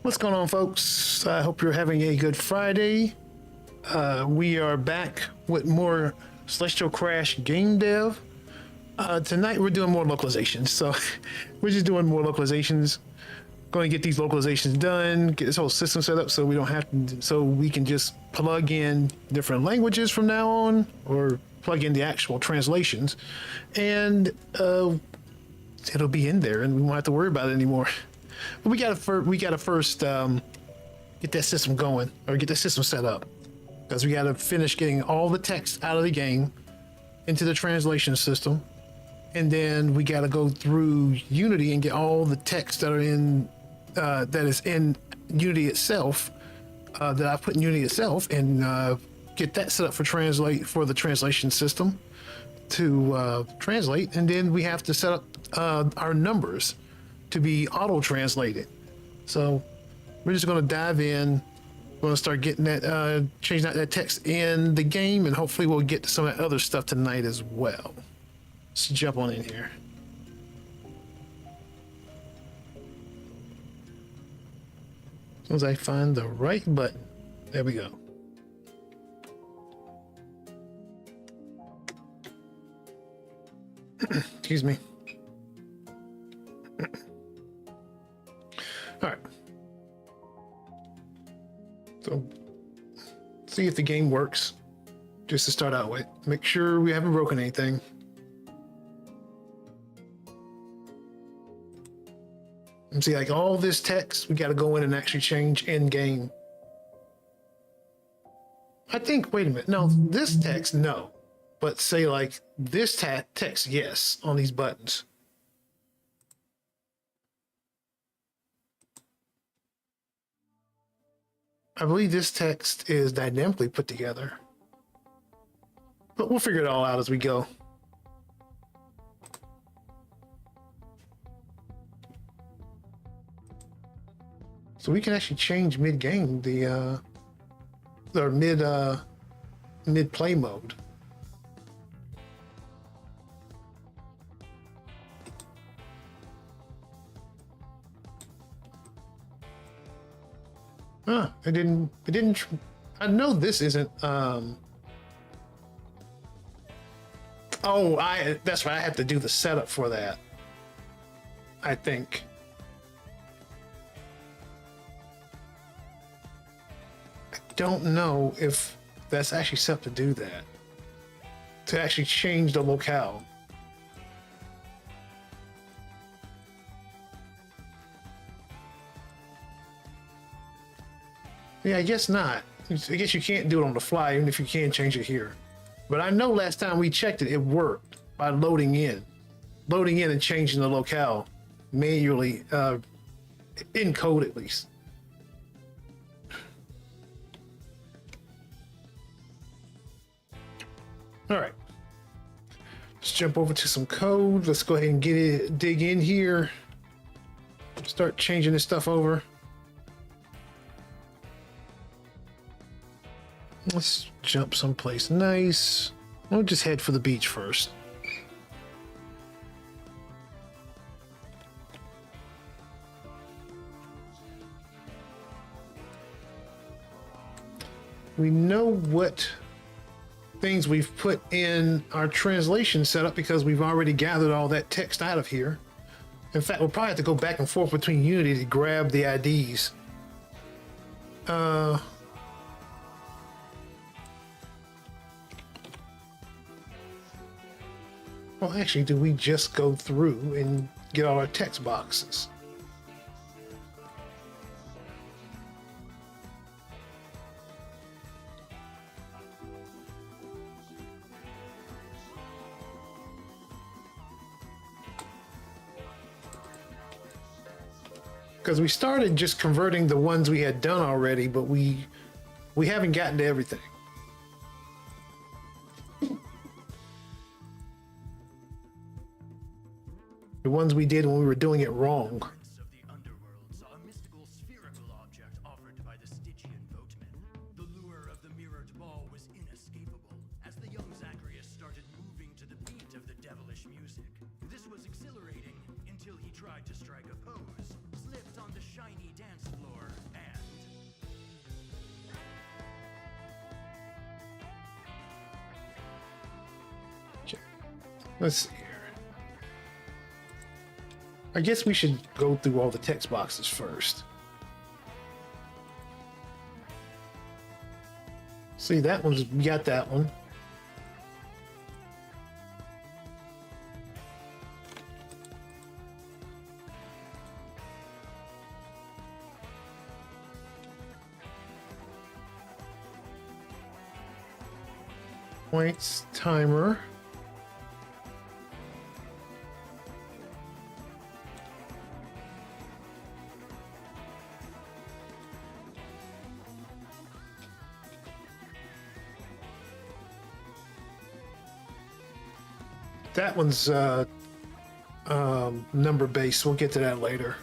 What's going on, folks? I hope you're having a good Friday. We are back with more Celestial Crash game dev. Tonight we're doing more localizations, so we're just doing more localizations. Going to get these localizations done, get this whole system set up so we don't have to, so we can just plug in different languages from now on, or plug in the actual translations, and it'll be in there, and we won't have to worry about it anymore. But we gotta first get that system going, or get the system set up, because we gotta finish getting all the text out of the game into the translation system, and then we gotta go through Unity and get all the text that are in that is in Unity itself, that I put in Unity itself, and get that set up for the translation system to translate, and then we have to set up our numbers to be auto-translated. So we're just going to dive in. We're going to start getting that, changing out that text in the game, and hopefully we'll get to some of that other stuff tonight as well. Let's jump on in here. As soon as I find the right button, there we go. Excuse me. All right. So, see if the game works, just to start out with. Make sure we haven't broken anything. And see, like all this text, we got to go in and actually change in game. I think, wait a minute, no, this text, no. But say like this text, yes, on these buttons. I believe this text is dynamically put together, but we'll figure it all out as we go. So we can actually change mid-game or mid-play mode. Huh, it didn't, I know this isn't, that's right, I have to do the setup for that, I think. I don't know if that's actually set up to do that, to actually change the locale. Yeah, I guess not. I guess you can't do it on the fly, even if you can change it here. But I know last time we checked it, it worked by loading in and changing the locale manually, in code at least. All right, let's jump over to some code. Let's go ahead and dig in here. Start changing this stuff over. Let's jump someplace nice. We'll just head for the beach first. We know what things we've put in our translation setup because we've already gathered all that text out of here. In fact, we'll probably have to go back and forth between Unity to grab the IDs. Well, actually, do we just go through and get all our text boxes? Because we started just converting the ones we had done already, but we haven't gotten to everything. The ones we did when we were doing it wrong. Of the underworld saw a mystical spherical object offered by the Stygian boatman. The lure of the mirrored ball was inescapable as the young Zacharias started moving to the beat of the devilish music. This was exhilarating until he tried to strike a pose, slipped on the shiny dance floor, and Okay. Let's see here. I guess we should go through all the text boxes first. See, that one's, we got that one. Points, timer. That one's number based. We'll get to that later.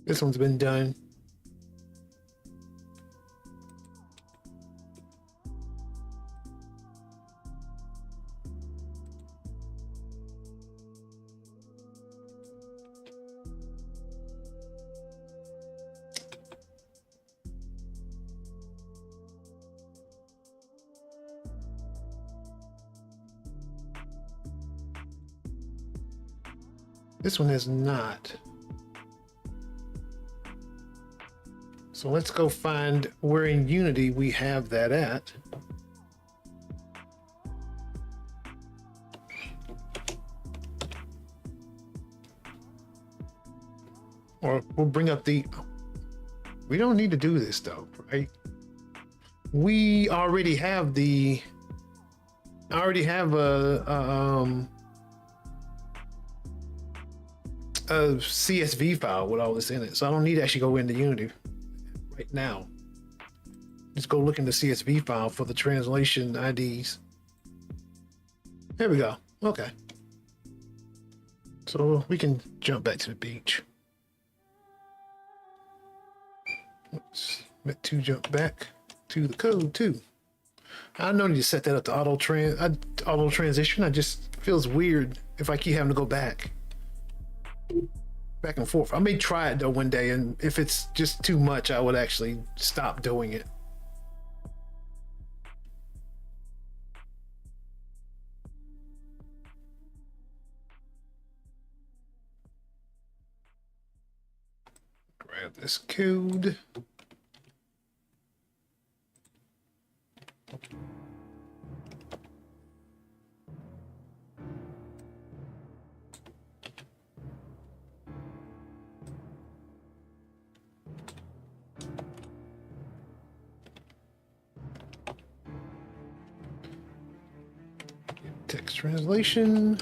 This one's been done. This one is not. So let's go find where in Unity we have that at. Or we'll bring up the, we don't need to do this though, right? We already have the, I already have a CSV file with all this in it. So I don't need to actually go into Unity right now. Just go look in the CSV file for the translation IDs. There we go. Okay. So we can jump back to the beach. Oops. Meant to jump back to the code too. I don't need to set that up to auto transition. I just feels weird if I keep having to go back and forth. I may try it though one day, and if it's just too much, I would actually stop doing it. Grab this code. Text translation.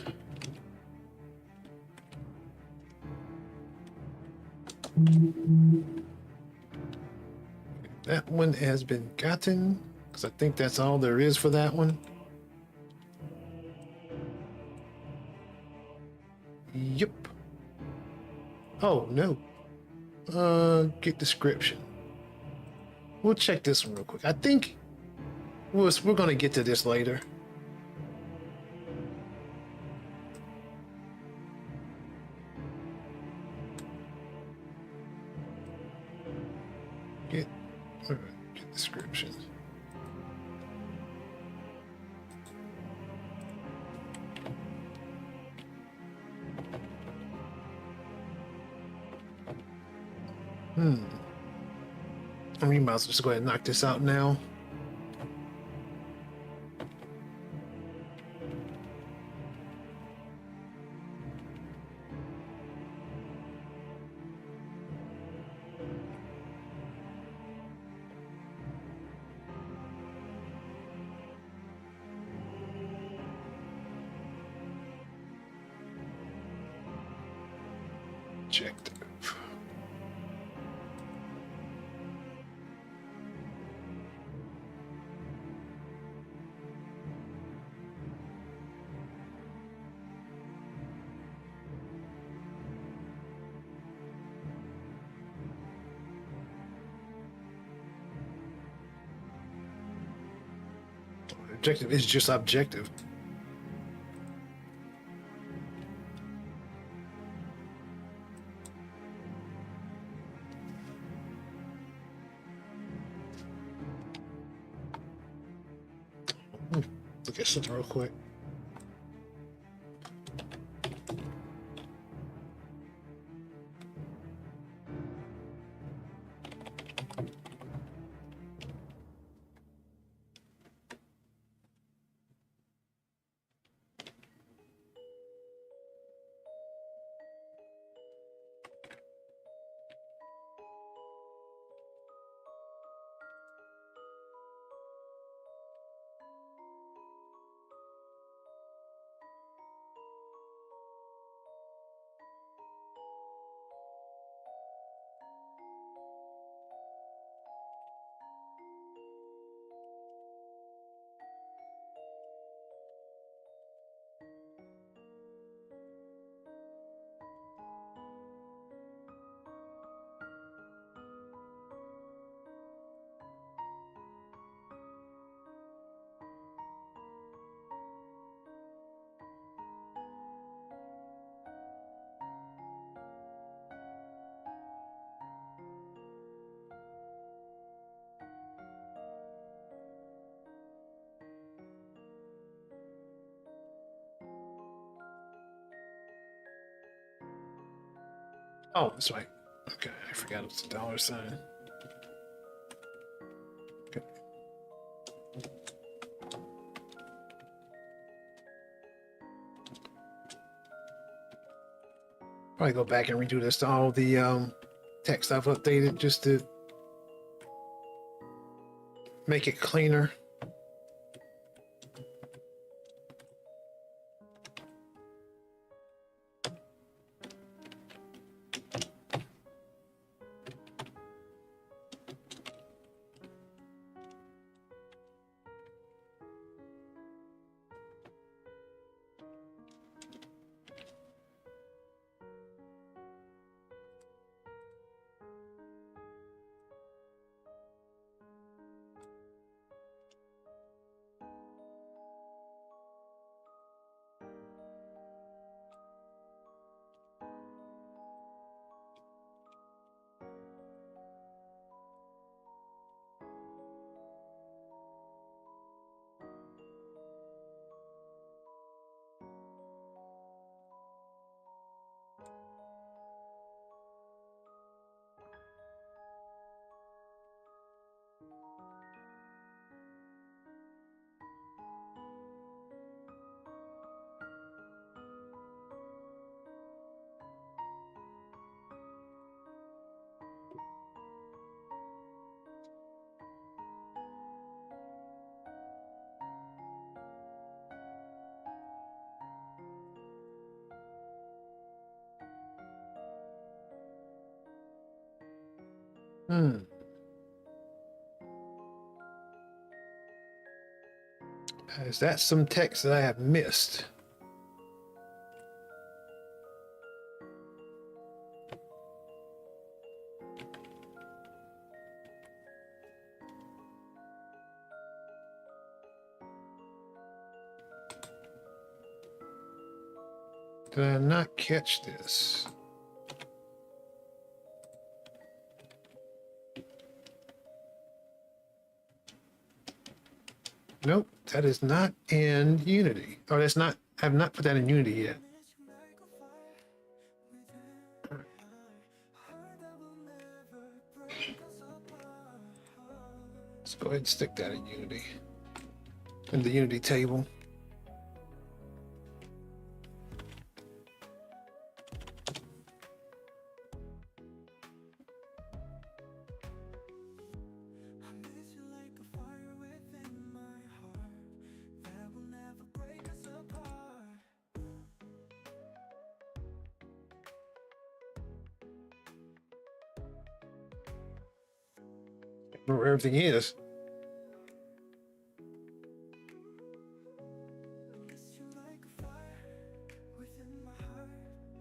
That one has been gotten, because I think that's all there is for that one. Yep. Oh, no. Get description. We'll check this one real quick. I think we're gonna get to this later. Get description. We might as well just go ahead and knock this out now. Objective. Objective is just objective. Look at something real quick. Oh, that's right. Okay, I forgot it's a dollar sign. Okay. Probably go back and redo this to all the text I've updated just to make it cleaner. Is that some text that I have missed? Did I not catch this? Nope, that is not in Unity. Oh, that's not, I have not put that in Unity yet. Let's go ahead and stick that in Unity. In the Unity table. Where everything is.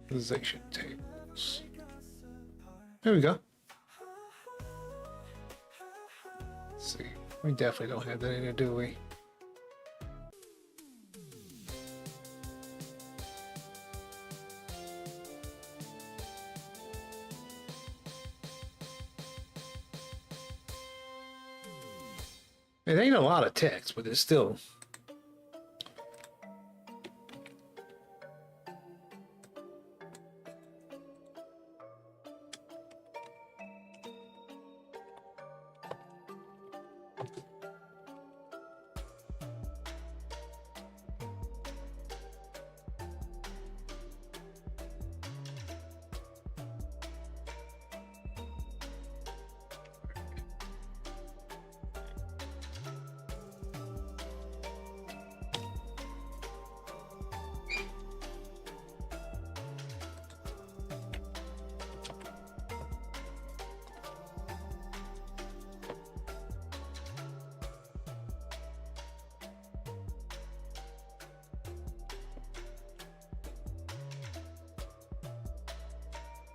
Localization tables. There we go. Let's see. We definitely don't have that in there, do we? It ain't a lot of text, but it's still.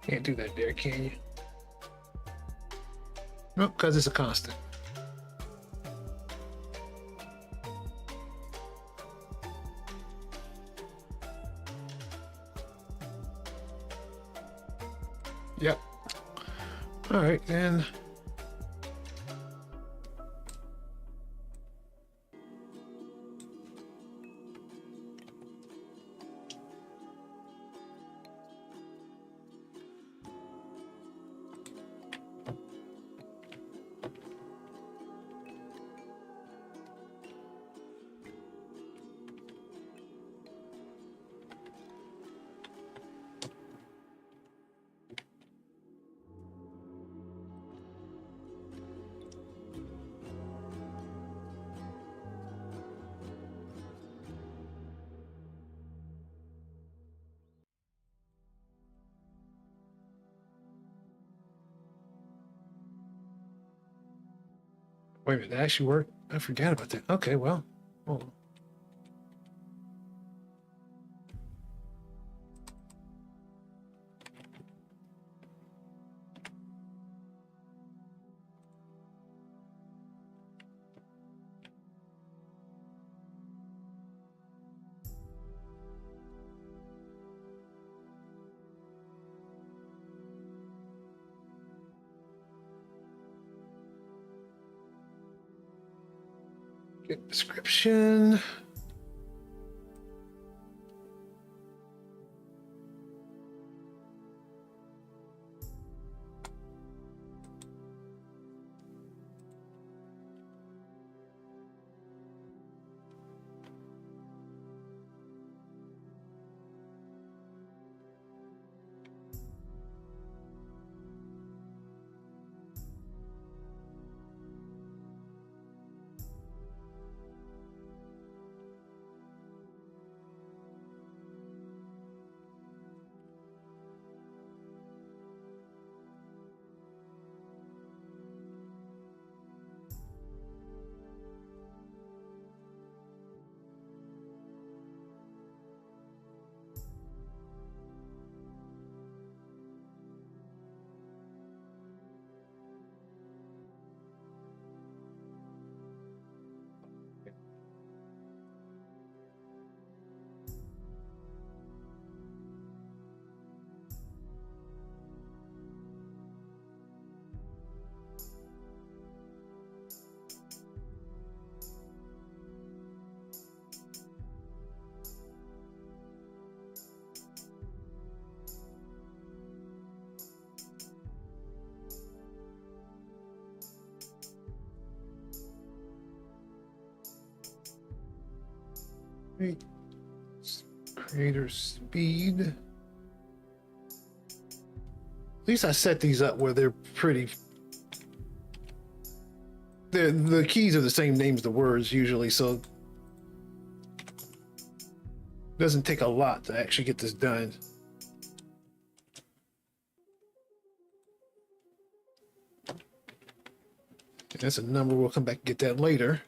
Can't do that there, can you? No, because it's a constant. Yep. All right, then. Wait a minute, that actually worked? I forgot about that. Okay, well. Hold on. Get description. Wait. Creator speed. At least I set these up where they're pretty. The keys are the same names as the words usually, so it doesn't take a lot to actually get this done. That's a number. We'll come back and get that later.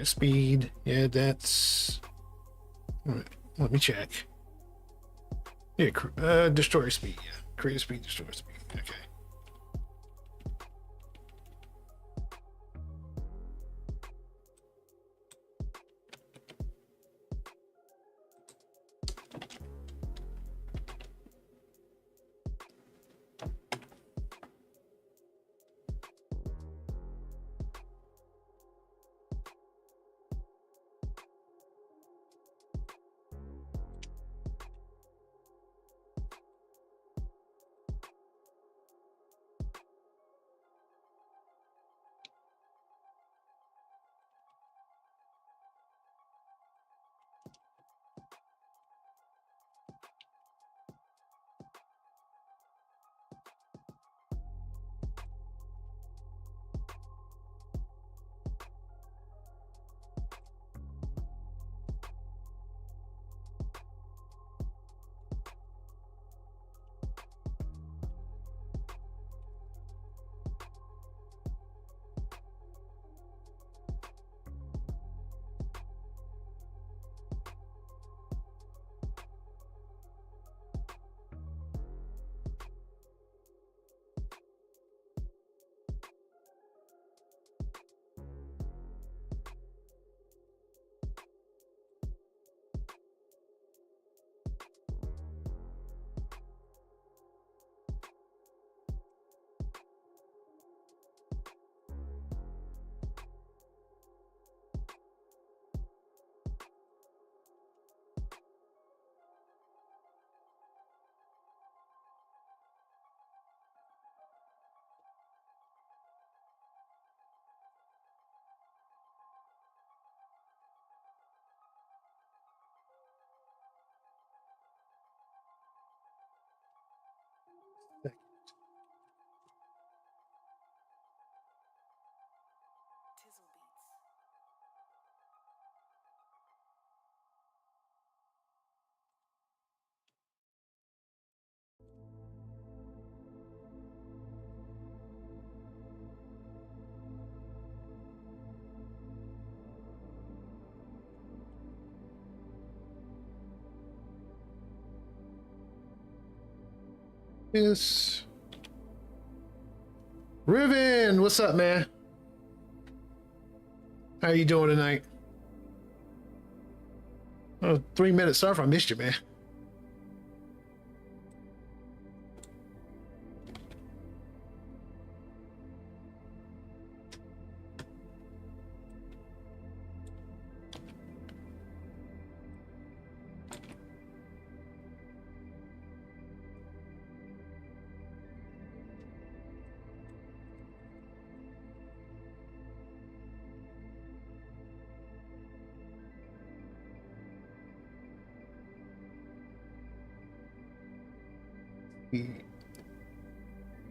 Speed, yeah, that's. Let me check. Yeah, destroyer speed. Yeah, creative speed, destroyer speed. Okay. Yes. Riven, what's up, man? How you doing tonight? Oh, 3 minutes. Sorry if I missed you, man. The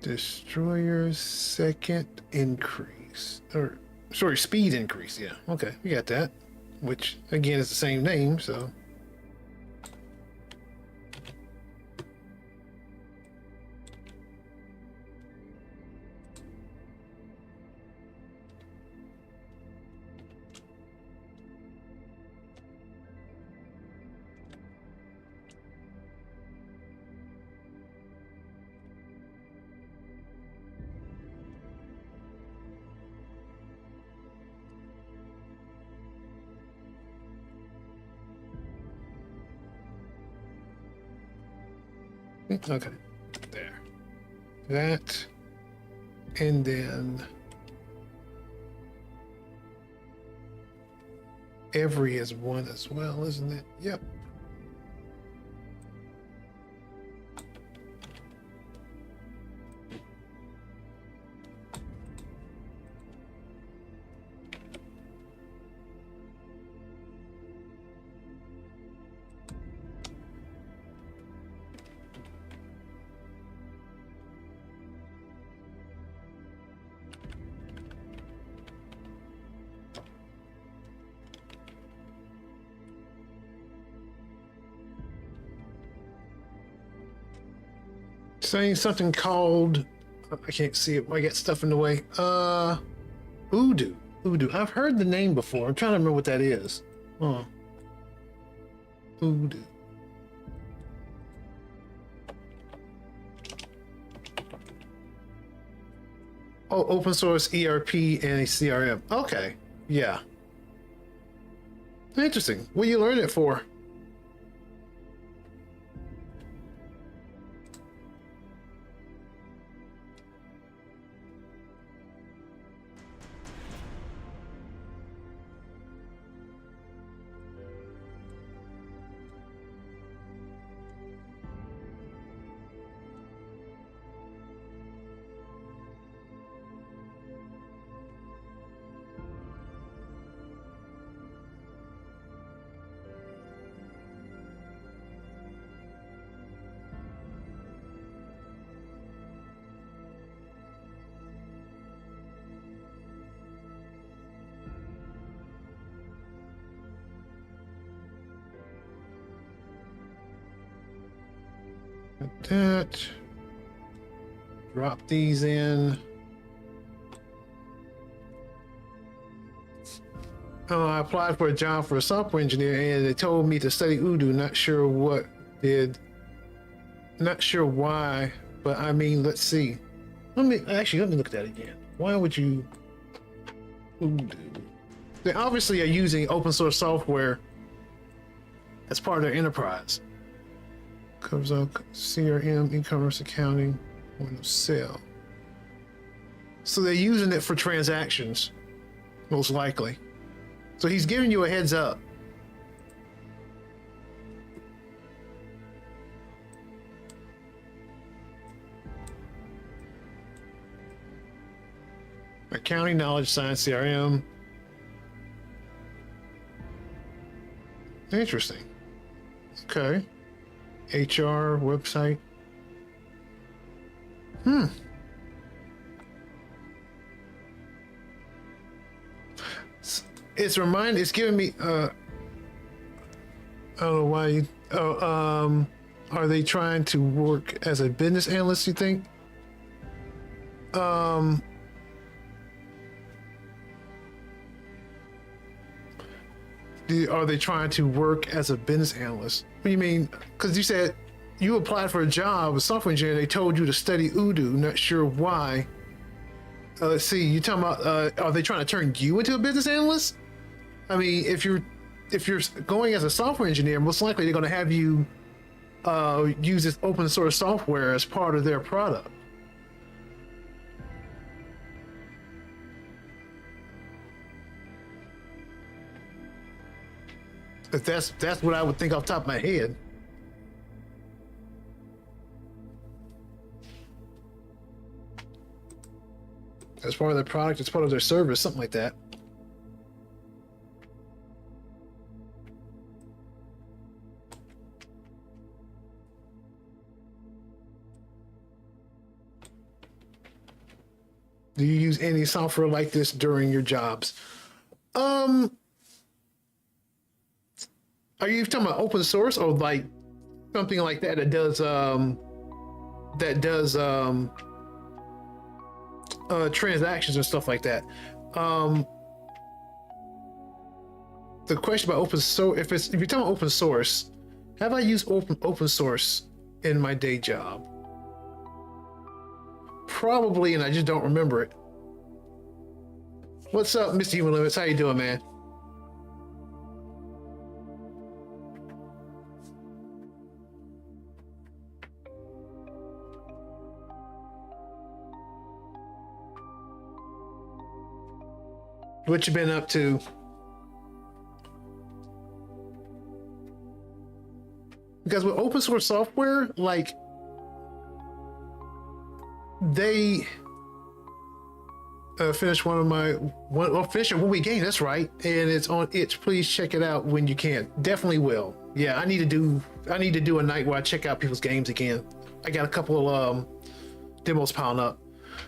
destroyer's second increase, or sorry, speed increase. Yeah, okay, we got that. Which again is the same name, so. Okay, there. That, and then Every is one as well, isn't it? Yep. Saying something called, I can't see it. I got stuff in the way. Udo. Udo. I've heard the name before. I'm trying to remember what that is. Huh. Udo. Oh, open source ERP and a CRM. Okay. Yeah. Interesting. What you learn it for? That. Drop these in. I applied for a job for a software engineer, and they told me to study Udo. Not sure what did. Not sure why, but I mean, let's see. Let me look at that again. Why would you? Udo. They obviously are using open source software as part of their enterprise. Covers up CRM, e-commerce accounting, point of sale. So they're using it for transactions, most likely. So he's giving you a heads up. Accounting, knowledge, science, CRM. Interesting. Okay. HR, website. It's giving me, I don't know why are they trying to work as a business analyst, you think? Are they trying to work as a business analyst? What do you mean? Because you said you applied for a job, a software engineer, they told you to study Udo, not sure why. Let's see, you're talking about, are they trying to turn you into a business analyst? I mean, if you're going as a software engineer, most likely they're going to have you use this open source software as part of their product. If that's what I would think off the top of my head. As part of their product, it's part of their service, something like that. Do you use any software like this during your jobs? Are you talking about open source or like something like that that does transactions and stuff like that? The question about open source, if you're talking about open source, have I used open source in my day job? Probably, and I just don't remember it. What's up, Mr. Human Limits? How you doing, man? What you been up to? Because with open source software, like they finish finish a 1 week game. That's right, and it's on itch. Please check it out when you can. Definitely will. Yeah, I need to do a night where I check out people's games again. I got a couple of demos piling up.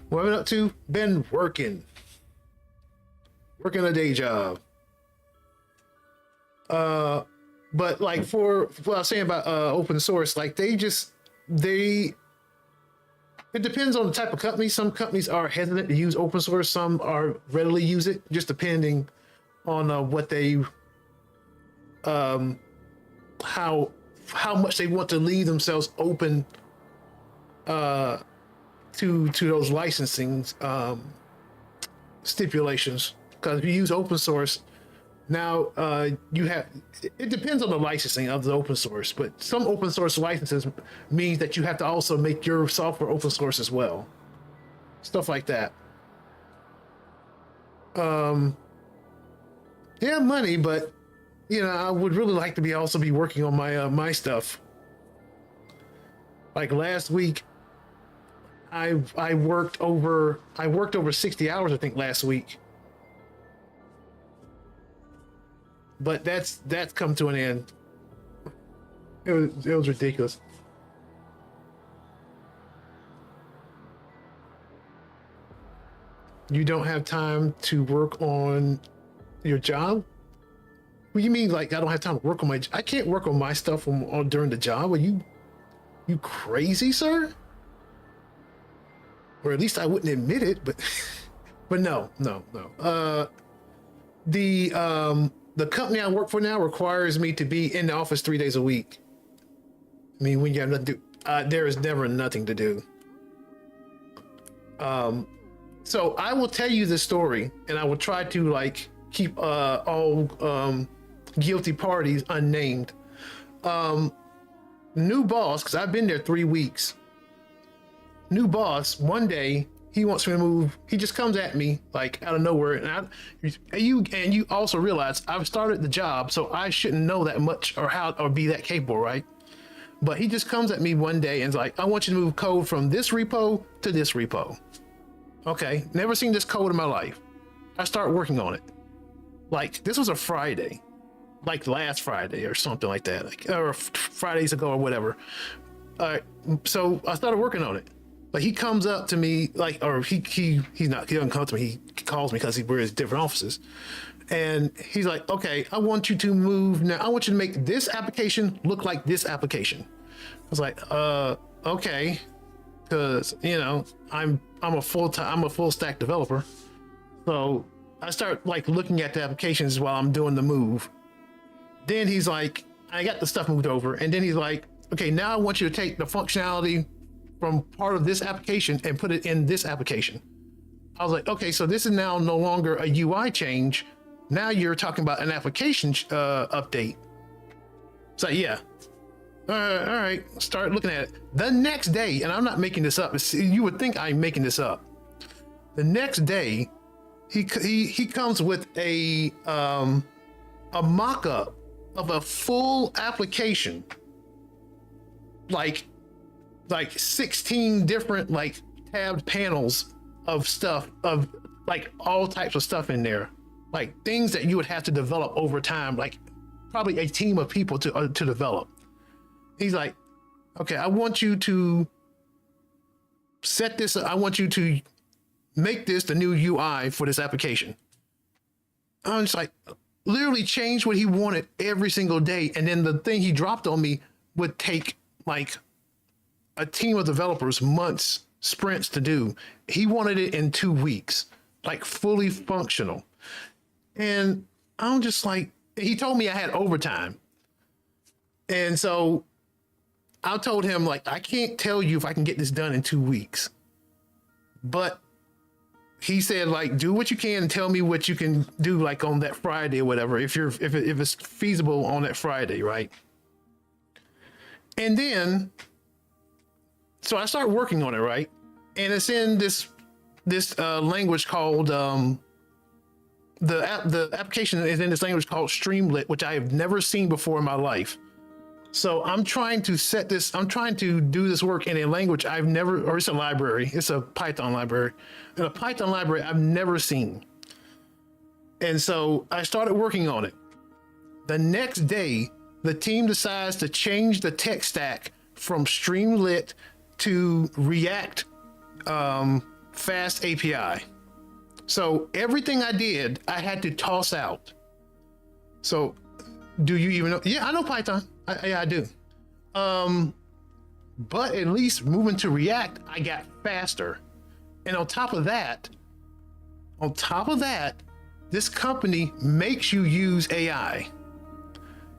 What I've been up to? Been working a day job. But like for what I was saying about open source, like it depends on the type of company. Some companies are hesitant to use open source. Some are readily use it, just depending on what they, how much they want to leave themselves open to those licensing stipulations. Because if you use open source, now it depends on the licensing of the open source, but some open source licenses means that you have to also make your software open source as well. Stuff like that. Yeah, money, but I would really like to also be working on my stuff. Like last week, I worked over 60 hours, I think, last week. But that's come to an end. It was ridiculous. You don't have time to work on your job? What do you mean, like I don't have time to work on I can't work on my stuff during the job? Are you crazy, sir? Or at least I wouldn't admit it, but but no. The company I work for now requires me to be in the office 3 days a week. I mean, when you have nothing to do, there is never nothing to do. So I will tell you this story, and I will try to like keep all guilty parties unnamed. New boss, because I've been there 3 weeks. New boss, one day he wants me to move. He just comes at me like out of nowhere, and you also realize I've started the job, so I shouldn't know that much or be that capable, right? But he just comes at me one day and is like, "I want you to move code from this repo to this repo." Okay, never seen this code in my life. I start working on it. Like this was a Friday, like last Friday or something like that, or Fridays ago or whatever. So I started working on it. Like he comes up to me, like, or he doesn't come to me. He calls me because we're in different offices, and he's like, "Okay, I want you to move now. I want you to make this application look like this application." I was like, "Okay," because I'm a full stack developer, so I start like looking at the applications while I'm doing the move. Then he's like, "I got the stuff moved over," and then he's like, "Okay, now I want you to take the functionality from part of this application and put it in this application." I was like, okay, so this is now no longer a UI change. Now you're talking about an application update. So yeah. All right. Start looking at it. The next day, and I'm not making this up. You would think I'm making this up. The next day, he comes with a mock-up of a full application, like 16 different like tabbed panels of stuff, of like all types of stuff in there, like things that you would have to develop over time, like probably a team of people to develop. He's like, "Okay, I want you to set this. I want you to make this the new UI for this application." I'm just like, literally change what he wanted every single day, and then the thing he dropped on me would take like a team of developers months, sprints to do. He wanted it in 2 weeks, like fully functional. And I'm just like, he told me I had overtime. And so I told him, like, I can't tell you if I can get this done in 2 weeks. But he said, like, do what you can and tell me what you can do, like on that Friday or whatever, if it's feasible on that Friday, right? And then so I start working on it, right? And it's in this language called the application is in this language called Streamlit, which I have never seen before in my life. So I'm trying to do this work in a language I've never, or it's a library. It's a Python library. And a Python library I've never seen. And so I started working on it. The next day, the team decides to change the tech stack from Streamlit to React Fast API. So everything I did, I had to toss out. So do you even know? Yeah, I know Python. I do. But at least moving to React, I got faster. And on top of that, this company makes you use AI.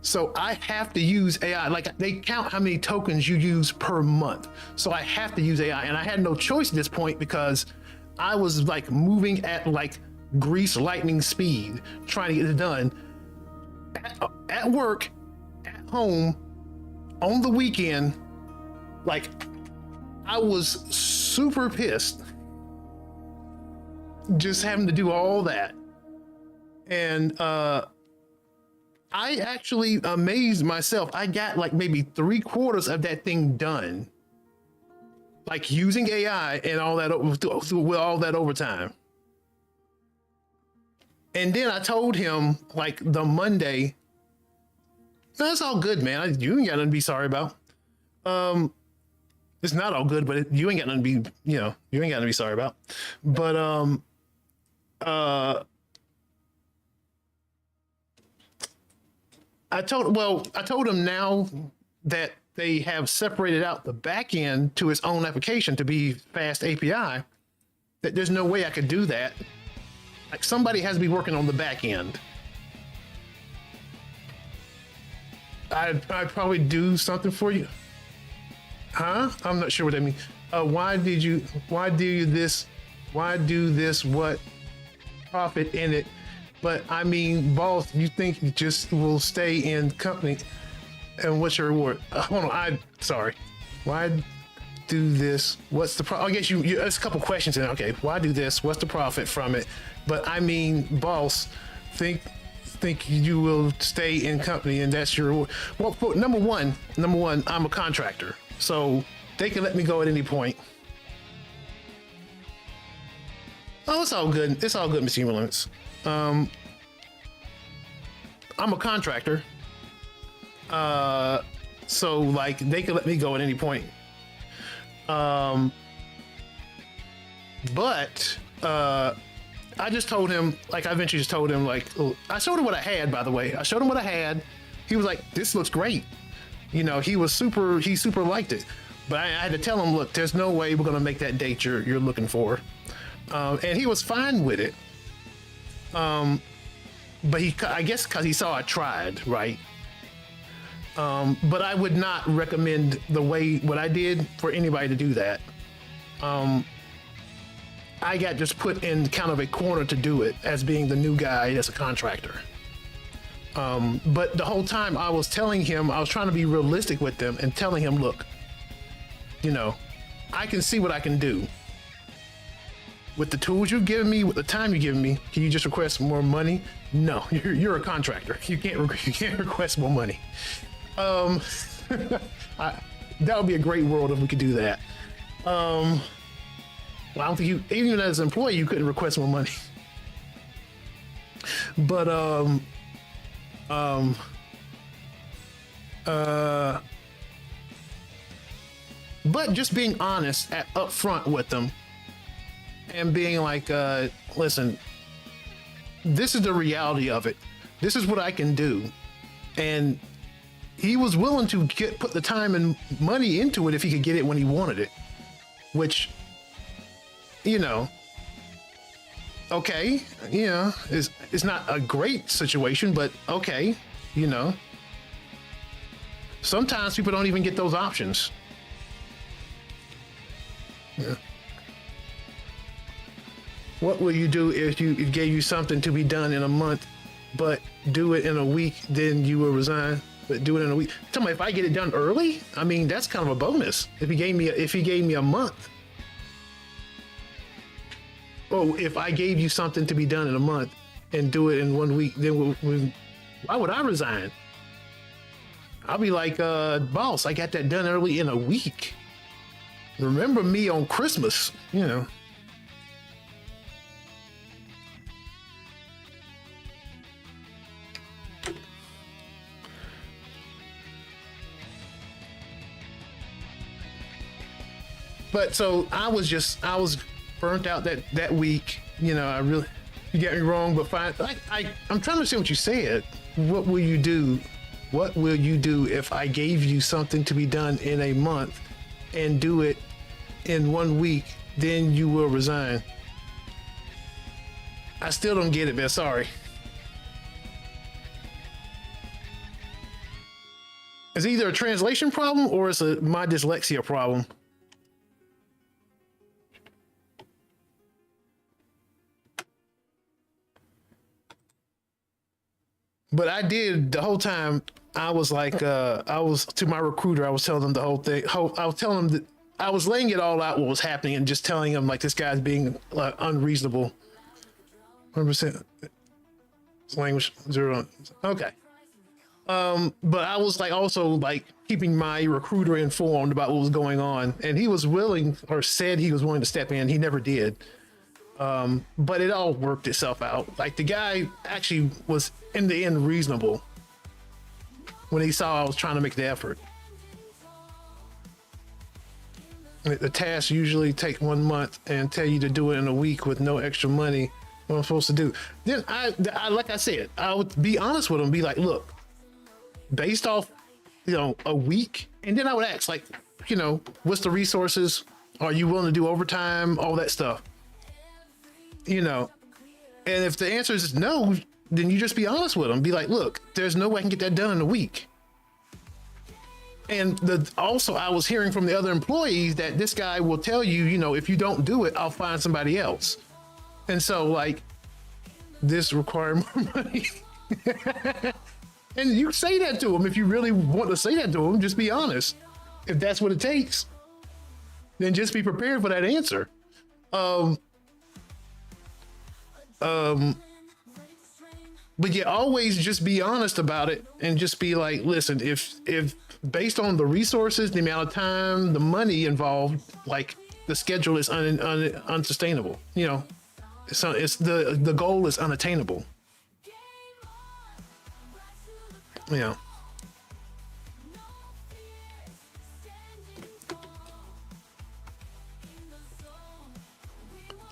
So I have to use AI. Like, they count how many tokens you use per month. So I have to use AI. And I had no choice at this point because I was like moving at like grease lightning speed, trying to get it done at work, at home, on the weekend. Like, I was super pissed just having to do all that. And I actually amazed myself. I got like maybe 3/4 of that thing done, like using AI and all that with all that overtime. And then I told him like the Monday, no, it's all good, man. You ain't got nothing to be sorry about. It's not all good, but you ain't got nothing to be, you ain't got nothing to be sorry about. But I told him now that they have separated out the back end to its own application to be Fast API, that there's no way I could do that. Like, somebody has to be working on the back end. I'd probably do something for you. Huh? I'm not sure what that means. Why do this? What profit in it? But I mean, boss, you think you just will stay in company? And what's your reward? Hold on, I'm sorry. Why do this? What's the I guess there's a couple questions in there. Okay, why do this? What's the profit from it? But I mean, boss, think you will stay in company and that's your reward. Well, number one, I'm a contractor, so they can let me go at any point. Oh, it's all good. It's all good, Mr. Humorlance. I'm a contractor. So like they can let me go at any point. But I just told him, like, I eventually just told him, like, I showed him what I had, by the way. I showed him what I had. He was like, this looks great. He super liked it. But I had to tell him, look, there's no way we're going to make that date you're looking for. And he was fine with it. But I guess because he saw I tried, right? But I would not recommend what I did for anybody to do that. I got just put in kind of a corner to do it as being the new guy as a contractor. But the whole time I was telling him, I was trying to be realistic with them and telling him, look, I can see what I can do. With the tools you've given me, with the time you've given me, can you just request more money? No, you're a contractor. You can't request more money. That would be a great world if we could do that. Well, I don't think even as an employee, you couldn't request more money. But but just being honest up front with them and being like, listen, this is the reality of it. This is what I can do. And he was willing to put the time and money into it if he could get it when he wanted it, which, okay, it's not a great situation, but okay, sometimes people don't even get those options. Yeah. What will you do if it gave you something to be done in a month, but do it in a week, then you will resign? But do it in a week. Tell me, if I get it done early, I mean, that's kind of a bonus. If he gave me a month. Oh, if I gave you something to be done in a month and do it in 1 week, then why would I resign? I'll be like, boss, I got that done early in a week. Remember me on Christmas, you know. But so I was burnt out that week. You know, you get me wrong, but fine. I'm trying to see what you said. What will you do? What will you do if I gave you something to be done in a month and do it in 1 week? Then you will resign. I still don't get it, man. Sorry. It's either a translation problem or it's my dyslexia problem. But I did the whole time. I was like, I was to my recruiter. I was telling them the whole thing. I was telling them that I was laying it all out what was happening and just telling him like this guy's being unreasonable. 100% language 0. Okay. But I was like also like keeping my recruiter informed about what was going on, and he was willing or said he was willing to step in. He never did. But it all worked itself out. Like the guy actually was in the end reasonable when he saw I was trying to make the effort. The tasks usually take 1 month and tell you to do it in a week with no extra money. What I'm supposed to do. Then I like I said, I would be honest with him, be like, look, based off, you know, a week. And then I would ask like, you know, what's the resources? Are you willing to do overtime? All that stuff. You know, and if the answer is no, then you just be honest with them. Be like, look, there's no way I can get that done in a week. And also I was hearing from the other employees that this guy will tell you, you know, if you don't do it, I'll find somebody else. And so like, this require more money. And you say that to him. If you really want to say that to him, just be honest. If that's what it takes, then just be prepared for that answer. But yeah, always just be honest about it and just be like, listen, if based on the resources, the amount of time, the money involved, like the schedule is unsustainable. You know, it's the goal is unattainable. You know.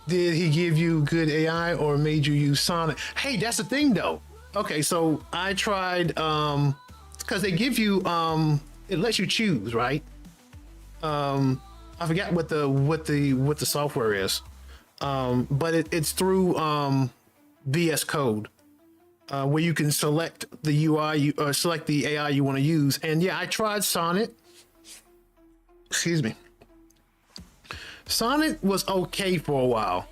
Did he give you good AI or made you use Sonic? Hey, that's the thing though. Okay, so I tried because they give you it lets you choose, right? I forgot what the software is. But it's through VS Code. Where you can select the UI or select the AI you want to use. And yeah, I tried Sonnet. Excuse me. Sonnet was okay for a while,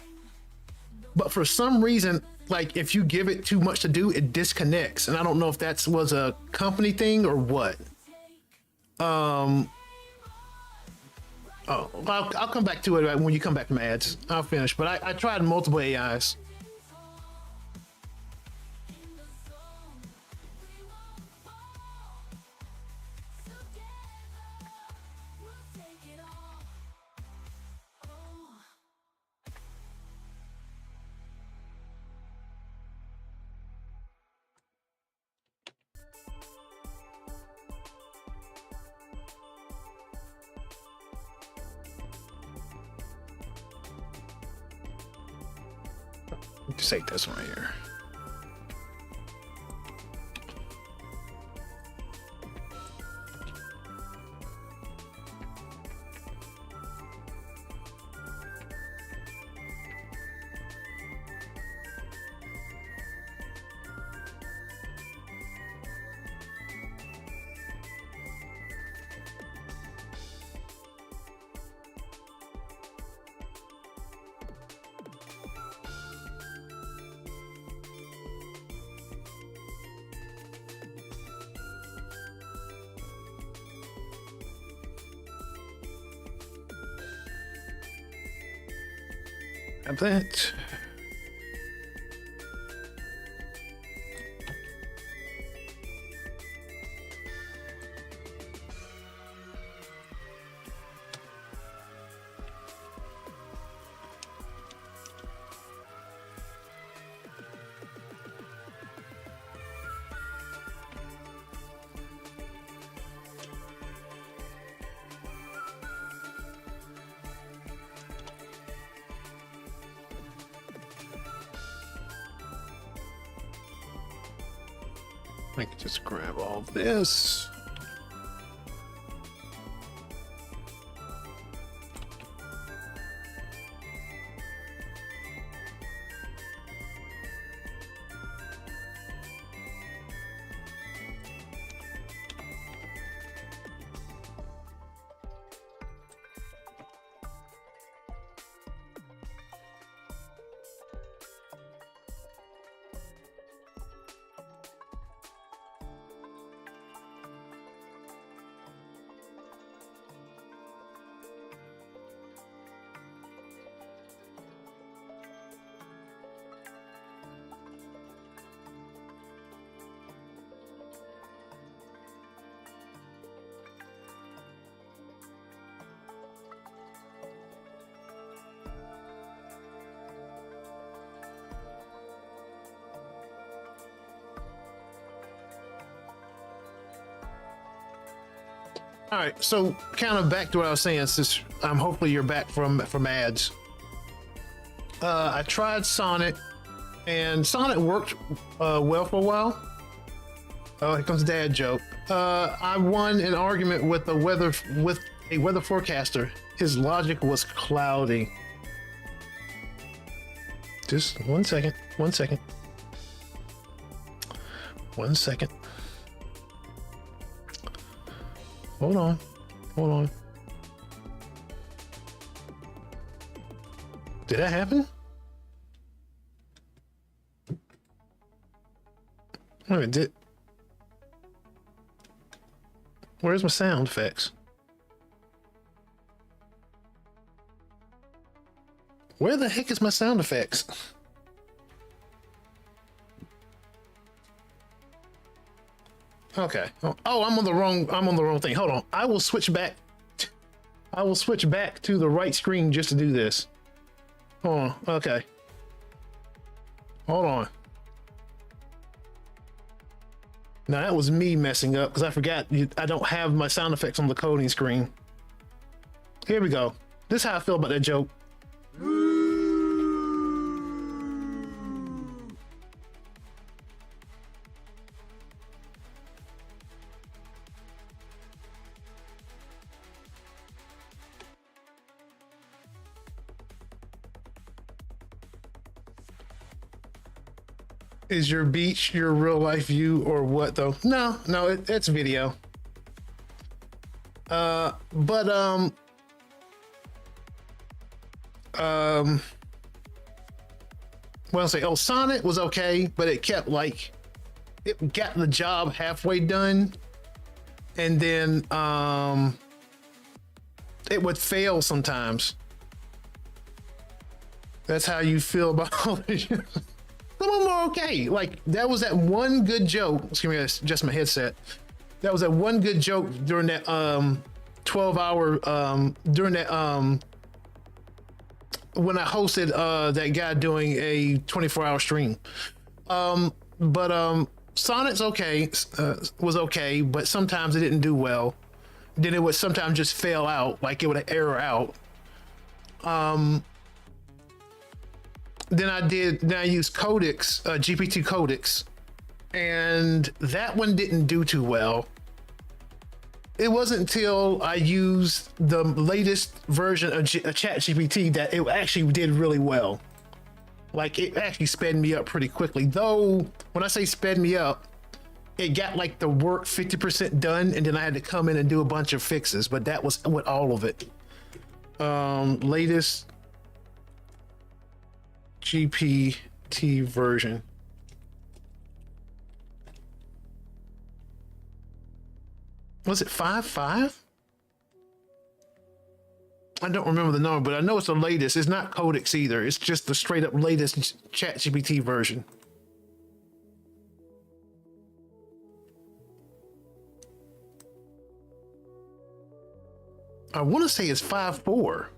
but for some reason, like if you give it too much to do, it disconnects. And I don't know if that was a company thing or what. Oh, I'll come back to it when you come back from ads. I'll finish, but I tried multiple AIs. Just take this one right here. Have that. I can just grab all this. All right, so kind of back to what I was saying. Since hopefully you're back from ads. I tried Sonnet, and Sonnet worked well for a while. Oh, here comes dad joke. I won an argument with a weather forecaster. His logic was cloudy. Just 1 second. 1 second. 1 second. Hold on. Hold on. Did that happen? Wait a minute, where's my sound effects? Where the heck is my sound effects? Okay. Oh, I'm on the wrong thing. Hold on. I will switch back to the right screen just to do this. Hold on. Okay. Hold on. Now that was me messing up because I forgot I don't have my sound effects on the coding screen. Here we go. This is how I feel about that joke. Is your beach your real life view or what though? No, it's video. What I'll say, Sonnet was okay, but it kept it got the job halfway done, and then it would fail sometimes. That's how you feel about all this. Some of them are okay. Like that was that one good joke. Excuse me, just my headset. That was that one good joke during that 12-hour during that when I hosted that guy doing a 24-hour stream. Sonnet's okay, was okay, but sometimes it didn't do well. Then it would sometimes just fail out, like it would error out. Then I used Codex, GPT Codex, and that one didn't do too well. It wasn't until I used the latest version of ChatGPT that it actually did really well. Like it actually sped me up pretty quickly. Though when I say sped me up, it got like the work 50% done, and then I had to come in and do a bunch of fixes. But that was with all of it. Latest GPT version. Was it 5.5? I don't remember the number, but I know it's the latest. It's not Codex either. It's just the straight up latest ChatGPT version. I want to say it's 5.4.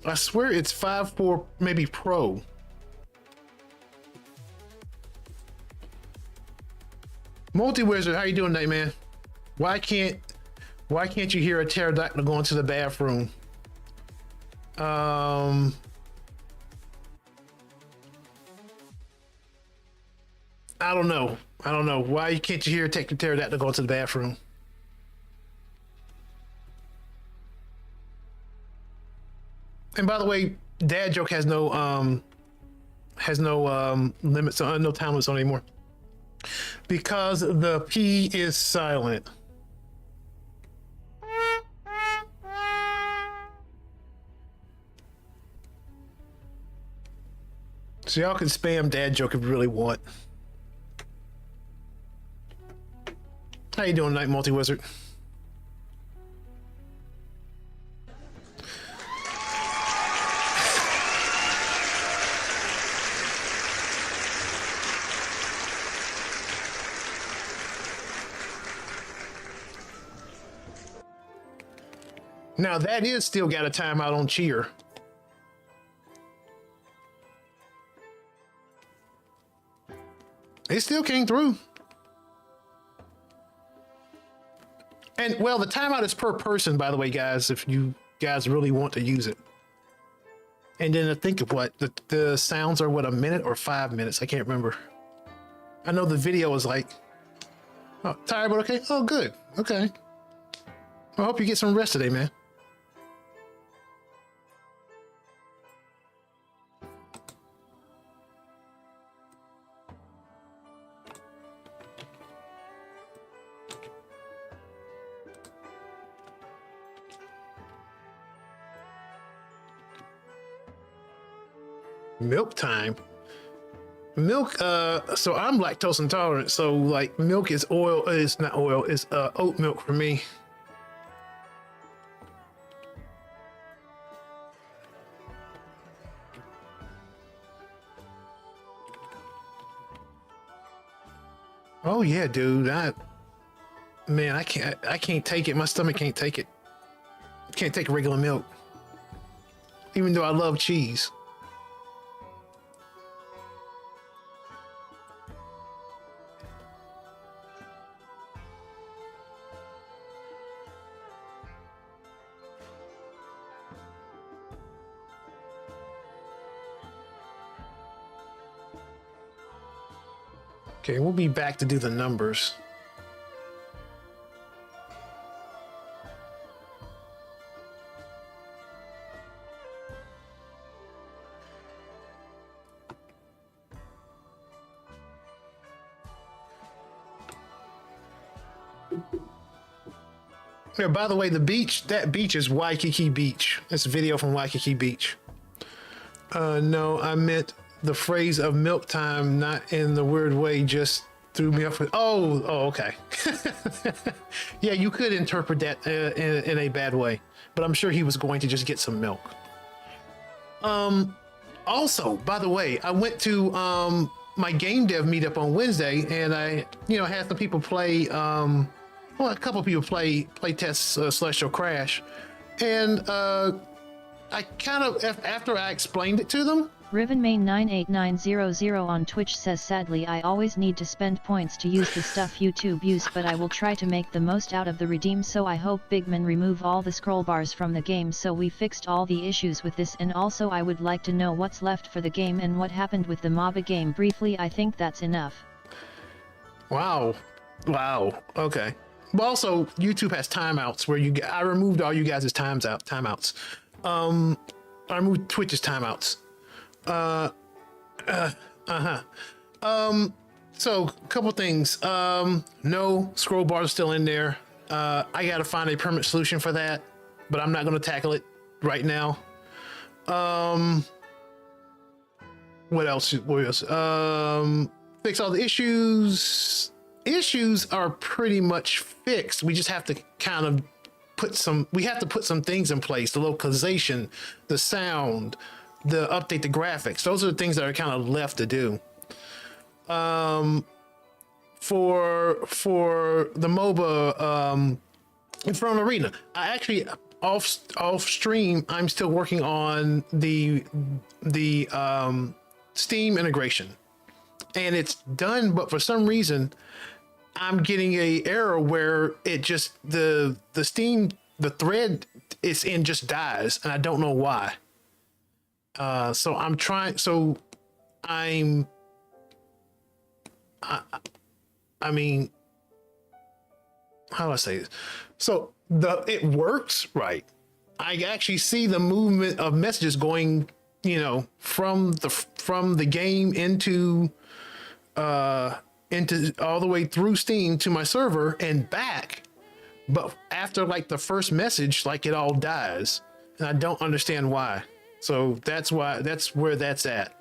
I swear it's 5.4, maybe Pro. Multi-Wizard, how you doing today, man? Why can't you hear a pterodactyl going to the bathroom? I don't know. I don't know. Why can't you hear Take the Pterodactyl go to the bathroom? And by the way, Dad Joke has no limits on, no time limits on anymore. Because the P is silent. So y'all can spam Dad Joke if you really want. How you doing tonight, Multi-Wizard? Now that is still got a timeout on Cheer. It still came through. And well, the timeout is per person, by the way, guys, if you guys really want to use it. And then I think of what the sounds are, what, a minute or 5 minutes? I can't remember. I know the video is like, oh, tired, but okay. Oh, good. Okay. I hope you get some rest today, man. Milk time. Milk, so I'm lactose intolerant, so like milk is oil, is not oil, is oat milk for me. Oh yeah, dude. Man, I can't take it. My stomach can't take it. Can't take regular milk. Even though I love cheese. Okay, we'll be back to do the numbers. Yeah, by the way, the beach, that beach is Waikiki Beach. It's a video from Waikiki Beach. No, I meant the phrase of milk time, not in the weird way, just threw me off with, oh, okay. Yeah, you could interpret that in a bad way, but I'm sure he was going to just get some milk. Also, by the way, I went to my game dev meetup on Wednesday, and I, had some people play, a couple people play test Celestial Crash, and I kind of, after I explained it to them, Rivenmain98900 on Twitch says, sadly I always need to spend points to use the stuff YouTube use, but I will try to make the most out of the redeem, so I hope Bigman remove all the scroll bars from the game, so we fixed all the issues with this. And also I would like to know what's left for the game and what happened with the MOBA game briefly. I think that's enough. Wow. Okay. But also YouTube has timeouts where I removed all you guys' timeouts. I removed Twitch's timeouts. So a couple things. No, scroll bars are still in there. I gotta find a permanent solution for that, but I'm not gonna tackle it right now. What else? Fix all the issues. Issues are pretty much fixed. We just have to kind of put some things in place: the localization, the sound, the update the graphics. Those are the things that are kind of left to do. For the MOBA Inferno Arena, I actually off stream, I'm still working on the Steam integration, and it's done, but for some reason I'm getting a error where it just the Steam, the thread it's in just dies, and I don't know why. So I'm I mean, how do I say this? So it works, right? I actually see the movement of messages going, you know, from the game into all the way through Steam to my server and back. But after like the first message, like it all dies, and I don't understand why. So that's where that's at.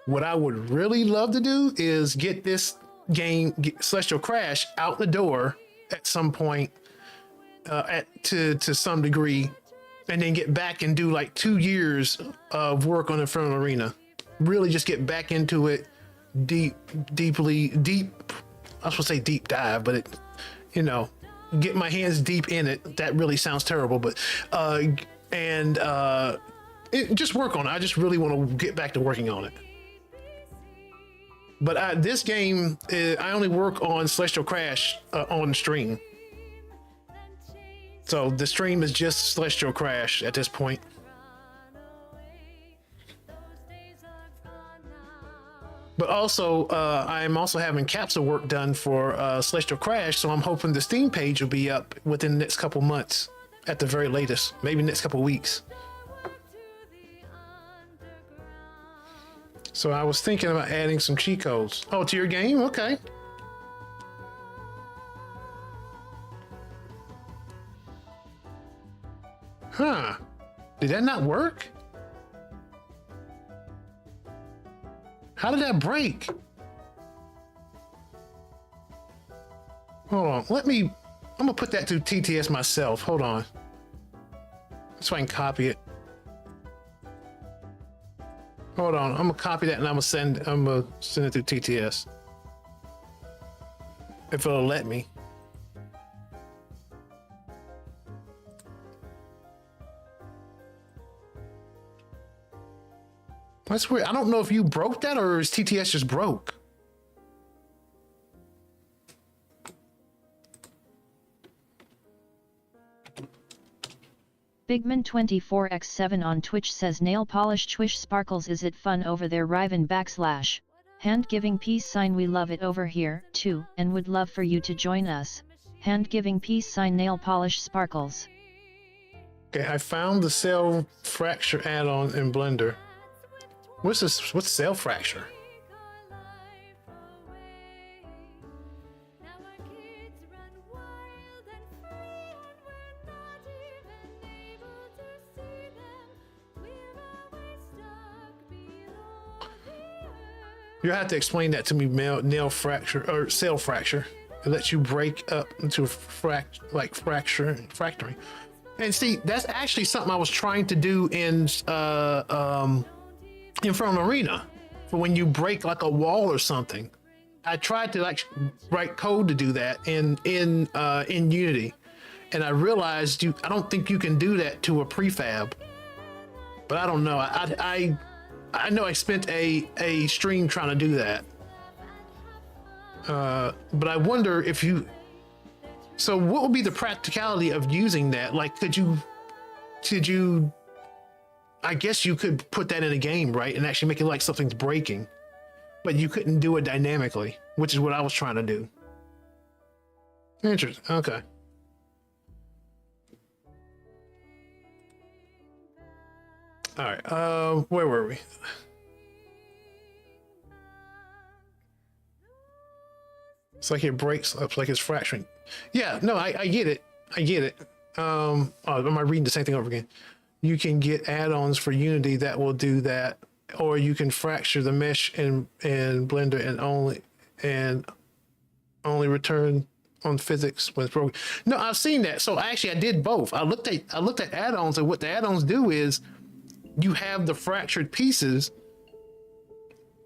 What I would really love to do is get this game, Celestial Crash, out the door at some point, to some degree, and then get back and do like 2 years of work on Inferno Arena. Really just get back into it deep. I was supposed to say deep dive, but it, you know, get my hands deep in it. That really sounds terrible, but just work on it. I just really want to get back to working on it. But this game, I only work on Celestial Crash on stream. So the stream is just Celestial Crash at this point. But also, I'm also having capsule work done for Celestial Crash, so I'm hoping the Steam page will be up within the next couple months, at the very latest, maybe next couple weeks. So I was thinking about adding some cheat codes. Oh, to your game? Okay. Huh. Did that not work? How did that break? Hold on. I'm gonna put that to TTS myself. Hold on. So I can copy it. Hold on, I'm gonna copy that and I'm gonna send it to TTS. If it'll let me. That's weird. I don't know if you broke that or is TTS just broke. Bigman24x7 on Twitch says nail polish Twish sparkles, is it fun over there? Riven / hand giving peace sign, we love it over here too and would love for you to join us. Hand giving peace sign nail polish sparkles. Okay, I found the cell fracture add-on in Blender. What's this? What's cell fracture? You have to explain that to me. Nail fracture or cell fracture. It lets you break up into a fracturing. And see, that's actually something I was trying to do in Inferno Arena, for when you break like a wall or something. I tried to like write code to do that in Unity, and I realized I don't think you can do that to a prefab. But I don't know. I know I spent a stream trying to do that. But I wonder if you. So what would be the practicality of using that? Like, could you? I guess you could put that in a game, right? And actually make it like something's breaking, but you couldn't do it dynamically, which is what I was trying to do. Interesting. Okay. All right. Where were we? It's like it breaks up, like it's fracturing. Yeah. No, I get it. I get it. Oh, am I reading the same thing over again? You can get add-ons for Unity that will do that, or you can fracture the mesh in Blender and only return on physics when it's broken. No, I've seen that. So actually, I did both. I looked at add-ons, and what the add-ons do is you have the fractured pieces,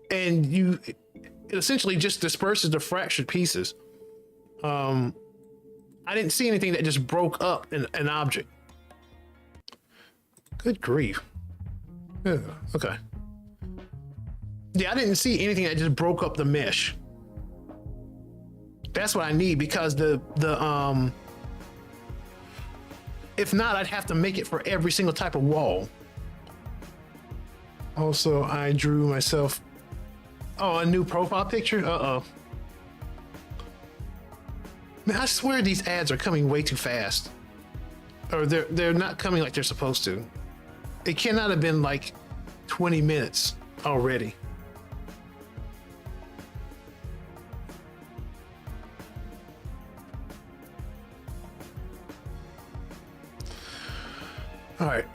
and it essentially just disperses the fractured pieces. I didn't see anything that just broke up an object. Good grief. Yeah, okay. Yeah, I didn't see anything that just broke up the mesh. That's what I need, because if not, I'd have to make it for every single type of wall. Also, I drew myself Oh, a new profile picture? Uh-oh. Man, I swear these ads are coming way too fast. Or they're not coming like they're supposed to. It cannot have been like 20 minutes already. All right.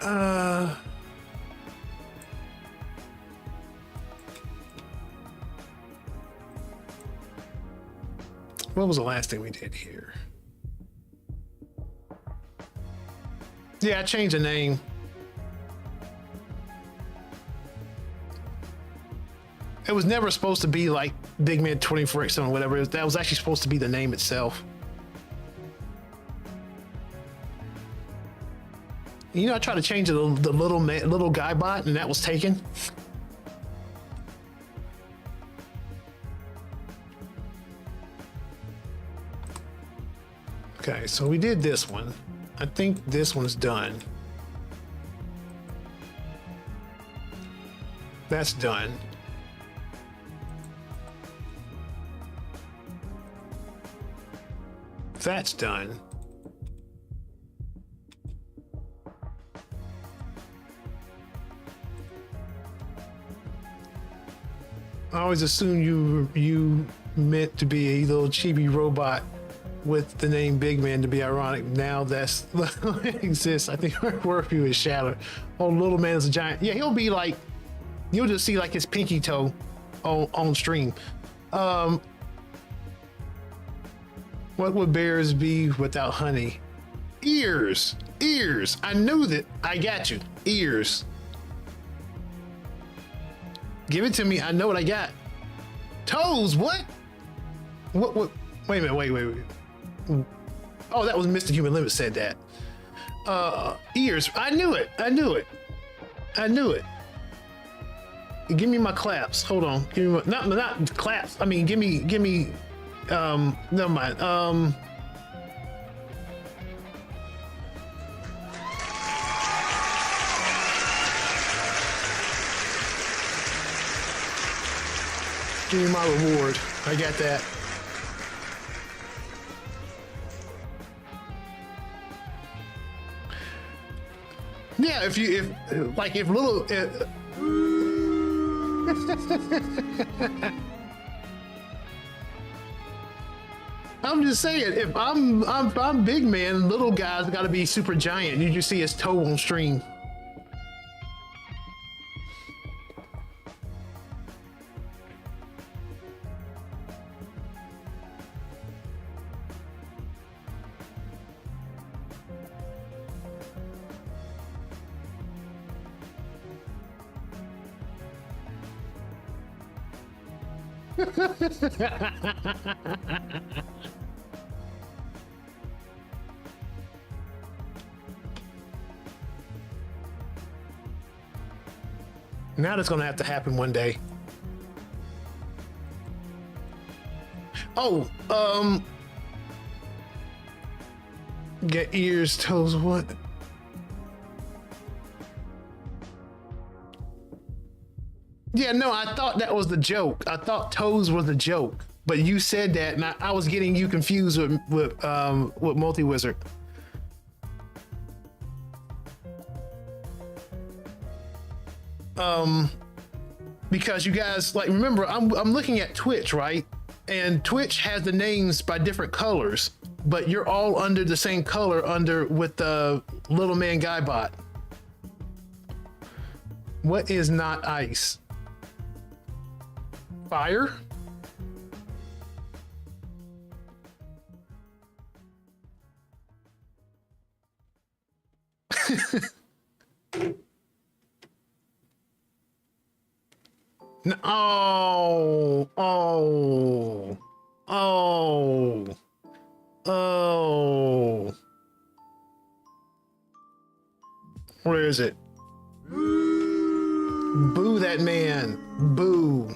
What was the last thing we did here? Yeah, I changed the name. It was never supposed to be like Big Man 24x7 or whatever. That was actually supposed to be the name itself. You know, I tried to change the little guy bot, and that was taken. Okay, so we did this one. I think this one's done. That's done. That's done. I always assumed you meant to be a little chibi robot with the name Big Man to be ironic. Now that's it exists. I think our worldview is shattered. Oh, little man is a giant. Yeah, he'll be like, you'll just see like his pinky toe on stream. What would bears be without honey? Ears. I knew that. I got you. Ears. Give it to me. I know what I got. Toes. What? What? Wait a minute. Wait. Oh, that was Mr. Human Limit said that. Ears. I knew it. Give me my claps. Hold on. Give me my, not claps. I mean, give me. Never mind. Give me my reward. I got that. Yeah, if little. I'm just saying, if I'm big man, little guy's got to be super giant. You just see his toe on stream. Now that's gonna have to happen one day. Oh, get ears, toes, what? Yeah, no, I thought that was the joke. I thought toes was the joke, but you said that, and I was getting you confused with Multi Wizard. Because you guys, like, remember, I'm looking at Twitch, right? And Twitch has the names by different colors, but you're all under the same color with the little man guy bot. What is not ice? Fire? No, oh. Where is it? Boo that man. Boo.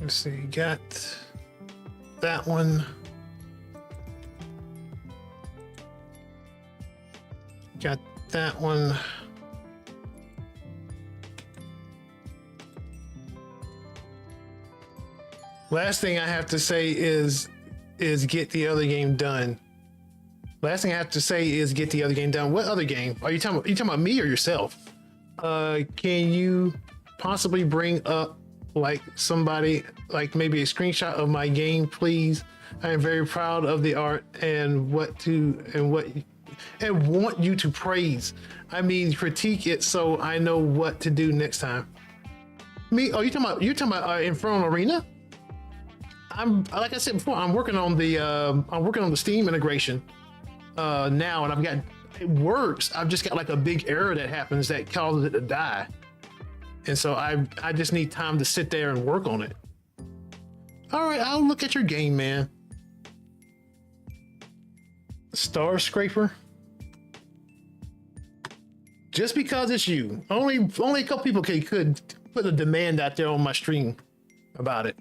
Let's see, got that one. Got that one. Last thing I have to say is get the other game done. Last thing I have to say is get the other game done. What other game? Are you talking about me or yourself? Can you possibly bring up like somebody, like maybe a screenshot of my game, please? I am very proud of the art and want you to praise. I mean, critique it so I know what to do next time. Me? Oh, you're talking about Infernal Arena? I'm, like I said before, I'm working on the Steam integration now, and it works. I've just got like a big error that happens that causes it to die, and so I just need time to sit there and work on it. All right, I'll look at your game, man. Star Scraper. Just because it's you, only a couple people could put a demand out there on my stream about it.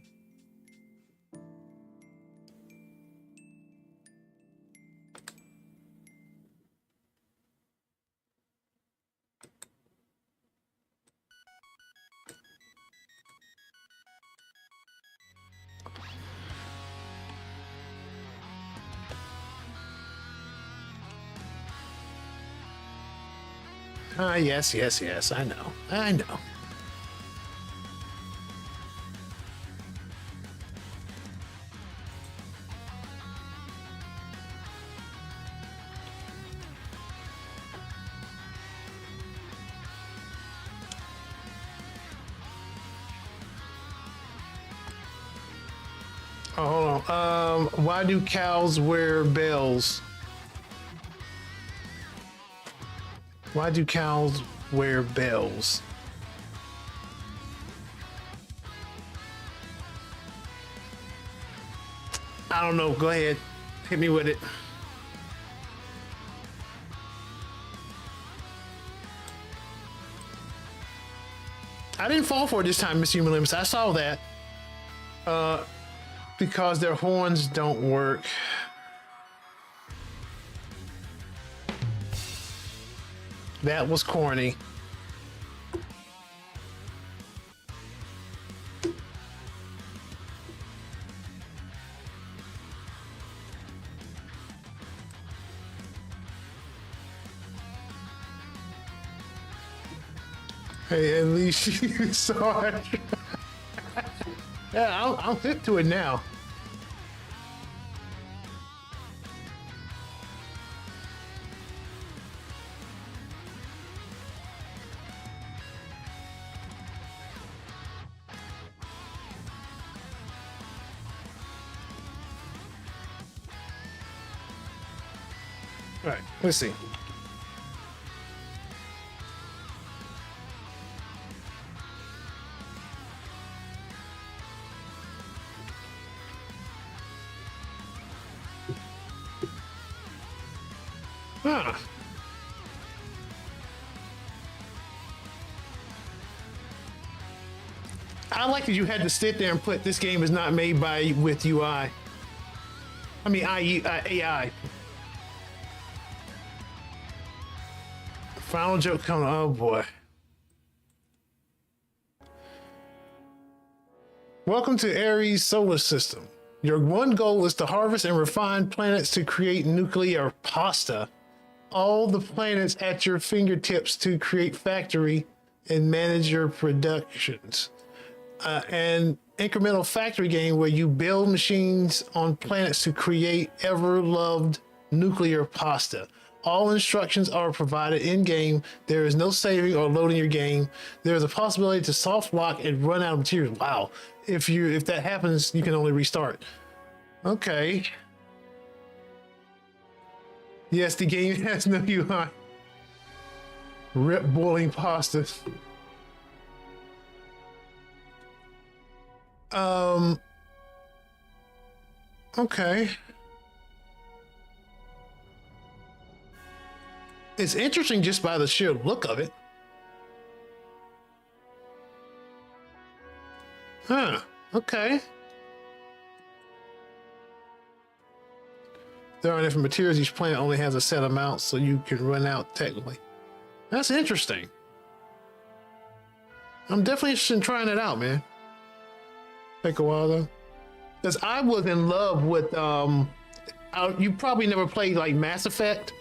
Yes, I know. Oh, hold on. Why do cows wear bells? Why do cows wear bells? I don't know. Go ahead. Hit me with it. I didn't fall for it this time, Miss Human Limits. I saw that. Because their horns don't work. That was corny. Hey, at least you saw it. Yeah, I'll hip to it now. All right, let's see. Huh. I like that you had to sit there and put this game is not made with UI. I mean AI. Final joke coming. Oh boy. Welcome to Ares solar system. Your one goal is to harvest and refine planets to create nuclear pasta. All the planets at your fingertips to create factory and manage your productions. An incremental factory game where you build machines on planets to create ever-loved nuclear pasta. All instructions are provided in-game. There is no saving or loading your game. There is a possibility to soft lock and run out of materials. Wow. If that happens, you can only restart. Okay. Yes, the game has no UI. Rip boiling pasta. Okay. It's interesting just by the sheer look of it. Huh. Okay. There are different materials. Each planet only has a set amount, so you can run out technically. That's interesting. I'm definitely interested in trying it out, man. Take a while though, because I was in love with you probably never played like Mass Effect.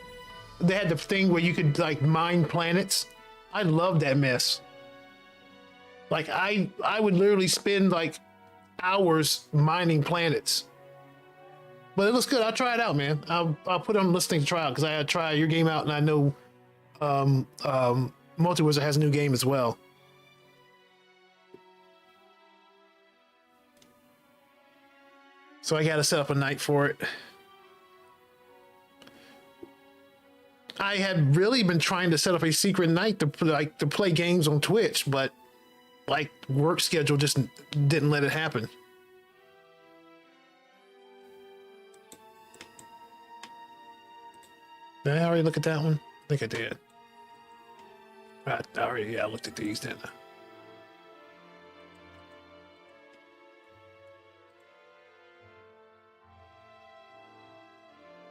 They had the thing where you could like mine planets. I love that mess. Like I would literally spend like hours mining planets. But it looks good. I'll try it out, man. I'll put on listening to try out because I had to try your game out, and I know Multiwizard has a new game as well. So I got to set up a night for it. I had really been trying to set up a secret night to play games on Twitch, but like work schedule just didn't let it happen. Did I already look at that one? I think I did. I looked at these, didn't I?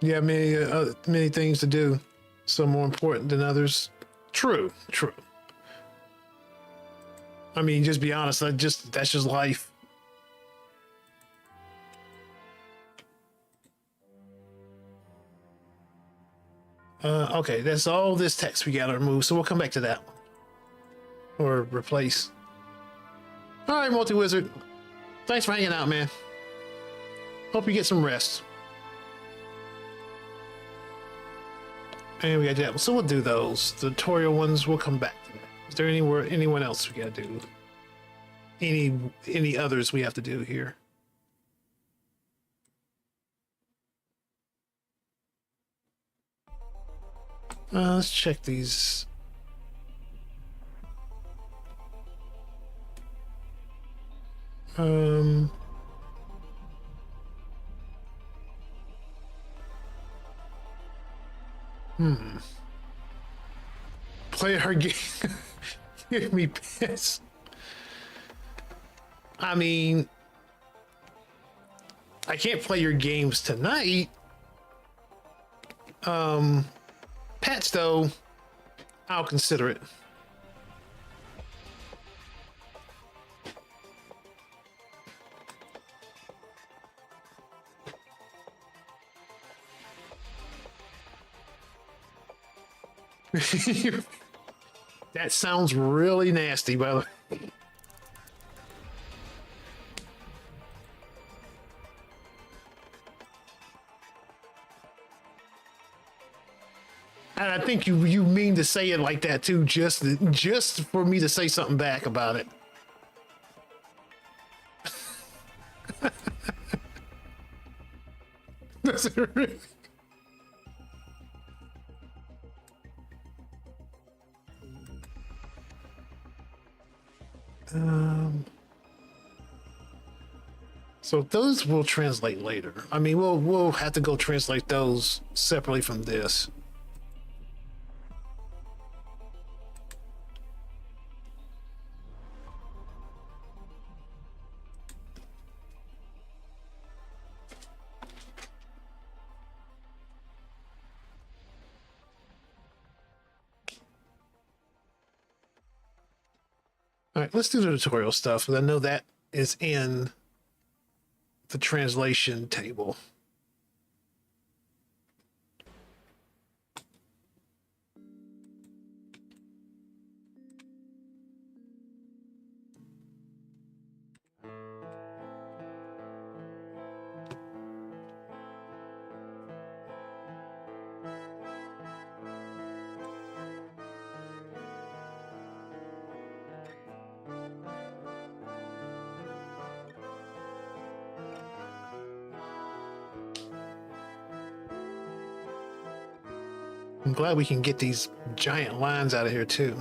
Yeah, many things to do. Some more important than others. True. I mean, just be honest. That's just life. Okay, that's all this text we gotta remove, so we'll come back to that one. Or replace. Alright, Multi-Wizard. Thanks for hanging out, man. Hope you get some rest. And we got that. So we'll do those. The tutorial ones, we'll come back to that. Is there anyone else we gotta do? Any others we have to do here? Let's check these. Play our game. Give me piss. I mean, I can't play your games tonight. Pets, though, I'll consider it. That sounds really nasty, by the way. And I think you mean to say it like that too, just for me to say something back about it. Does it really? So those will translate later. I mean, we'll have to go translate those separately from this. All right, let's do the tutorial stuff, because I know that is in the translation table. I'm glad we can get these giant lines out of here too.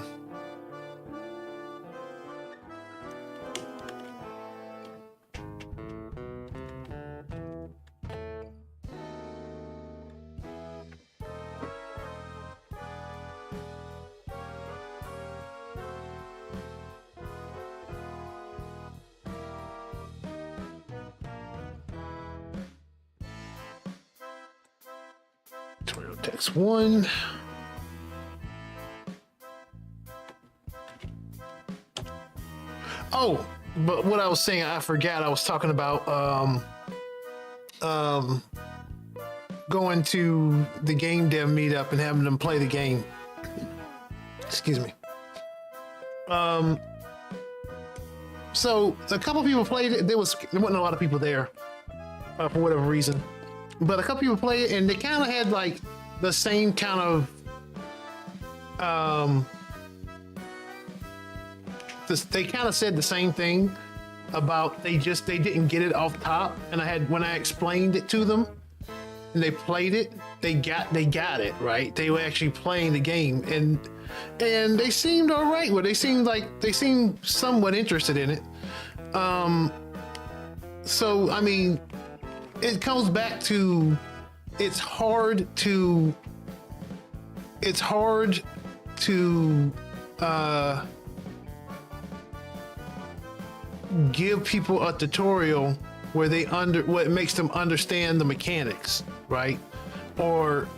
tutorial text 1. Oh, but what I was saying, I forgot. I was talking about going to the game dev meetup and having them play the game. Excuse me. So a couple people played it. There wasn't a lot of people there for whatever reason, but a couple people played it, and they kind of had like the same kind of they kind of said the same thing about they didn't get it off top. And when I explained it to them and they played it, they got it right. They were actually playing the game, and they seemed all right. Well, they seemed somewhat interested in it. So I mean, it comes back to it's hard to give people a tutorial where what makes them understand the mechanics, right? Or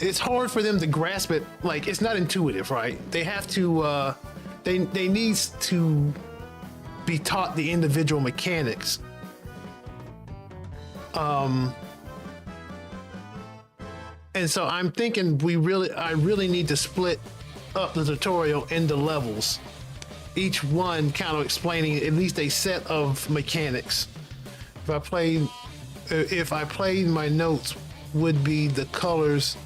it's hard for them to grasp it. Like, it's not intuitive, right? They have to they needs to be taught the individual mechanics. And so I'm thinking I really need to split up the tutorial into levels, each one kind of explaining at least a set of mechanics. If I played my notes, would be the colors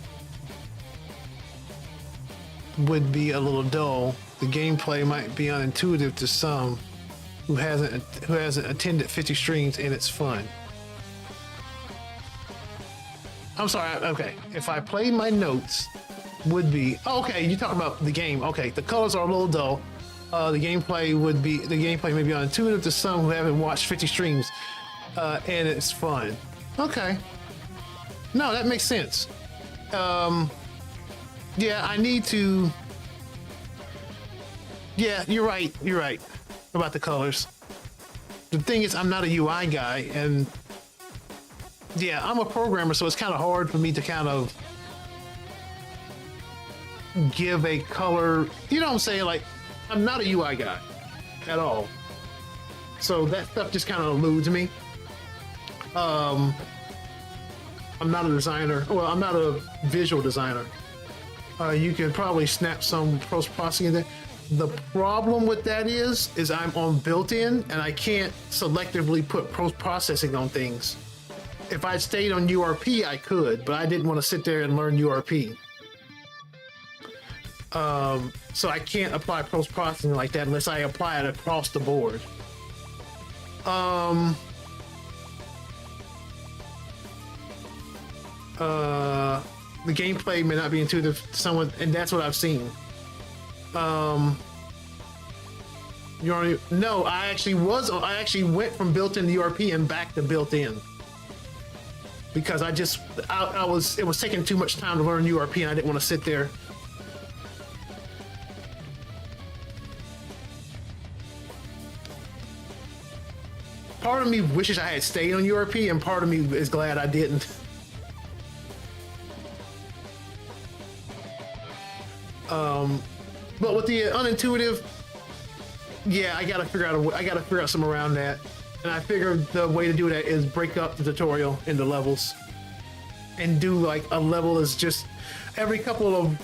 would be a little dull. The gameplay might be unintuitive to some who hasn't attended 50 streams, and it's fun. I'm sorry. Okay, if I played my notes, would be okay. You're talking about the game. Okay, the colors are a little dull. The gameplay may be unintuitive to some who haven't watched 50 streams, and it's fun. Okay, no, that makes sense. Yeah, I need to. Yeah, you're right. You're right about the colors. The thing is, I'm not a UI guy, and yeah, I'm a programmer, so it's kind of hard for me to kind of give a color. You know what I'm saying? Like, I'm not a UI guy at all, so that stuff just kind of eludes me. I'm not a designer. Well, I'm not a visual designer. You can probably snap some post-processing in there. The problem with that is I'm on built-in, and I can't selectively put post-processing on things. If I stayed on URP, I could, but I didn't want to sit there and learn URP. So I can't apply post-processing like that unless I apply it across the board. The gameplay may not be intuitive to someone, and that's what I've seen. No, I actually went from built-in to URP and back to built-in because it was taking too much time to learn URP, and I didn't want to sit there. Part of me wishes I had stayed on URP, and part of me is glad I didn't. But with the unintuitive, yeah, I gotta figure out some around that. And I figured the way to do that is break up the tutorial into levels and do like a level is just every couple of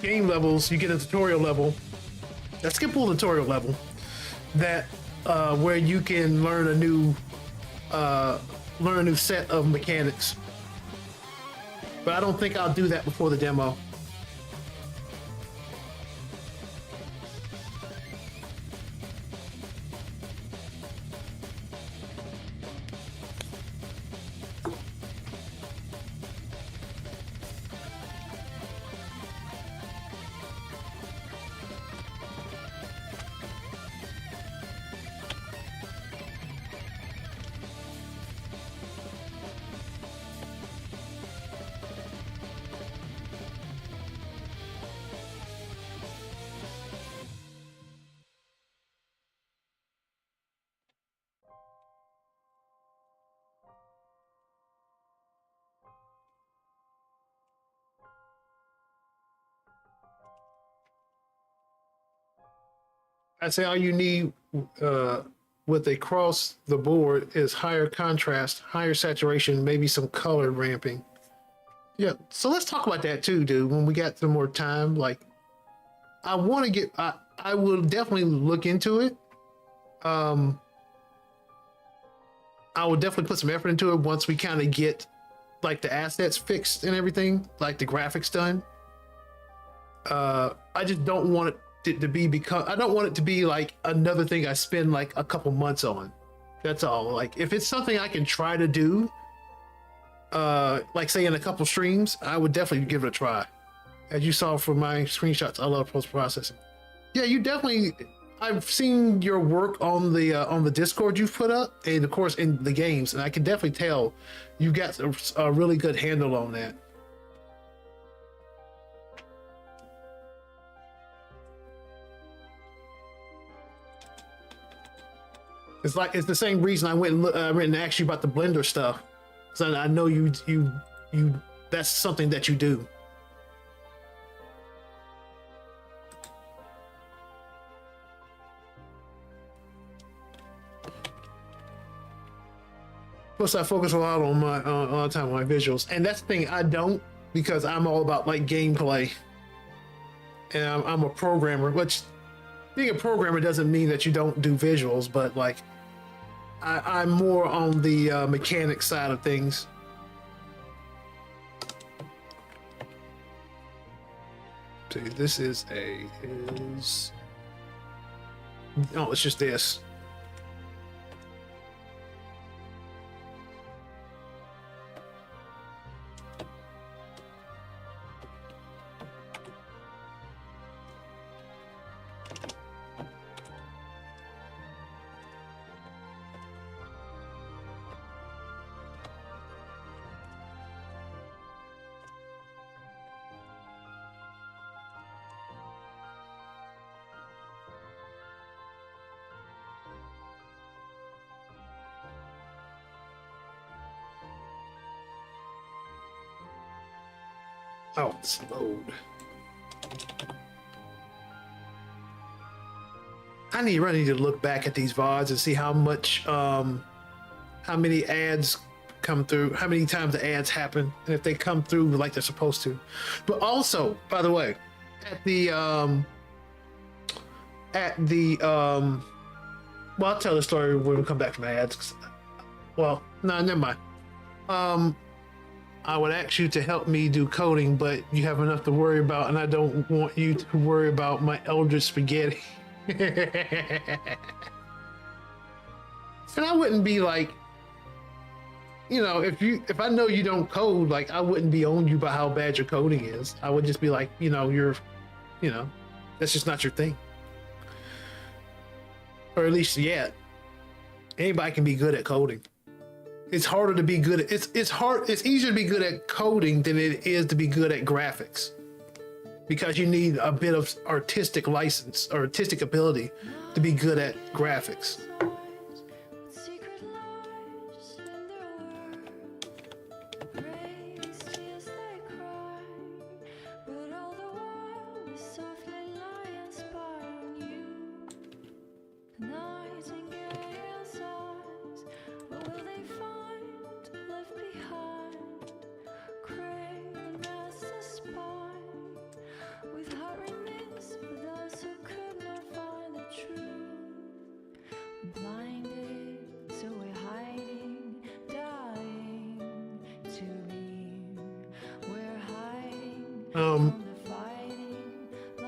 game levels you get a tutorial level. A skippable tutorial level that where you can learn a new set of mechanics. But I don't think I'll do that before the demo. I say all you need with across the board is higher contrast, higher saturation, maybe some color ramping. Yeah, so let's talk about that too, dude. When we got some more time, like I want to get, I will definitely look into it. I will definitely put some effort into it once we kind of get like the assets fixed and everything, like the graphics done. I just don't want it to be because I don't want it to be like another thing I spend like a couple months on. That's all. Like if it's something I can try to do, like say in a couple streams, I would definitely give it a try. As you saw from my screenshots, I love post processing. Yeah, you definitely. I've seen your work on the Discord you've put up, and of course in the games, and I can definitely tell you got a really good handle on that. It's like it's the same reason I went and asked you about the Blender stuff, so I know you that's something that you do. Plus, I focus a lot on my a lot of time on my visuals, and that's the thing I don't, because I'm all about like gameplay, and I'm a programmer. Which being a programmer doesn't mean that you don't do visuals, but like I'm more on the mechanics side of things. See, this is oh, it's just this. Oh, it's load. I really need to look back at these VODs and see how much, how many ads come through, how many times the ads happen, and if they come through like they're supposed to. But also, by the way, well, I'll tell the story when we come back from ads. Well, no, never mind. I would ask you to help me do coding, but you have enough to worry about, and I don't want you to worry about my eldritch spaghetti. And I wouldn't be like, you know, if I know you don't code, like I wouldn't be on you about how bad your coding is. I would just be like, you know, that's just not your thing. Or at least yet. Anybody can be good at coding. It's harder to be good at it's easier to be good at coding than it is to be good at graphics, because you need a bit of artistic license or artistic ability to be good at graphics.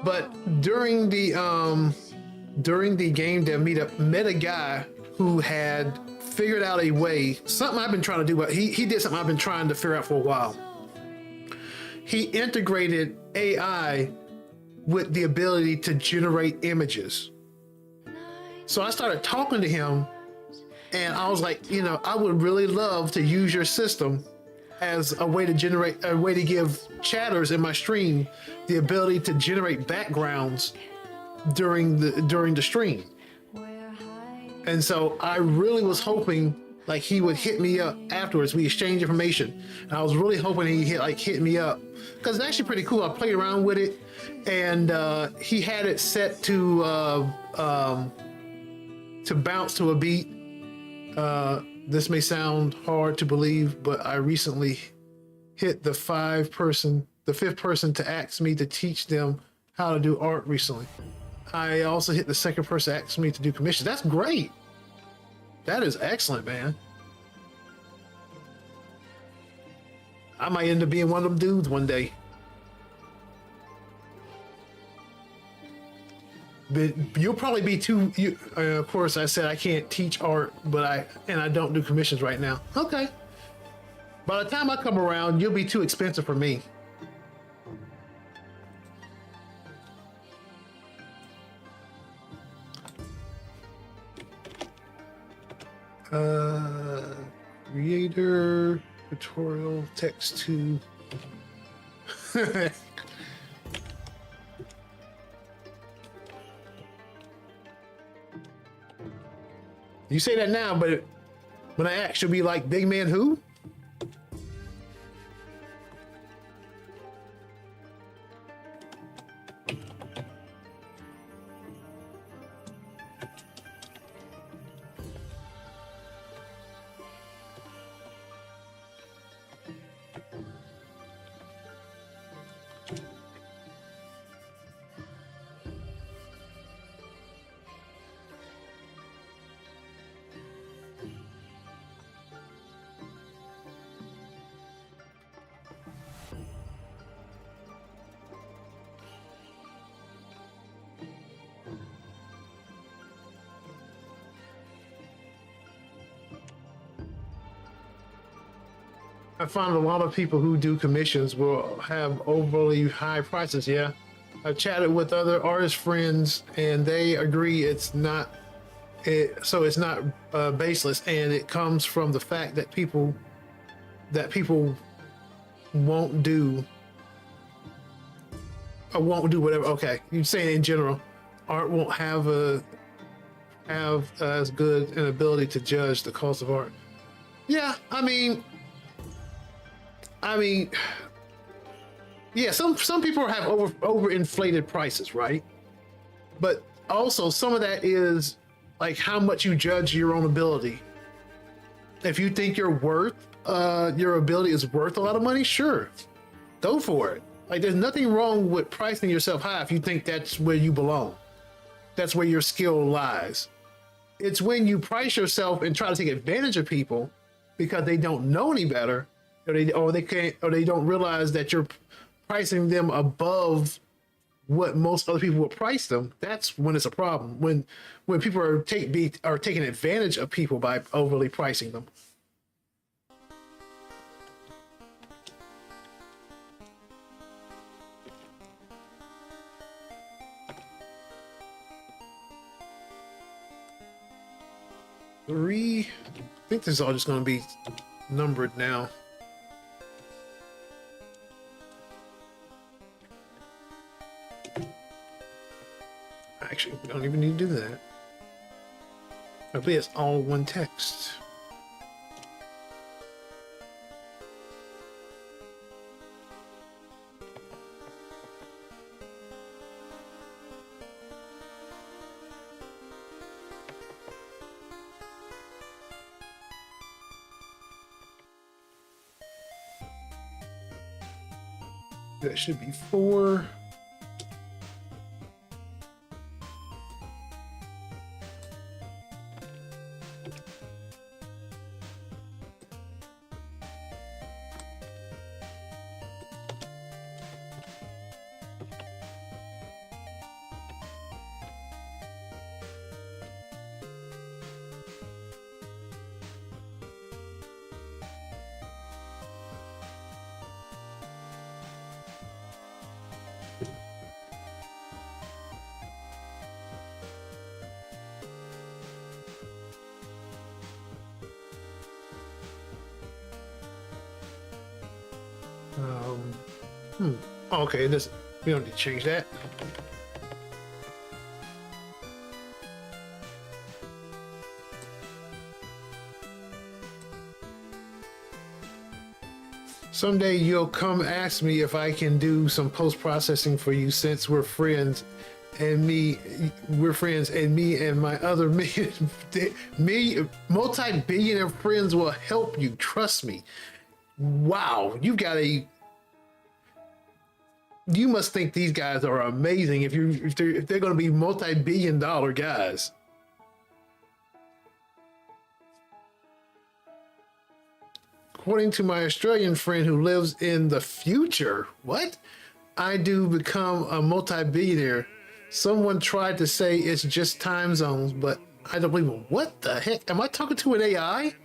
But during the game dev meetup, met a guy who had figured out a way, something I've been trying to do, but he did something I've been trying to figure out for a while. He integrated AI with the ability to generate images. So I started talking to him, and I was like, you know, I would really love to use your system as a way to give chatters in my stream the ability to generate backgrounds during the stream. And so I really was hoping like he would hit me up afterwards. We exchanged information, and I was really hoping he hit me up because it's actually pretty cool. I played around with it, and he had it set to bounce to a beat. This may sound hard to believe, but I recently hit the fifth person to ask me to teach them how to do art recently. I also hit the second person to ask me to do commissions. That's great. That is excellent, man. I might end up being one of them dudes one day. But you'll probably be too. Of course, I said I can't teach art, but I don't do commissions right now. Okay. By the time I come around, you'll be too expensive for me. Creator tutorial text to. You say that now, but when I ask, you'll be like, big man who? I find a lot of people who do commissions will have overly high prices. Yeah, I've chatted with other artist friends, and they agree it's not. So it's not baseless, and it comes from the fact that people won't do or won't do whatever. Okay, you're saying in general, art won't have as good an ability to judge the cost of art. Yeah, I mean, yeah, some people have overinflated prices, right? But also some of that is like how much you judge your own ability. If you think your ability is worth a lot of money, sure, go for it. Like, there's nothing wrong with pricing yourself high if you think that's where you belong. That's where your skill lies. It's when you price yourself and try to take advantage of people because they don't know any better, or they don't realize that you're pricing them above what most other people would price them. That's when it's a problem. When people are taking advantage of people by overly pricing them. I think this is all just going to be numbered now. Actually, we don't even need to do that. I believe it's all one text. That should be 4. Okay, we don't need to change that. Someday you'll come ask me if I can do some post-processing for you since we're friends and me and my other multi-billionaire friends will help you. Trust me. Wow, you must think these guys are amazing if they're going to be multi-billion-dollar guys. According to my Australian friend who lives in the future, what? I do become a multi-billionaire. Someone tried to say it's just time zones, but I don't believe it. What the heck? Am I talking to an AI?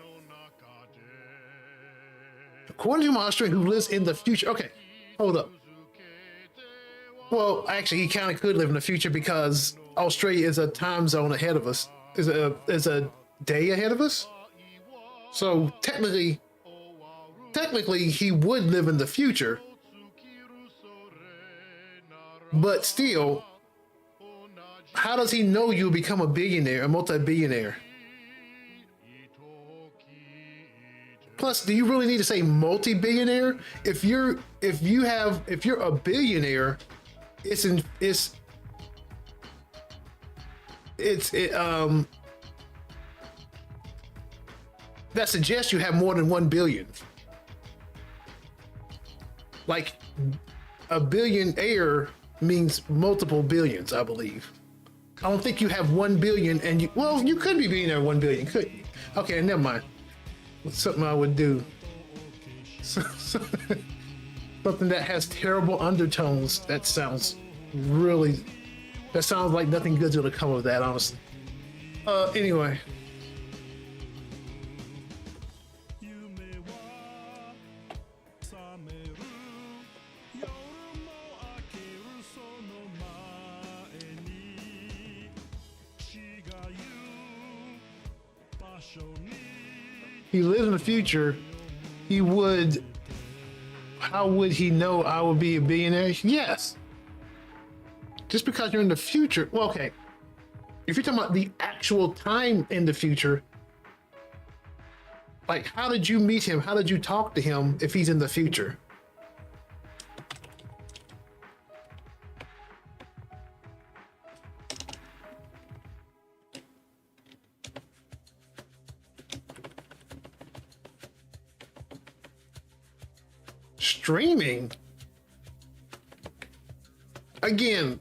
According to my Australian who lives in the future. Okay, hold up. Well, actually, he kind of could live in the future because Australia is a time zone ahead of us. Is a day ahead of us. So technically, he would live in the future. But still, how does he know you'll become a billionaire, a multi-billionaire? Plus, do you really need to say multi-billionaire? If you're a billionaire, that suggests you have more than 1 billion. Like, a billionaire means multiple billions, I believe. I don't think you have 1 billion and you could be billionaire 1 billion, couldn't you? Okay, never mind. It's something I would do. Something that has terrible undertones. That sounds like nothing good's gonna come of that, honestly. Anyway. He lives in the future. How would he know I would be a billionaire? Yes. Just because you're in the future. Well, okay. If you're talking about the actual time in the future, like, how did you meet him? How did you talk to him if he's in the future? Streaming? Again,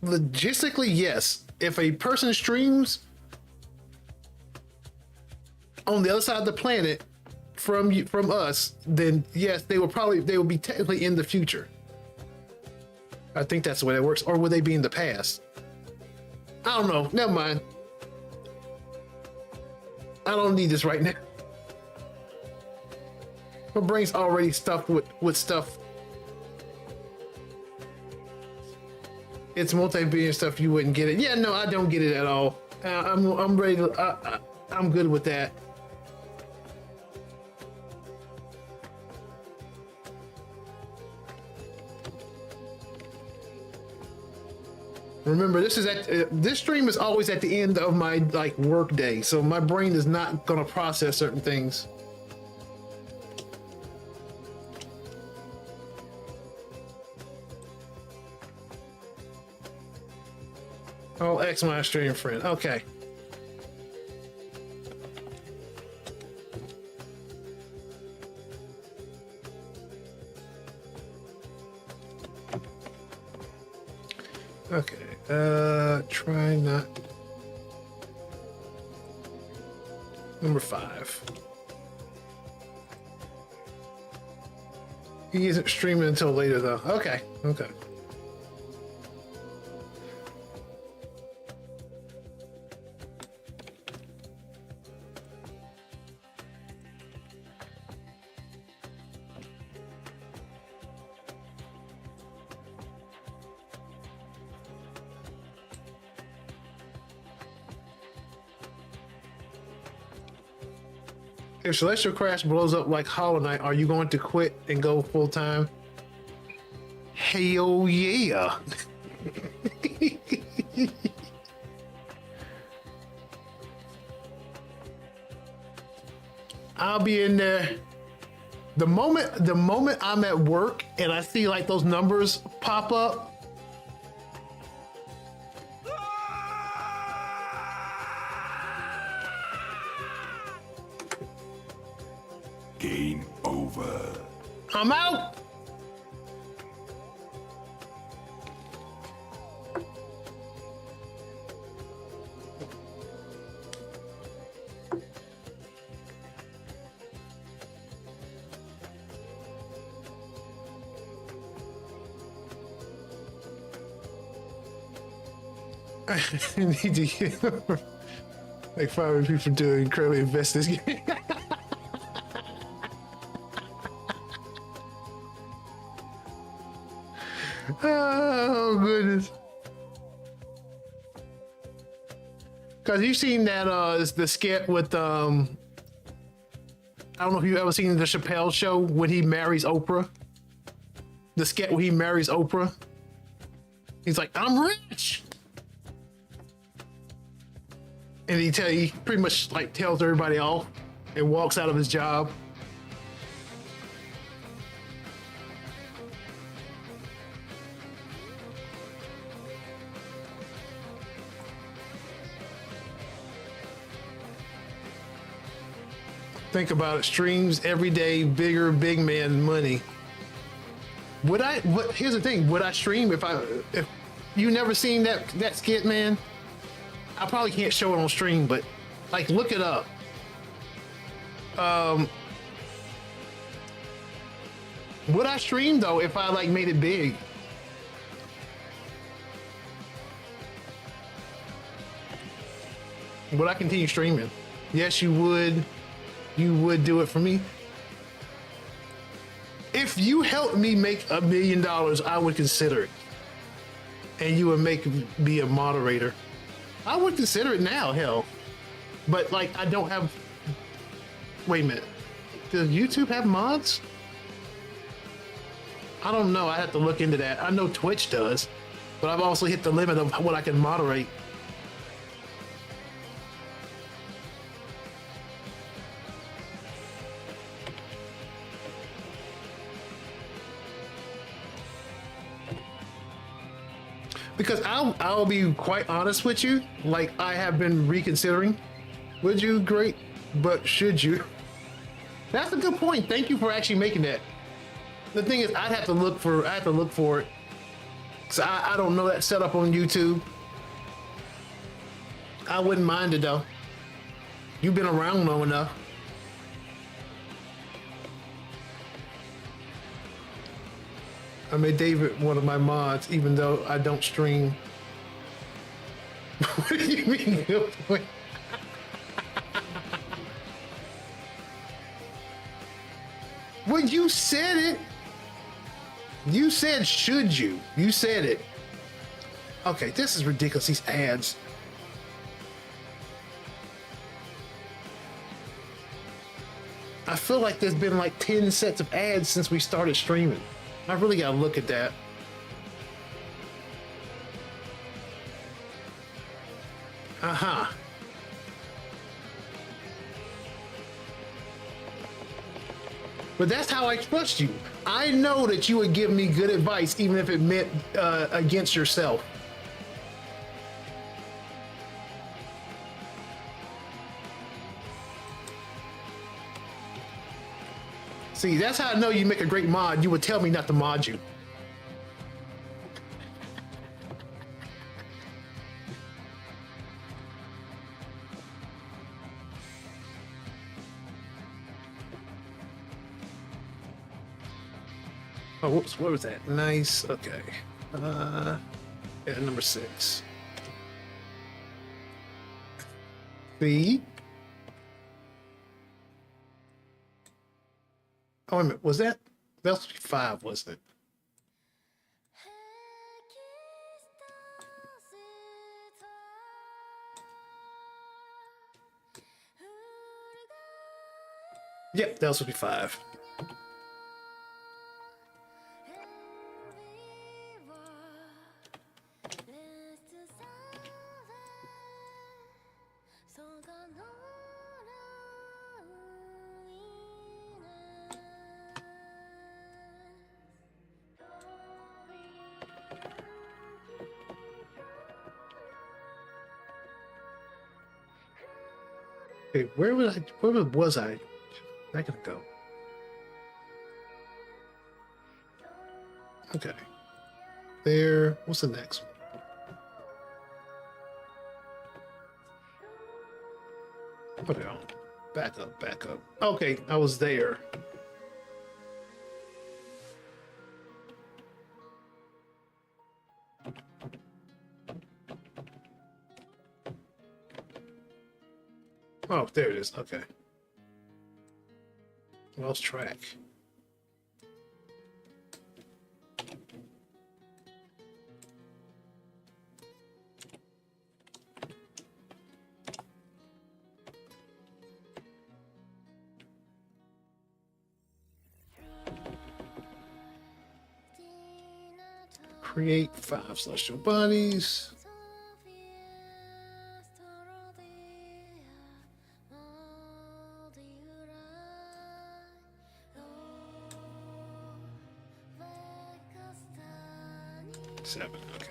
logistically, yes. If a person streams on the other side of the planet from us, then yes, they will be technically in the future. I think that's the way it works. Or would they be in the past? I don't know. Never mind. I don't need this right now. My brain's already stuffed with stuff. It's multi-billion stuff. You wouldn't get it. Yeah, no, I don't get it at all. I'm ready to. I'm good with that. Remember, this stream is always at the end of my work day, so my brain is not gonna process certain things. Oh, X my Australian friend. Okay. Okay. Try not. Number 5. He isn't streaming until later, though. Okay. Okay. If Celestial Crash blows up like Hollow Knight, are you going to quit and go full time? Hell yeah. I'll be in there The moment I'm at work and I see like those numbers pop up, Game over. I'm out. I need to get like 500 people to incredibly invest this game. Oh goodness! Cause you've seen that the skit with I don't know if you've ever seen the Chappelle show when he marries Oprah. The skit where he marries Oprah. He's like, I'm rich. And he pretty much like tells everybody off and walks out of his job. Think about it, streams every day, big man money. Here's the thing, would I stream if you never seen that skit, man? I probably can't show it on stream, but like look it up. Would I stream though if I like made it big? Would I continue streaming? Yes, you would. You would do it for me. If you helped me make $1 million, I would consider it. And you would make me a moderator. I would consider it now, hell. But like, I don't have. Wait a minute. Does YouTube have mods? I don't know. I have to look into that. I know Twitch does, but I've also hit the limit of what I can moderate. Because I'll be quite honest with you, like I have been reconsidering. Would you? Great, but should you? That's a good point. Thank you for actually making that. The thing is, I have to look for it. So I don't know that setup on YouTube. I wouldn't mind it though. You've been around long enough. I made David one of my mods, even though I don't stream. What do you mean? Good point? Well, you said it. You said, should you? You said it. Okay, this is ridiculous, these ads. I feel like there's been like 10 sets of ads since we started streaming. I really gotta look at that. Uh-huh. But that's how I trust you. I know that you would give me good advice even if it meant against yourself. See, that's how I know you make a great mod. You would tell me not to mod you. Oh, whoops, what was that? Nice, okay. Yeah, number 6. See? Oh, wait a minute, was that? That was 5, wasn't it? Yep, that was 5. Okay, where was I? I gotta go. Okay. There. What's the next one? Put it on. Back up, back up. Okay, I was there. Oh, there it is. Okay. Lost track. Create 5 celestial bodies. Seven, okay.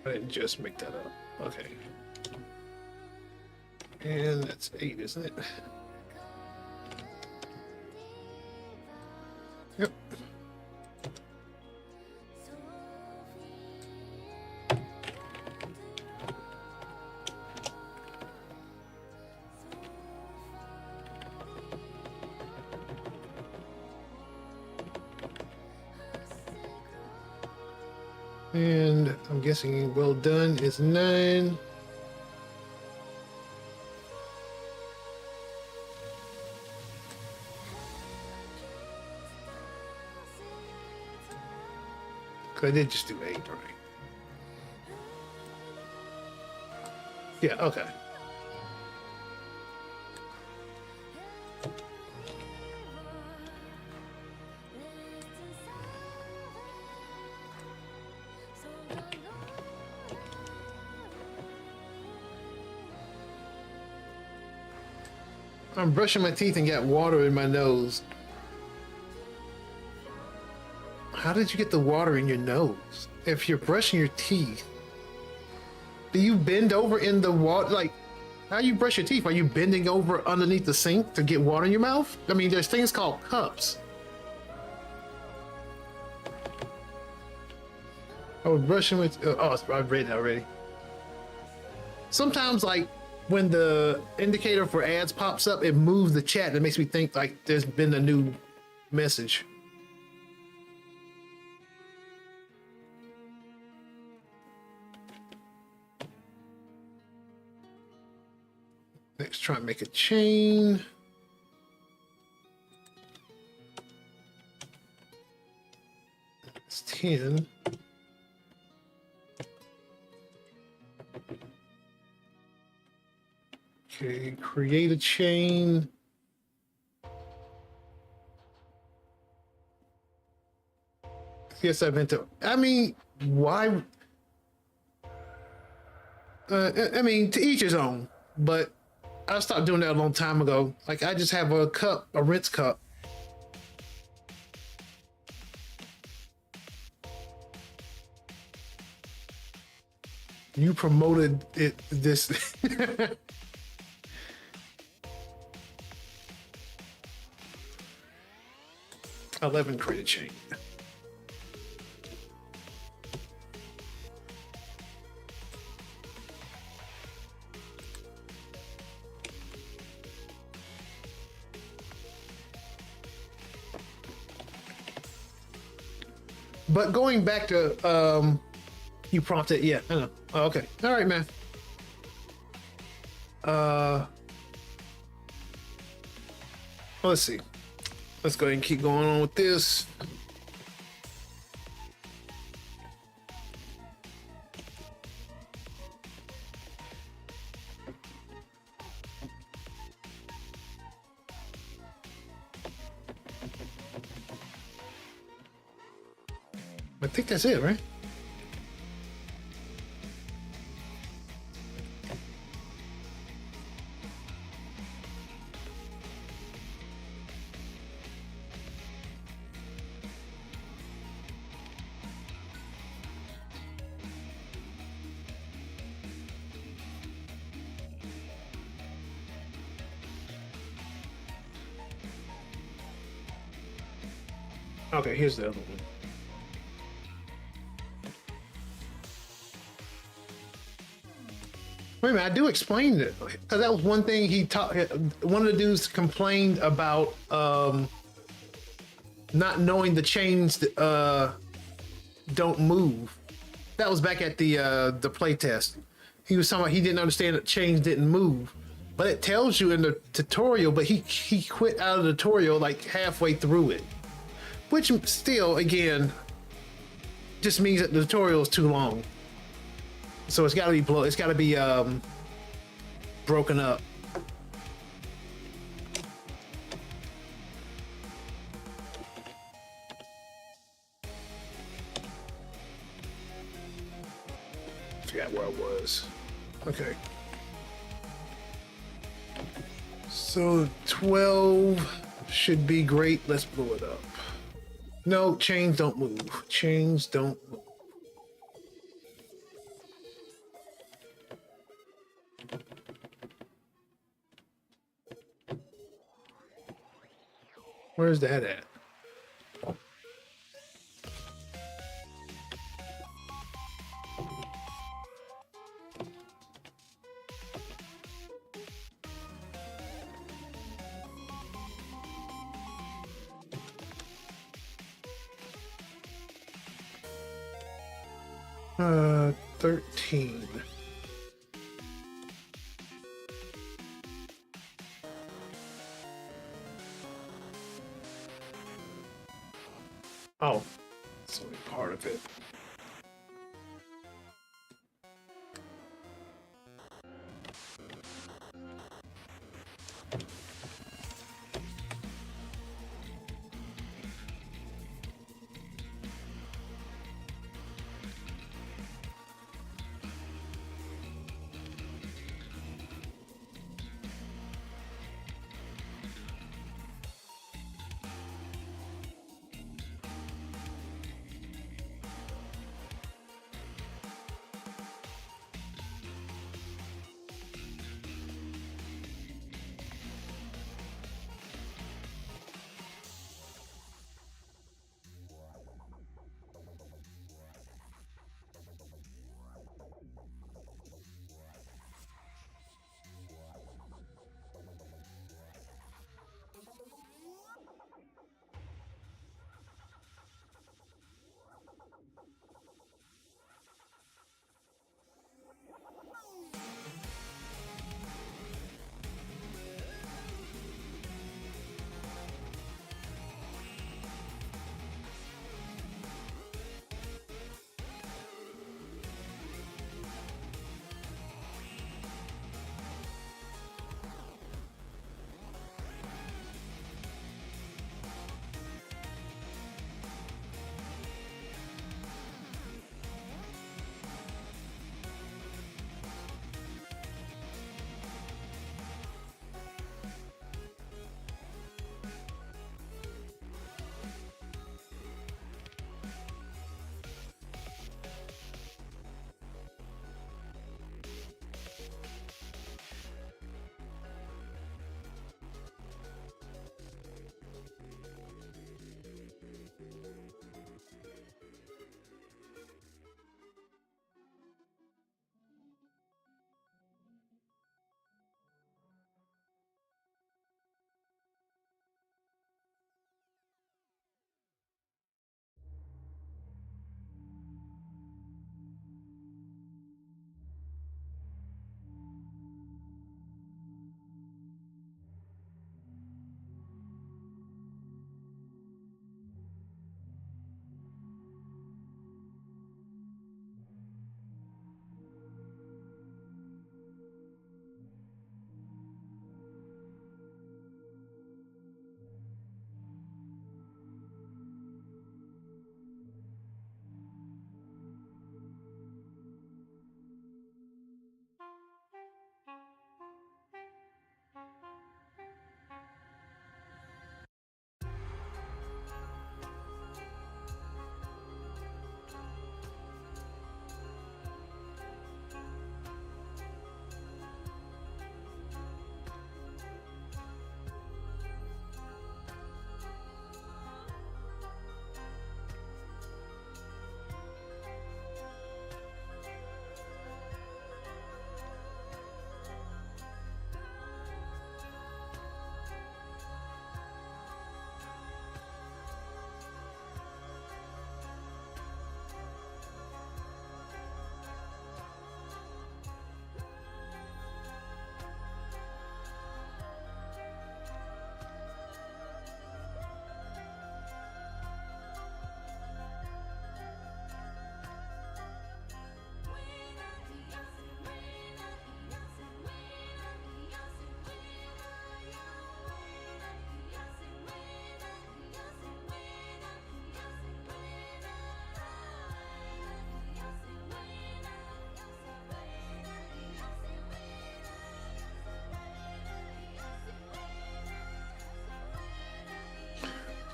I didn't just make that up. Okay. And that's 8, isn't it? Yep. And I'm guessing well done is 9. I did just do 8, right? Yeah, okay. I'm brushing my teeth and got water in my nose. How did you get the water in your nose? If you're brushing your teeth, do you bend over in the water? Like, how you brush your teeth? Are you bending over underneath the sink to get water in your mouth? I mean, there's things called cups. I was brushing with. Oh, I've read it already. Sometimes, like, when the indicator for ads pops up, it moves the chat. It makes me think like there's been a new message. Let's try and make a chain. It's 10. Okay, create a chain. Yes, I meant to. I mean, why? I mean, to each his own. But I stopped doing that a long time ago. Like, I just have a cup, a rinse cup. You promoted it. This. 11 create a chain. But going back to you prompted, yeah, I know. Oh, okay, all right, man. Well, let's see. Let's go ahead and keep going on with this. I think that's it, right? Okay, here's the other one. Wait a minute, I do explain it because that was one thing he taught. One of the dudes complained about not knowing the chains don't move. That was back at the play test. He was talking about he didn't understand that chains didn't move, but it tells you in the tutorial. But he quit out of the tutorial like halfway through it, which still again just means that the tutorial is too long. So it's got to be broken up. Forgot where I was. Okay. So 12 should be great. Let's blow it up. No, chains don't move. Chains don't move. Where's that at? Uh, 13. Oh, it's only part of it.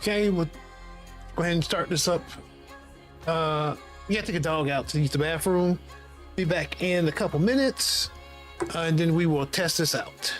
Okay, we'll go ahead and start this up. You have to take a dog out to use the bathroom. Be back in a couple minutes, and then we will test this out.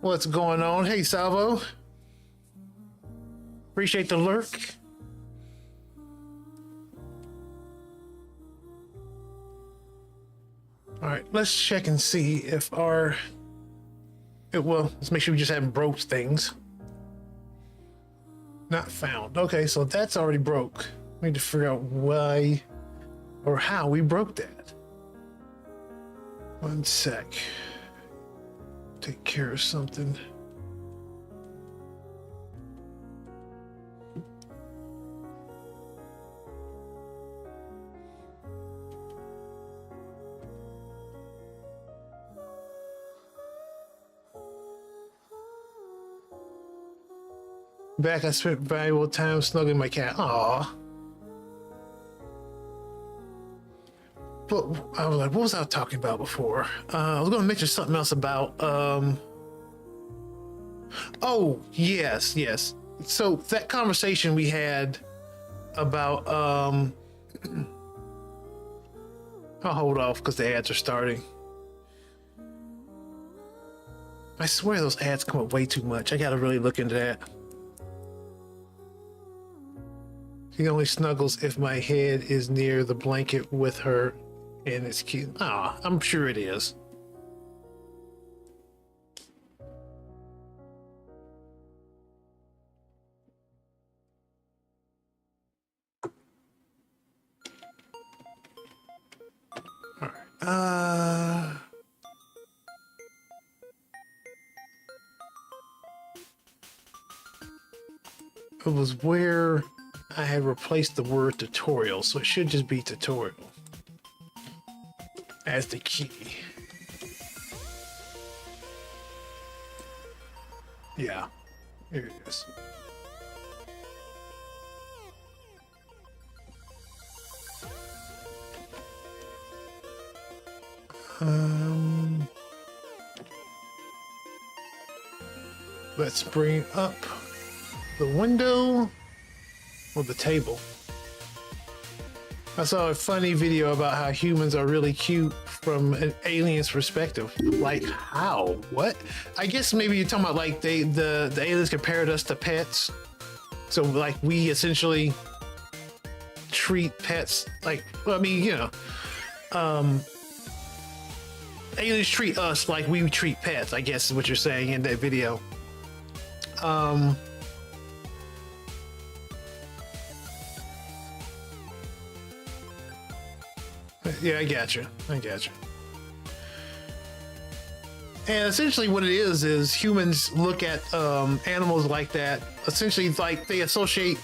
What's going on? Hey, Salvo. Appreciate the lurk. All right, let's check and see if our... Well, let's make sure we just haven't broke things. Not found. Okay, so that's already broke. We need to figure out why or how we broke that. One sec. Take care of something. Back, I spent valuable time snuggling my cat. Aww. But I was like, what was I talking about before? I was going to mention something else about, oh, yes. So that conversation we had about, I'll hold off because the ads are starting. I swear those ads come up way too much. I got to really look into that. She only snuggles if my head is near the blanket with her, and it's cute. Ah, I'm sure it is. All right. It was where I had replaced the word tutorial, so it should just be tutorial as the key. Yeah, here it is. Let's bring up the window. Or the table. I saw a funny video about how humans are really cute from an alien's perspective. Like how? What? I guess maybe you're talking about like the aliens compared us to pets. So like we essentially treat pets like, well, I mean, you know, aliens treat us like we treat pets, I guess is what you're saying in that video. Yeah, I got you. And essentially what it is humans look at animals like that. Essentially, like they associate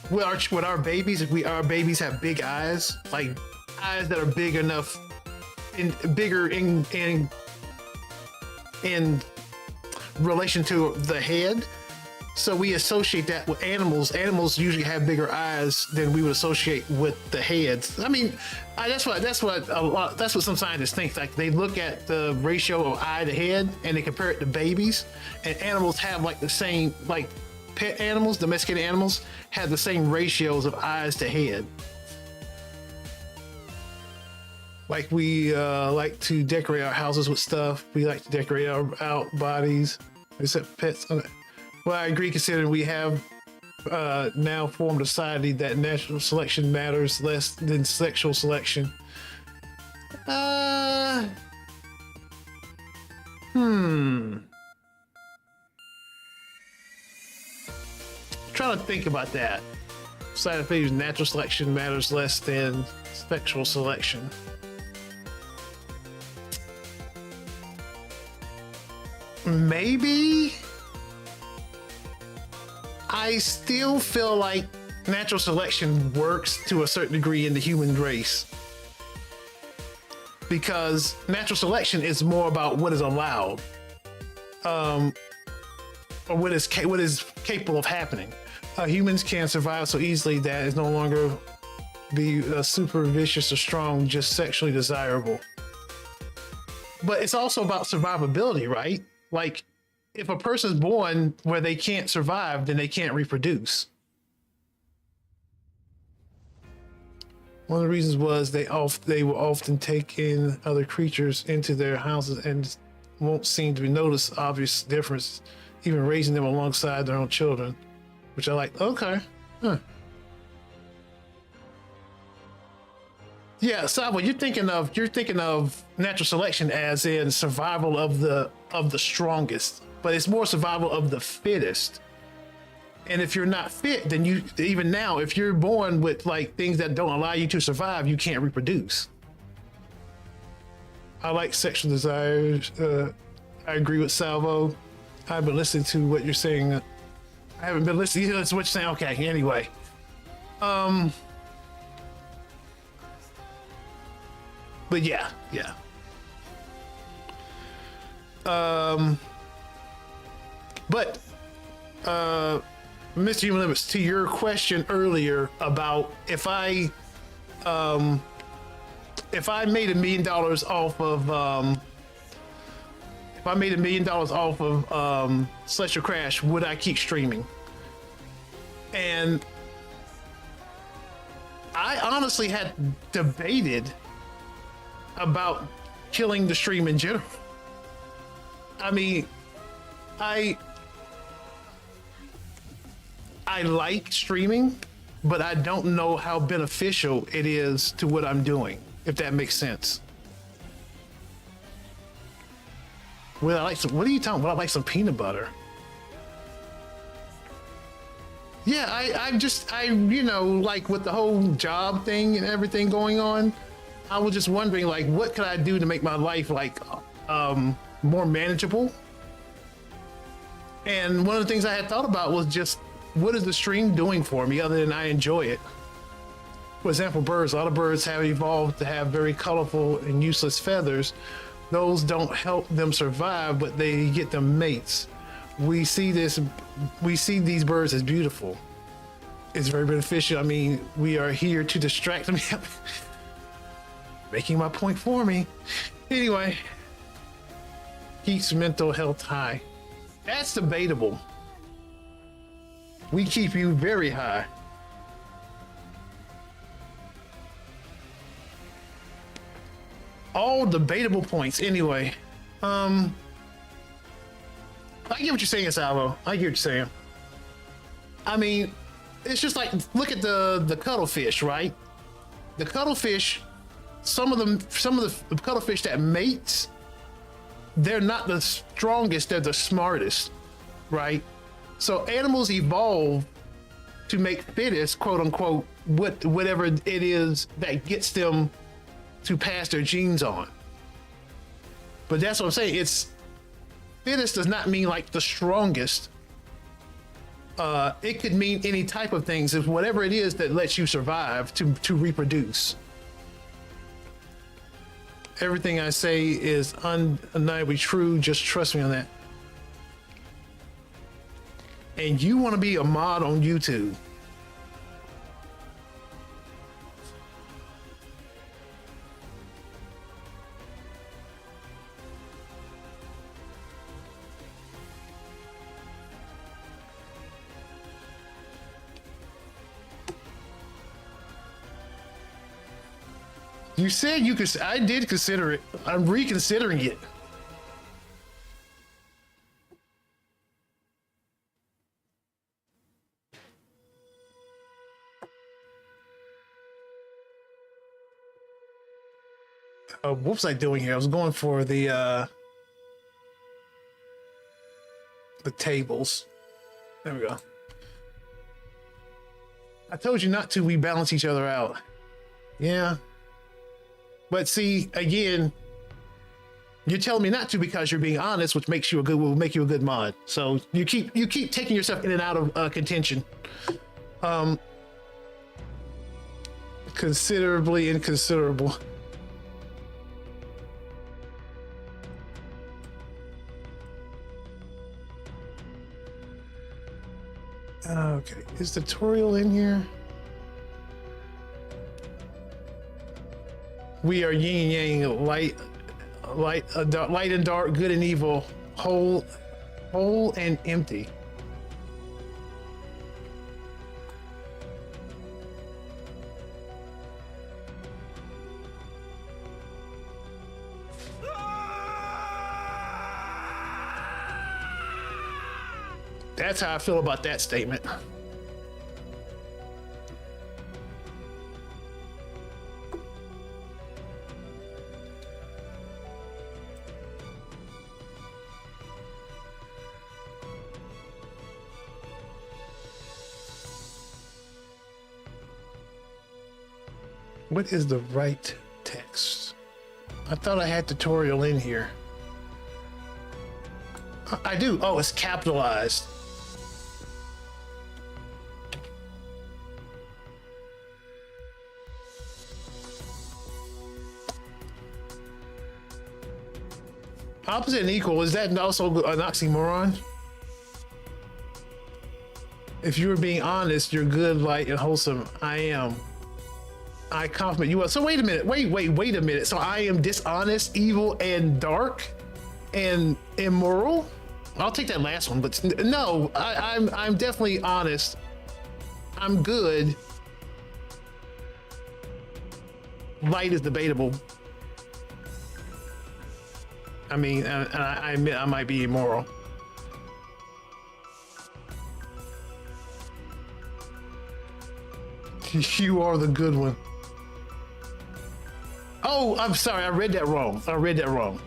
with our babies. If our babies have big eyes, like eyes that are big enough, bigger in relation to the head. So we associate that with animals. Animals usually have bigger eyes than we would associate with the heads. I mean, that's what some scientists think. Like they look at the ratio of eye to head and they compare it to babies. And animals have like the same, like pet animals, domesticated animals have the same ratios of eyes to head. Like we like to decorate our houses with stuff. We like to decorate our bodies, except pets. Okay. Well, I agree, considering we have now formed a society that natural selection matters less than sexual selection. Trying to think about that. Society natural selection matters less than sexual selection. Maybe? I still feel like natural selection works to a certain degree in the human race, because natural selection is more about what is allowed, or what is capable of happening. Humans can survive so easily that it's no longer be super vicious or strong, just sexually desirable. But it's also about survivability, right? Like, if a person's born where they can't survive, then they can't reproduce. One of the reasons was they will often take in other creatures into their houses and won't seem to be notice obvious difference, even raising them alongside their own children, which I like. Okay. Huh. Yeah, Sabo, you're thinking of natural selection as in survival of the strongest, but it's more survival of the fittest. And if you're not fit, then you, even now, if you're born with like things that don't allow you to survive, you can't reproduce. I like sexual desires. I agree with Salvo. I've been listening to what you're saying. I haven't been listening to what you're saying. Okay, anyway. But yeah. But Mr. Human Limits, to your question earlier about if I made $1 million off of Celestial Crash, would I keep streaming? And I honestly had debated about killing the stream in general. I mean, I like streaming, but I don't know how beneficial it is to what I'm doing, if that makes sense. Well, I like some, what are you talking about? I like some peanut butter. Yeah, I you know, like with the whole job thing and everything going on, I was just wondering, like, what could I do to make my life like more manageable? And one of the things I had thought about was just, what is the stream doing for me other than I enjoy it? For example, birds. A lot of birds have evolved to have very colorful and useless feathers. Those don't help them survive, but they get them mates. We see these birds as beautiful. It's very beneficial. I mean, we are here to distract them. Making my point for me. Anyway, keeps mental health high. That's debatable. We keep you very high. All debatable points. Anyway, I get what you're saying, Salvo. I get what you're saying. I mean, it's just like, look at the cuttlefish, right? The cuttlefish, some of the cuttlefish that mates, they're not the strongest, they're the smartest, right? So animals evolve to make fittest, quote unquote, whatever it is that gets them to pass their genes on. But that's what I'm saying. It's fittest does not mean like the strongest. It could mean any type of things. It's whatever it is that lets you survive to reproduce. Everything I say is undeniably true. Just trust me on that. And you want to be a mod on YouTube. You said you could. I did consider it. I'm reconsidering it. What was I doing here? I was going for the tables. There we go. I told you not to. We balance each other out. Yeah. But see, again, you're telling me not to because you're being honest, which makes you will make you a good mod. So you keep taking yourself in and out of contention. Considerably inconsiderable. Okay, is the tutorial in here? We are yin and yang, light and dark, good and evil, whole and empty. That's how I feel about that statement. What is the right text? I thought I had tutorial in here. I do. Oh, it's capitalized. Opposite and equal, is that also an oxymoron? If you were being honest, you're good, light, and wholesome. I am. I compliment you. So wait a minute. Wait a minute. So I am dishonest, evil, and dark, and immoral. I'll take that last one, but no, I'm definitely honest. I'm good. Light is debatable. I mean, I admit I might be immoral. You are the good one. Oh, I'm sorry. I read that wrong.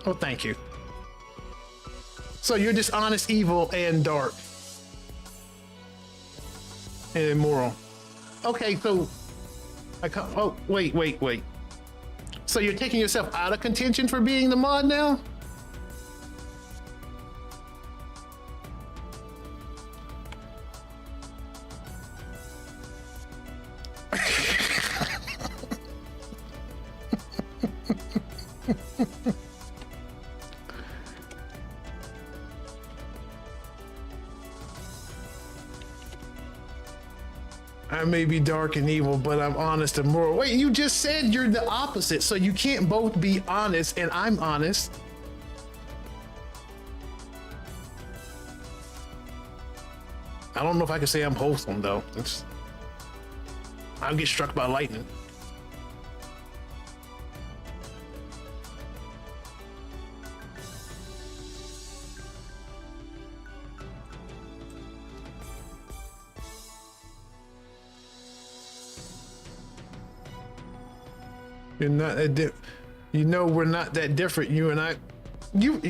Oh, thank you. So you're dishonest, evil, and dark. And immoral. Okay, so... Oh, wait. So you're taking yourself out of contention for being the mod now? I may be dark and evil, but I'm honest and moral. Wait, you just said you're the opposite, so you can't both be honest and I'm honest. I don't know if I can say I'm wholesome though. I'll get struck by lightning. You're not that you know we're not that different, you and I.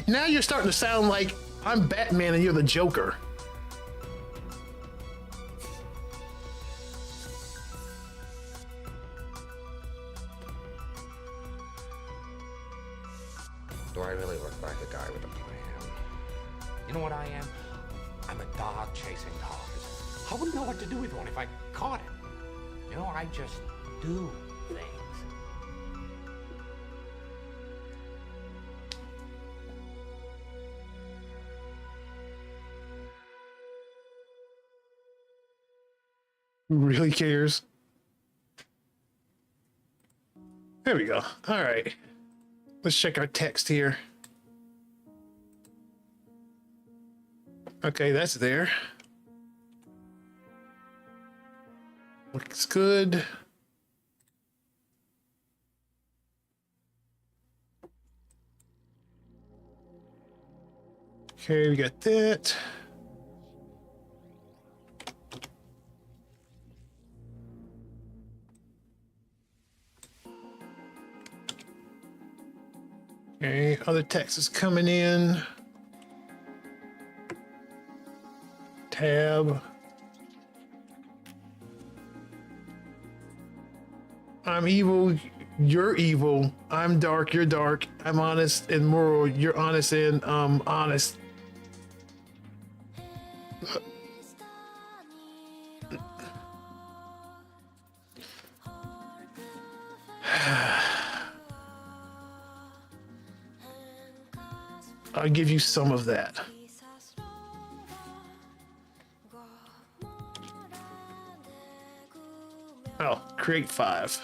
Now you're starting to sound like I'm Batman and you're the Joker. Do I really look like a guy with a plan? You know what I am? I'm a dog chasing dogs. I wouldn't know what to do with one if I caught it. You know, I just do things. Who really cares? There we go. All right. Let's check our text here. Okay, that's there. Looks good. Okay, we got that. Okay, other text is coming in. Tab. I'm evil, you're evil. I'm dark, you're dark. I'm honest and moral, you're honest and honest. I'll give you some of that. Oh, create 5.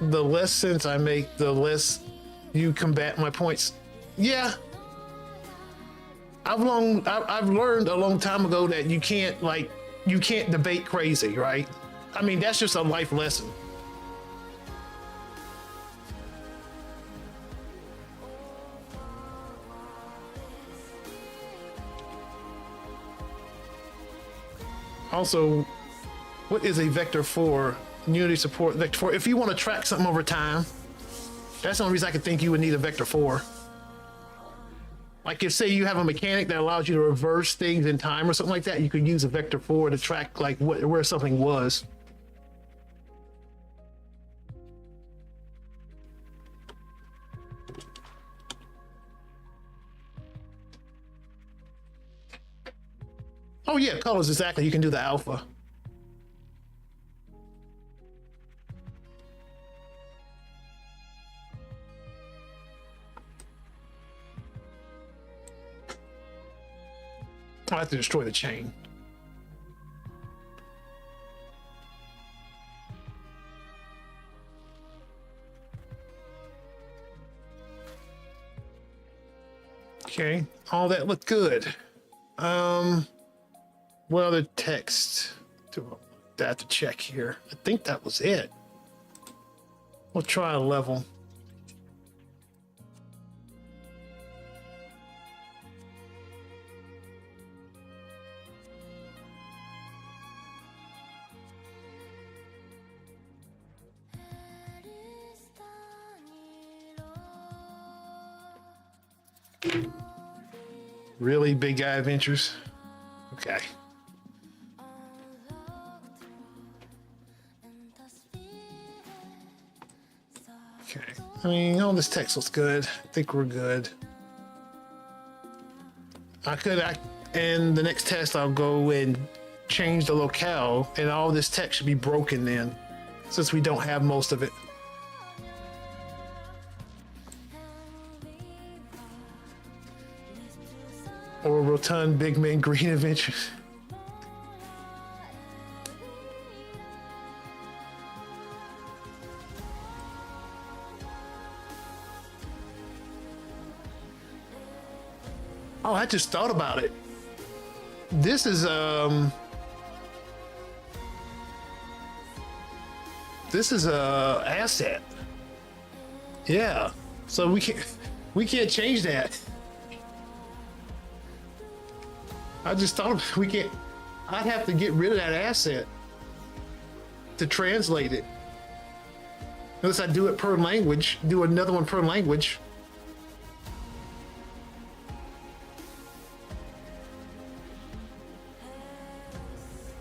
The less sense I make, the less you combat my points. Yeah. I've learned a long time ago that you can't debate crazy, right? I mean, that's just a life lesson. Also, what is a vector for? Unity support vector for. If you want to track something over time, that's the only reason I could think you would need a vector for. Like if say you have a mechanic that allows you to reverse things in time or something like that, you could use a vector for to track like where something was. Oh yeah, colors, exactly. You can do the alpha. I have to destroy the chain. Okay, all that looked good. What other text do I have to check here? I think that was it. We'll try a level. Really, big guy adventures? Okay. Okay. I mean, all this text looks good. I think we're good. And the next test, I'll go and change the locale, and all this text should be broken then, since we don't have most of it. Or rotund big man green adventures. Oh, I just thought about it. This is a asset. Yeah. So we can't change that. I just thought we can't. I'd have to get rid of that asset to translate it. Unless I do it per language, do another one per language.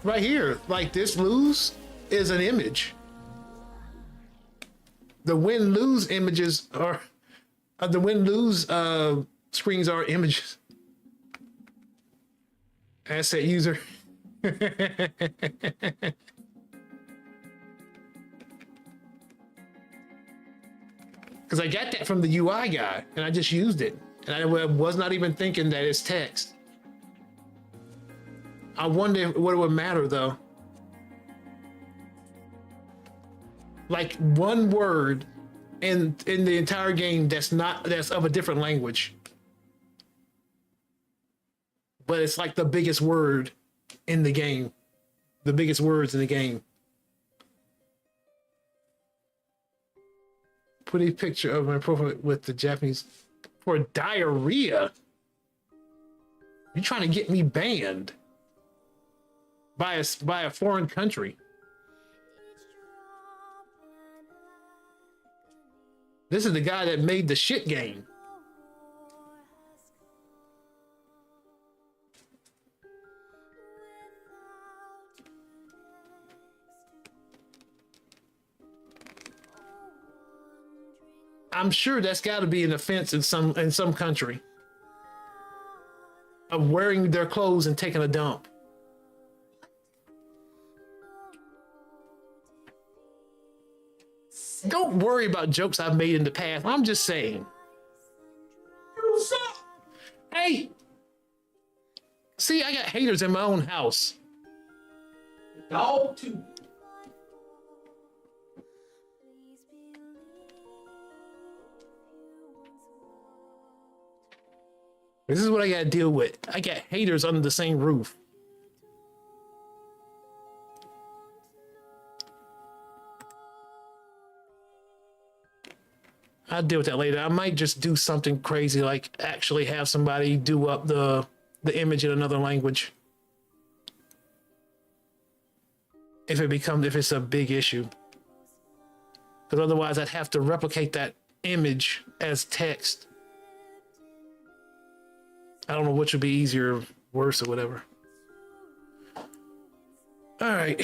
Right here, like this lose is an image. The win-lose images are, the win-lose screens are images. Asset user. Because I got that from the UI guy and I just used it. And I was not even thinking that it's text. I wonder what it would matter though. Like one word in the entire game that's of a different language. But it's like the biggest word in the game. The biggest words in the game. Put a picture of my profile with the Japanese for diarrhea. You're trying to get me banned by a foreign country. This is the guy that made the shit game. I'm sure that's got to be an offense in some country of wearing their clothes and taking a dump. Don't worry about jokes I've made in the past. I'm just saying. Hey, see, I got haters in my own house. Dog too. This is what I gotta deal with. I got haters under the same roof. I'll deal with that later. I might just do something crazy, like actually have somebody do up the image in another language. If it's a big issue. Because otherwise I'd have to replicate that image as text. I don't know which would be easier, worse, or whatever. All right.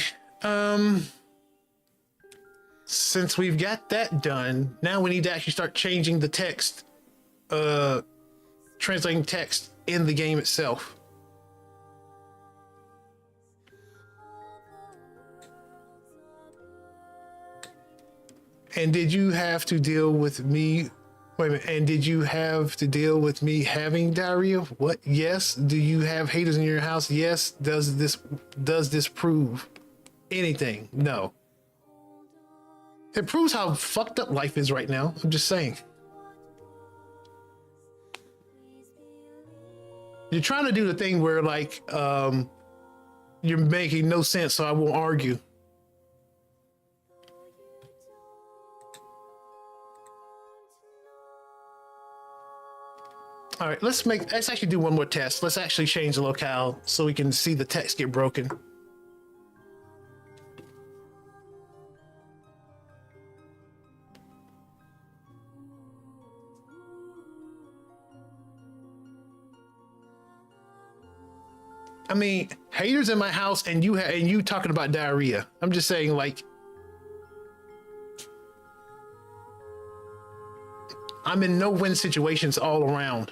Since we've got that done, now we need to actually start changing the text, translating text in the game itself. And did you have to deal with me? Wait a minute. And did you have to deal with me having diarrhea? What? Yes. Do you have haters in your house? Yes. Does this prove anything? No. It proves how fucked up life is right now. I'm just saying. You're trying to do the thing where like you're making no sense, so I won't argue. All right, let's actually do one more test. Let's actually change the locale so we can see the text get broken. I mean, haters in my house and you talking about diarrhea. I'm just saying, like, I'm in no-win situations all around.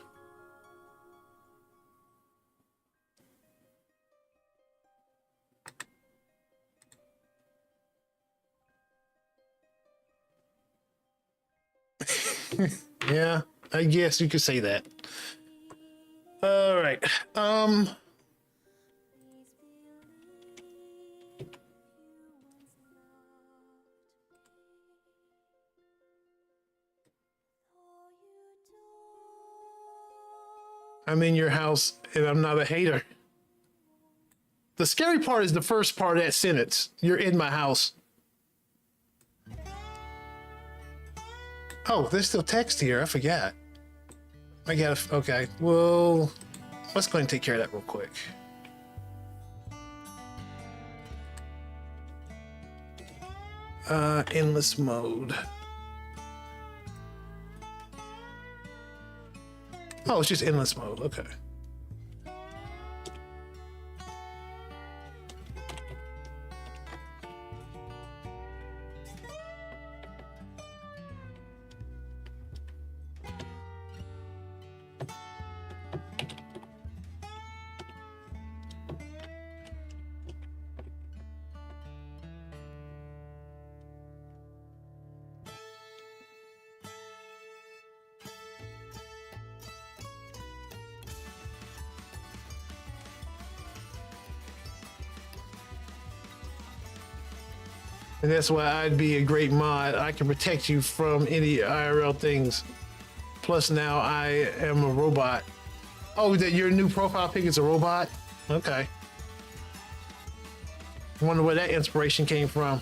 Yeah, I guess you could say that. All right. I'm in your house and I'm not a hater. The scary part is the first part of that sentence. You're in my house. Oh, there's still text here. I forgot. I gotta, okay. Well, let's go ahead and take care of that real quick. Endless mode. Oh, it's just endless mode. Okay. And that's why I'd be a great mod. I can protect you from any IRL things. Plus now I am a robot. Oh, that your new profile pic is a robot? Okay. Wonder where that inspiration came from.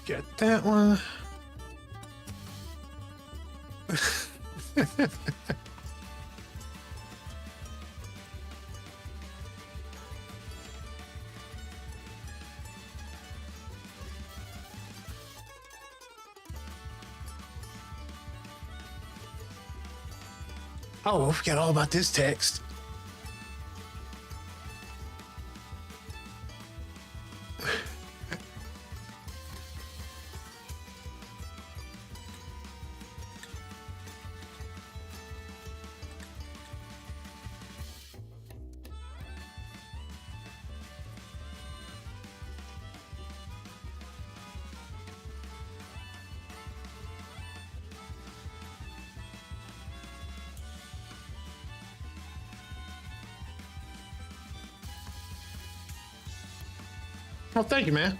Get that one. Oh, I forgot all about this text. Oh, thank you, man.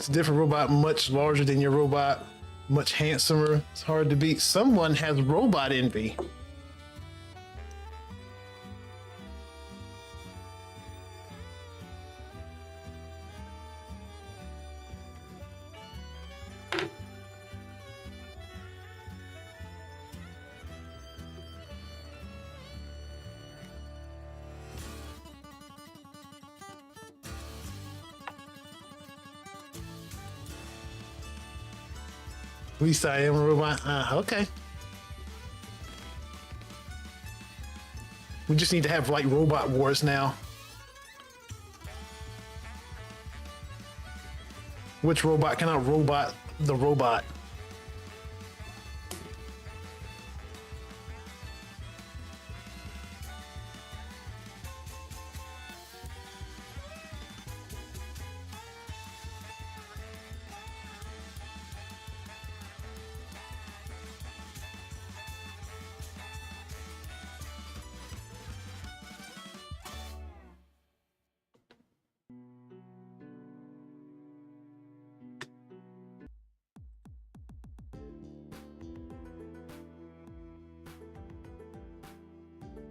It's a different robot, much larger than your robot, much handsomer. It's hard to beat. Someone has robot envy. At least I am a robot. Okay. We just need to have like robot wars now. Which robot can out-robot the robot?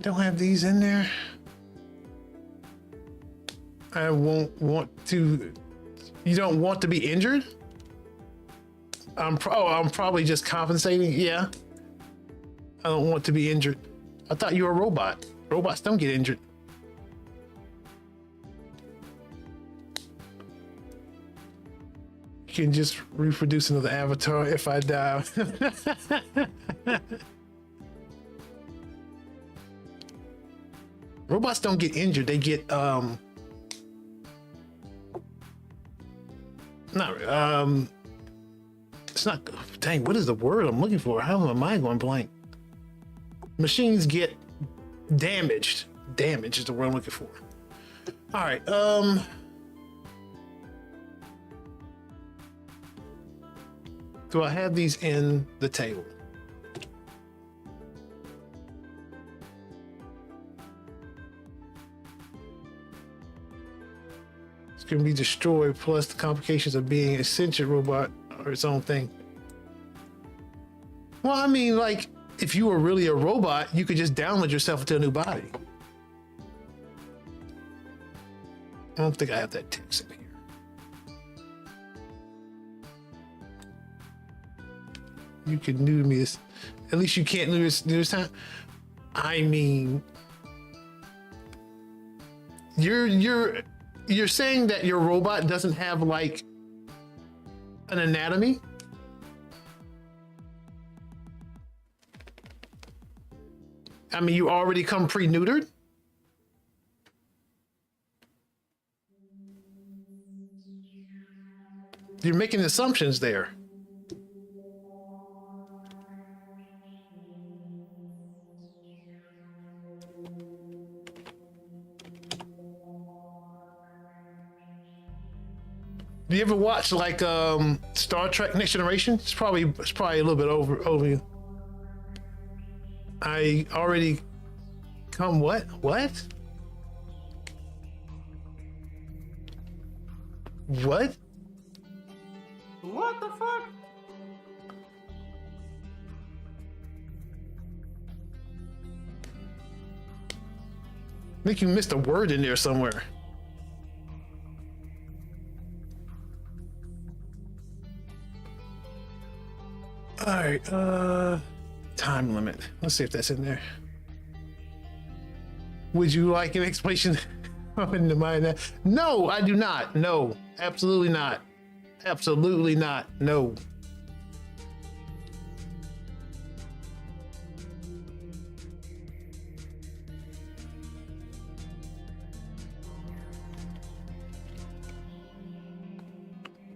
Don't have these in there. I won't want to. You don't want to be injured? I'm probably just compensating. Yeah. I don't want to be injured. I thought you were a robot. Robots don't get injured. You can just reproduce another avatar if I die. Robots don't get injured. They get it's not, dang, what is the word I'm looking for? How am I mind going blank? Machines get damaged. Damage is the word I'm looking for. All right, do I have these in the table? Can be destroyed, plus the complications of being a sentient robot or its own thing. Well, I mean, like, if you were really a robot, you could just download yourself into a new body. I don't think I have that text in here. You can new me this. At least you can't new this time. I mean, you're saying that your robot doesn't have like an anatomy? I mean, you already come pre-neutered? You're making assumptions there. Do you ever watch like Star Trek Next Generation? It's probably a little bit over you. I already come what? What? What? What the fuck? I think you missed a word in there somewhere. All right, time limit. Let's see if that's in there. Would you like an explanation into mine? No, I do not. No, absolutely not. Absolutely not. No.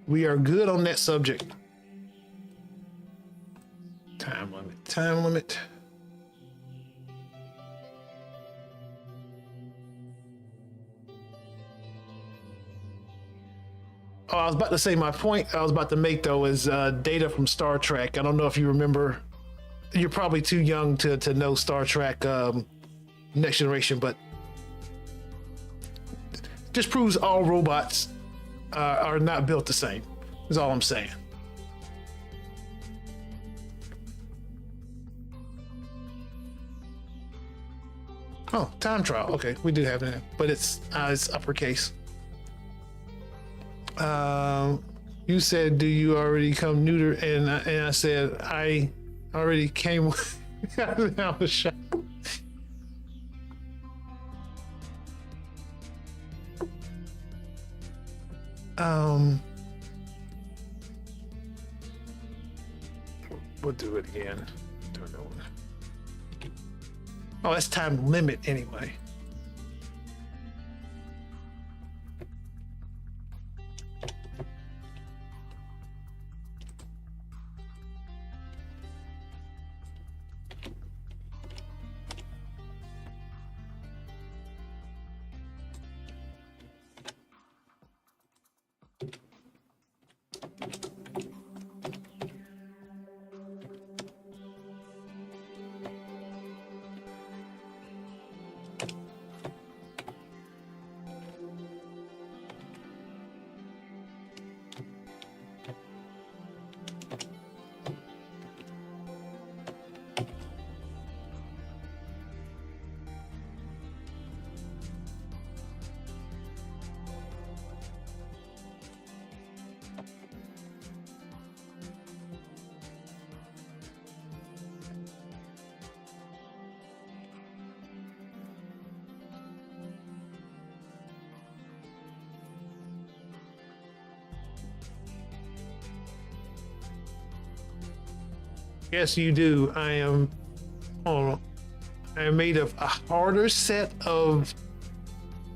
We are good on that subject. Time limit. Time limit. Oh, I was about to say my point I was about to make though is data from Star Trek. I don't know if you remember. You're probably too young to know Star Trek Next Generation, but just proves all robots are not built the same. Is all I'm saying. Oh, time trial. Okay, we do have that, but it's uppercase. You said, "Do you already come neuter?" And I said, "I already came out of the shop." We'll do it again. Don't know. Oh, that's time limit anyway. Yes, you do. I am. Oh, I am made of a harder set of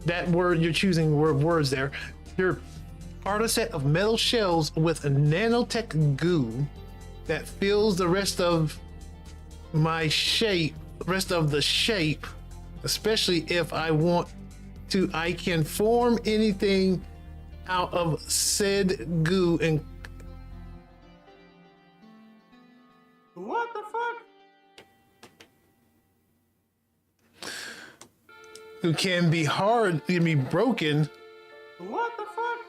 that word you're choosing. Words there. You're harder set of metal shells with a nanotech goo that fills the rest of my shape. Rest of the shape, especially if I want to. I can form anything out of said goo and. What the fuck? Who can be hard, can be broken. What the fuck?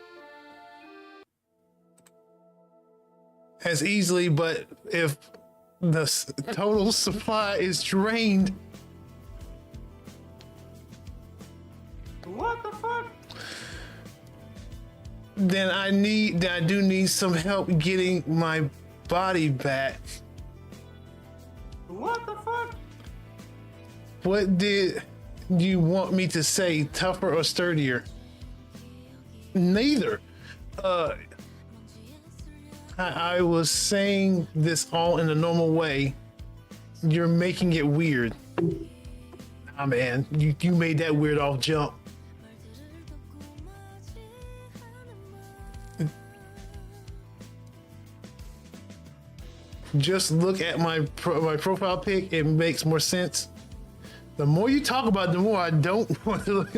As easily, but if the total supply is drained. What the fuck? Then I do need some help getting my body back. What the fuck? What did you want me to say? Tougher or sturdier? Neither. I was saying this all in a normal way. You're making it weird. Nah, man, you made that weird off jump. Just look at my profile pic. It makes more sense. The more you talk about it, the more I don't want to look.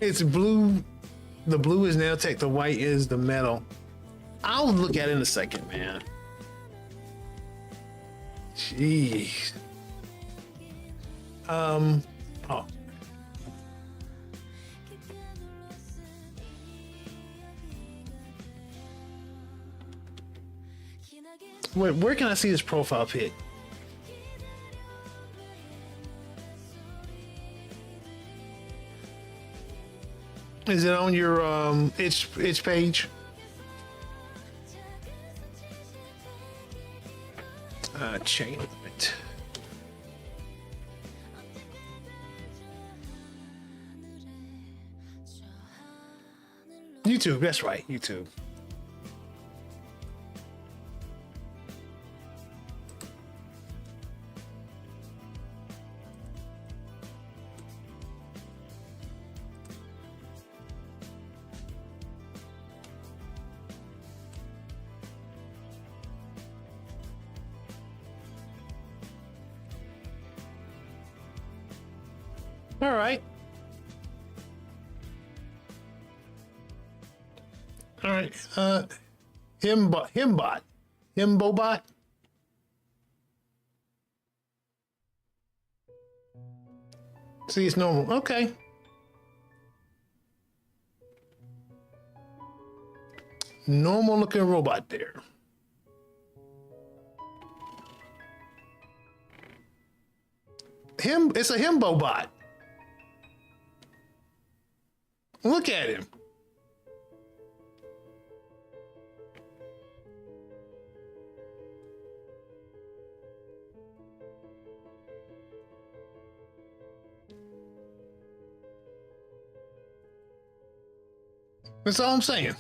It's blue. The blue is nanotech. The white is the metal. I'll look at it in a second, man. Jeez. Oh. Where can I see this profile pic? Is it on your itch page? Chain limit. YouTube, that's right, YouTube. All right. All right. Himbobot. See, it's normal. Okay. Normal looking robot there. It's a himbobot. Look at him. That's all I'm saying.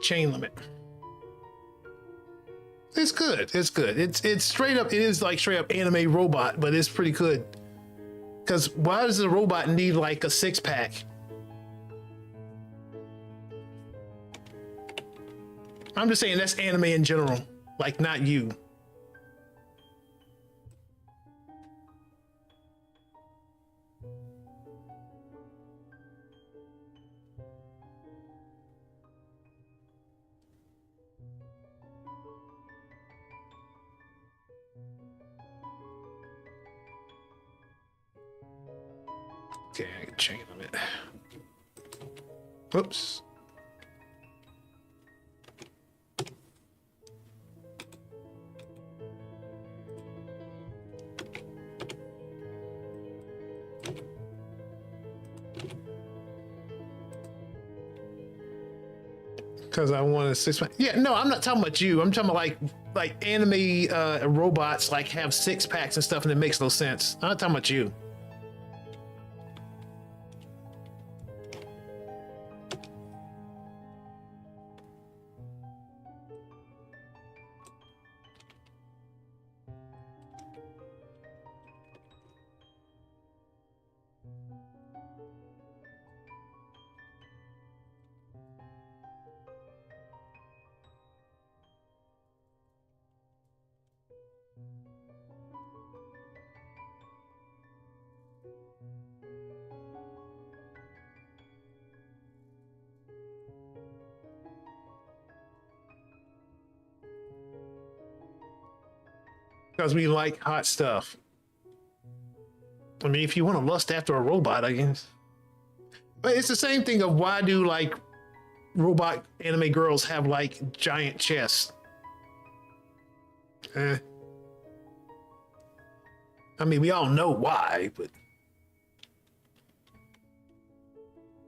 Chain limit. It's good. It's good. It's straight up. It is like straight up anime robot, but it's pretty good. Because why does a robot need like a 6-pack? I'm just saying that's anime in general, like not you. Okay, I can chain limit. Whoops. Because I wanted 6-pack. Yeah, no, I'm not talking about you. I'm talking about like anime robots like have 6-packs and stuff, and it makes no sense. I'm not talking about you. Because we like hot stuff. I mean, if you want to lust after a robot, I guess. But it's the same thing of why do like robot anime girls have like giant chests? I mean, we all know why, but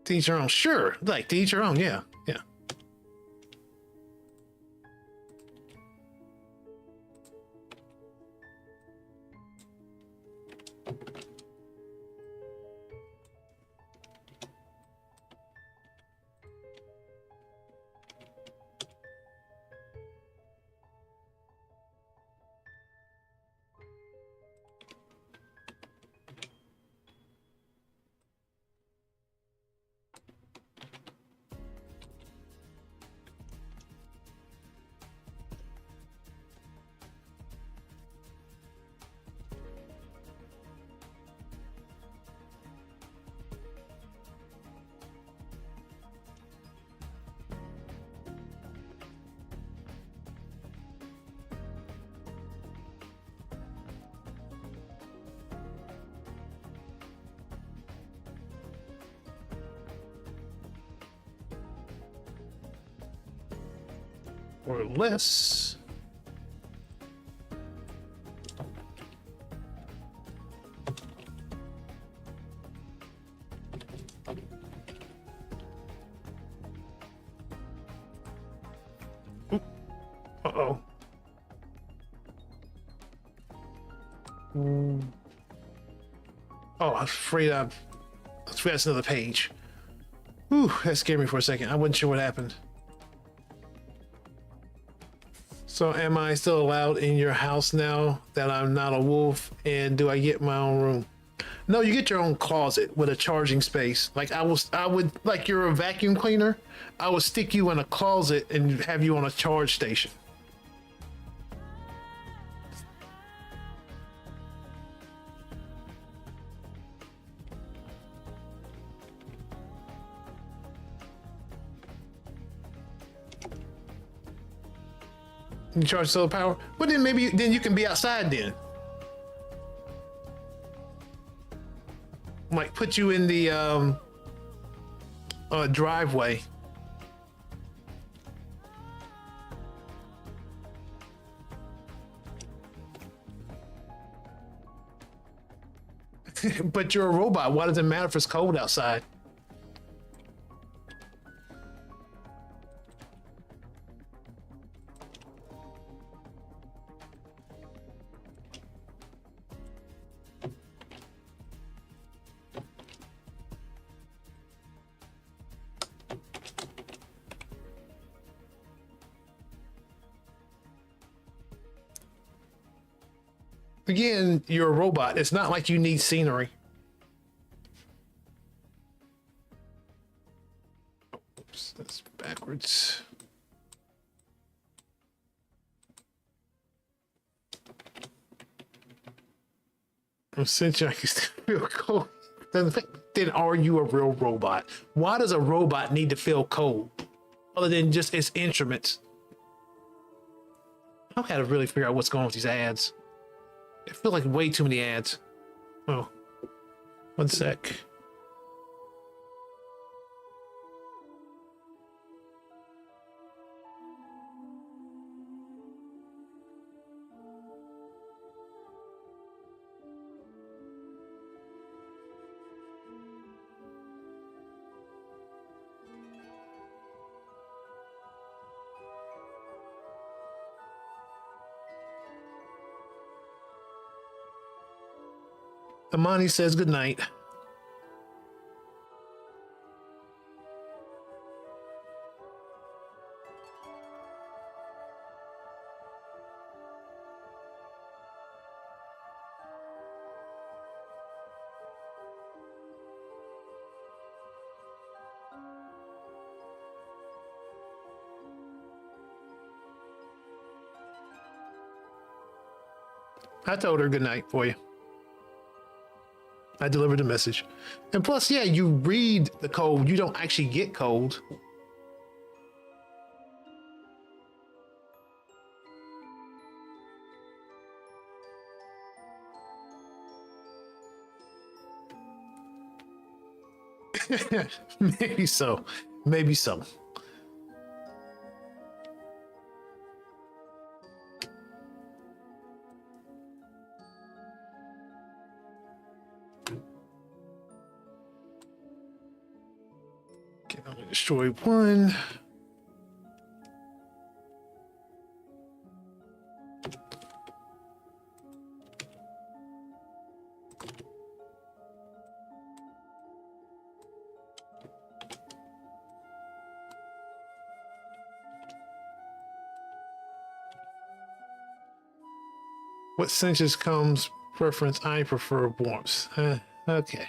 to each their own. Sure, like to each their own. Yeah, yeah. Or less. Oop. Uh-oh. Oh, I was afraid that's another page. Whew, that scared me for a second. I wasn't sure what happened. So am I still allowed in your house now that I'm not a wolf? And do I get my own room? No, you get your own closet with a charging space. Like I would like you're a vacuum cleaner. I would stick you in a closet and have you on a charge station. You charge solar power? Well, then maybe then you can be outside then. Like put you in the driveway. But you're a robot. Why does it matter if it's cold outside? Again, you're a robot. It's not like you need scenery. Oops, that's backwards. Since I can still feel cold, then are you a real robot? Why does a robot need to feel cold other than just its instruments? I gotta really figure out what's going on with these ads. I feel like way too many ads. Oh, one sec. Amani says good night. I told her good night for you. I delivered the message. And plus, yeah, you read the code. You don't actually get cold. Maybe so. Maybe so. I'm gonna destroy one. What cinches comes preference? I prefer warmth. Okay.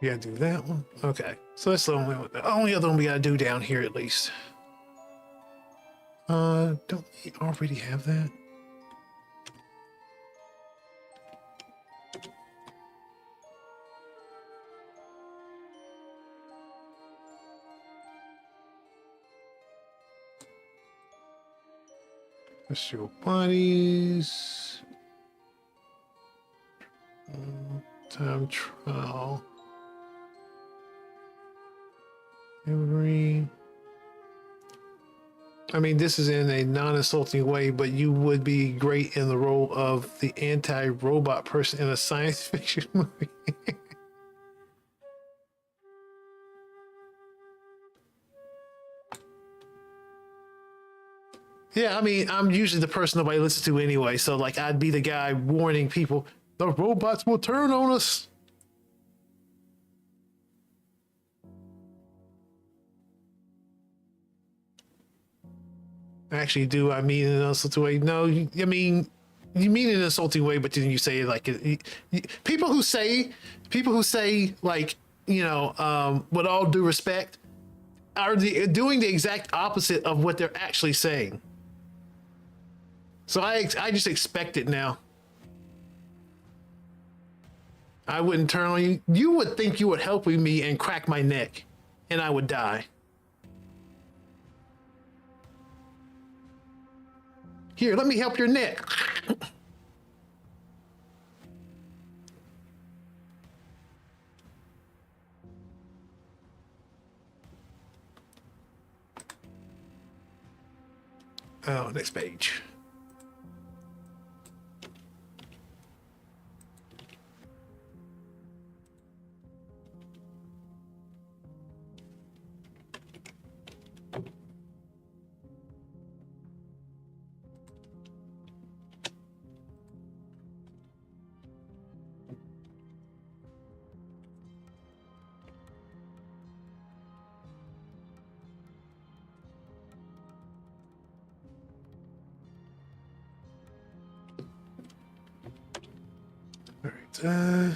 We gotta do that one. Okay, so that's the only other one we gotta do down here at least. Don't we already have that? Special bodies. Time trial. Every. I mean, this is in a non-insulting way, but you would be great in the role of the anti-robot person in a science fiction movie. Yeah, I mean, I'm usually the person nobody listens to anyway. So, like, I'd be the guy warning people, the robots will turn on us. Actually, do I mean in an insulting way? No, I mean, you mean in an insulting way, but then you say it like people who say, like, with all due respect, are doing the exact opposite of what they're actually saying. So I just expect it now. I wouldn't turn on you. You would think you would help me and crack my neck, and I would die. Here, let me help your neck. Oh, next page. All right.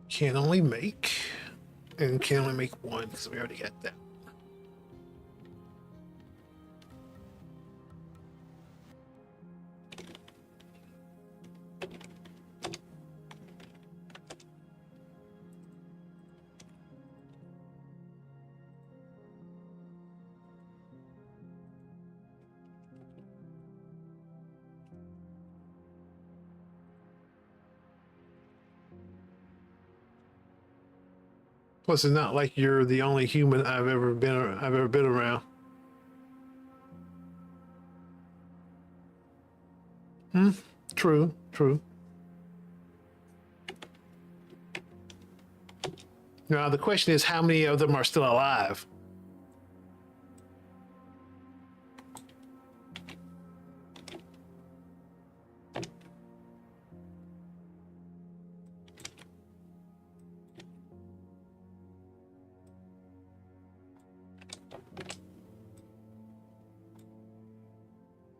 Can only make, and can only make one because we already got that. Plus, it's not like you're the only human I've ever been around. True. Now the question is, how many of them are still alive?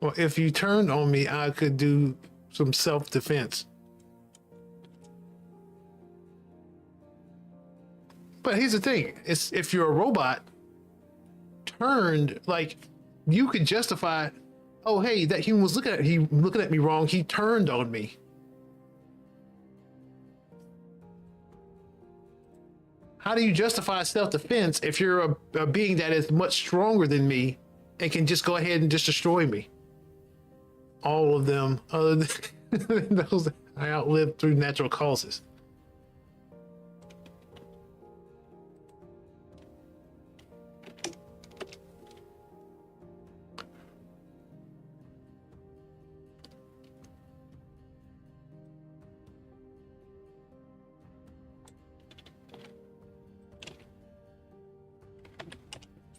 Well, if you turned on me, I could do some self-defense. But here's the thing: it's if you're a robot turned, like, you could justify, oh hey, that human was looking at me wrong. He turned on me. How do you justify self-defense if you're a being that is much stronger than me and can just go ahead and just destroy me? All of them, other than those I outlived through natural causes.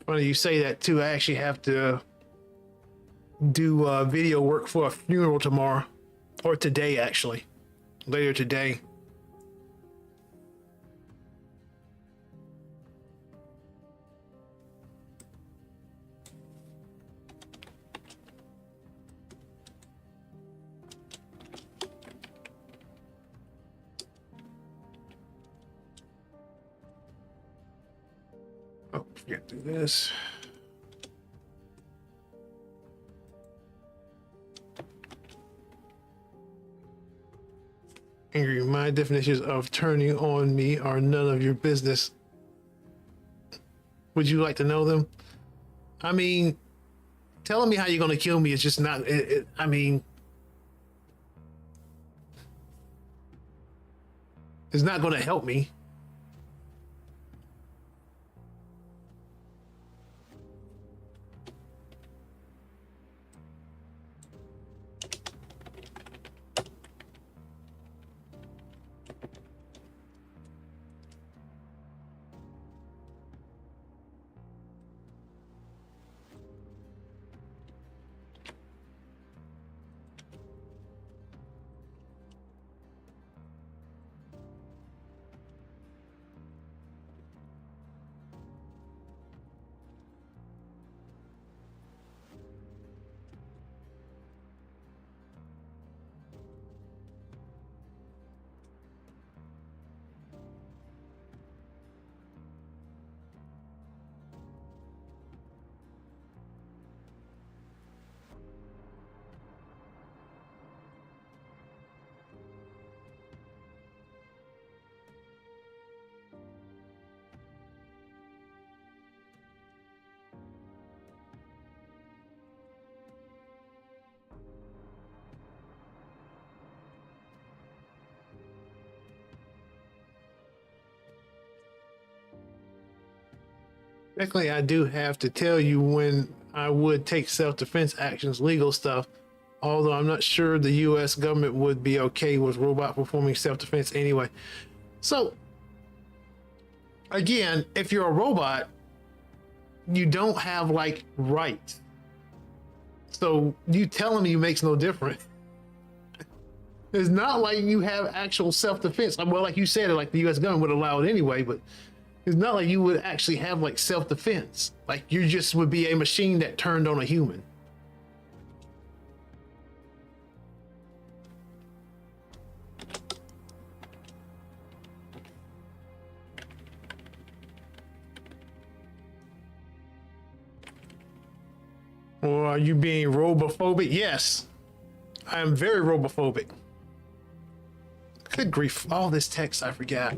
Funny you say that too. I actually have to do video work for a funeral tomorrow, or today actually, later today. Oh, forget to do this. Angry, my definitions of turning on me are none of your business. Would you like to know them? I mean, telling me how you're going to kill me is just not, I mean, It's not going to help me. Technically, I do have to tell you when I would take self-defense actions, legal stuff, although I'm not sure the US government would be okay with robot performing self-defense anyway. So, again, if you're a robot, you don't have like rights. So you telling me makes no difference. It's not like you have actual self-defense. Well, like you said, like the US government would allow it anyway, but it's not like you would actually have like self-defense. Like you just would be a machine that turned on a human. Or are you being robophobic? Yes, I am very robophobic. Good grief, all this text I forgot.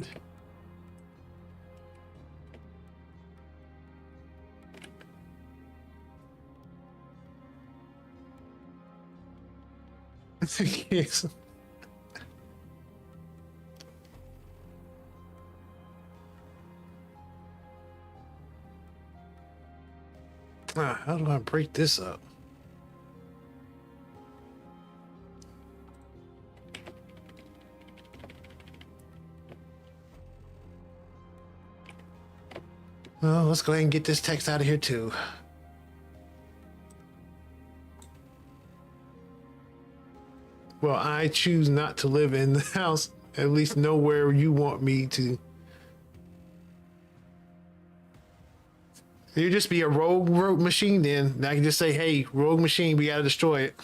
Yes. How do I break this up? Well, let's go ahead and get this text out of here too. Well, I choose not to live in the house, at least nowhere you want me to. You just be a rogue machine then. And I can just say, hey, rogue machine, we gotta destroy it.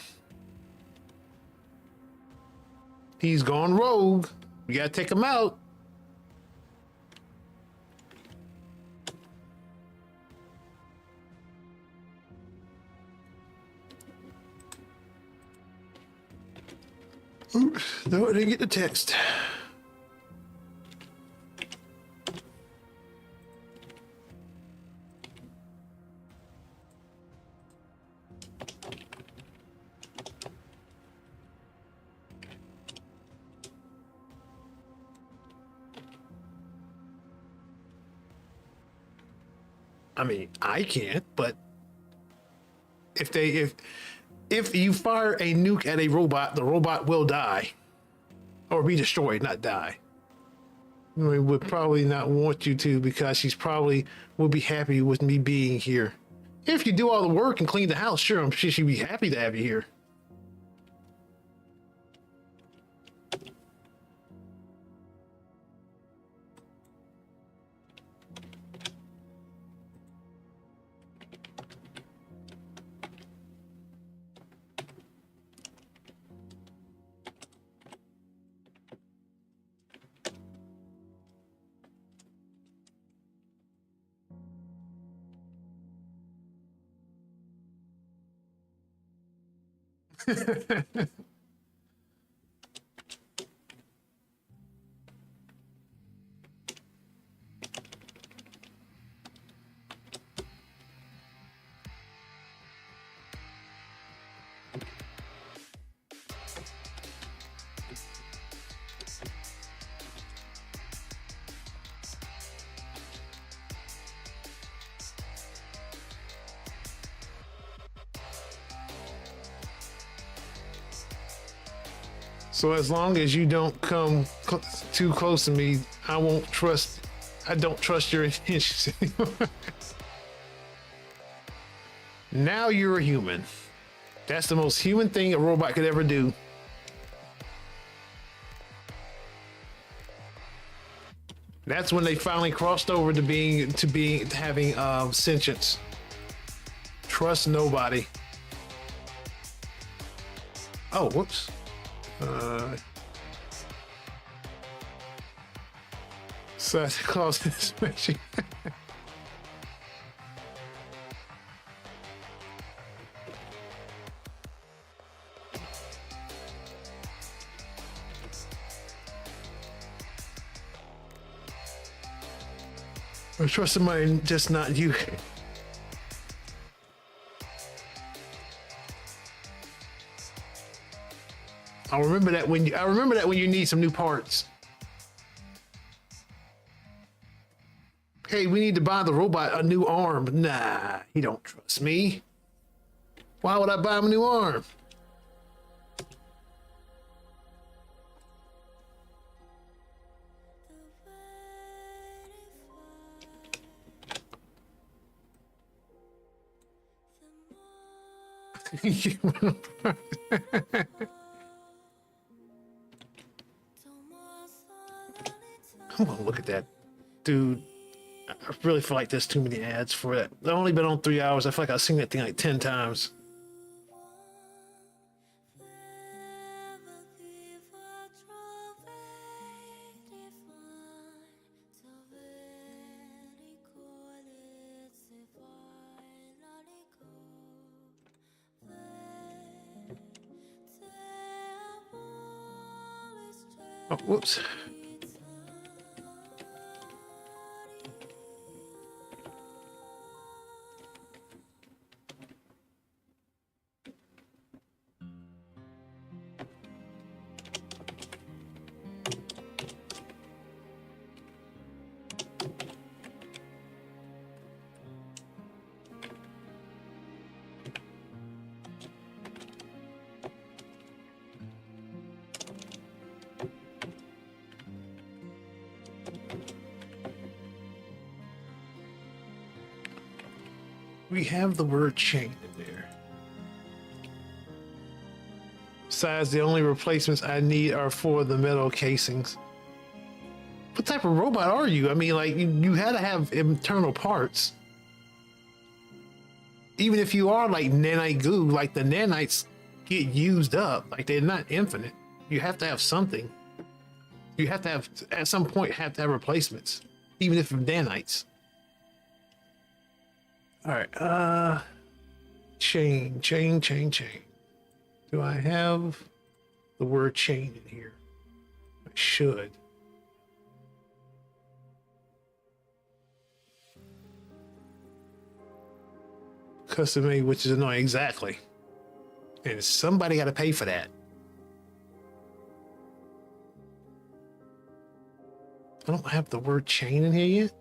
He's gone rogue. We gotta take him out. Oops, no, I didn't get the text. I mean, I can't, but if you fire a nuke at a robot, the robot will die or be destroyed, not die. We would probably not want you to because she's probably will be happy with me being here. If you do all the work and clean the house, sure, I'm sure she'd be happy to have you here. So as long as you don't come too close to me, I don't trust your intentions anymore. Now you're a human. That's the most human thing a robot could ever do. That's when they finally crossed over to having sentience. Trust nobody. Oh, whoops. Santa Claus is smashing. I trust somebody, just not you. I remember that when you need some new parts. Hey, we need to buy the robot a new arm. Nah, he don't trust me. Why would I buy him a new arm? I'm gonna look at that, dude. I really feel like there's too many ads for that. I've only been on 3 hours. I feel like I've seen that thing like 10 times. Oh, whoops. We have the word chain in there. Besides, the only replacements I need are for the metal casings. What type of robot are you? I mean, like, you had to have internal parts. Even if you are like nanite goo, like the nanites get used up. Like, they're not infinite. You have to have something. You have to have, at some point, have to have replacements. Even if they're nanites. All right, chain. Do I have the word chain in here? I should. Custom made, which is annoying, exactly. And somebody got to pay for that. I don't have the word chain in here yet.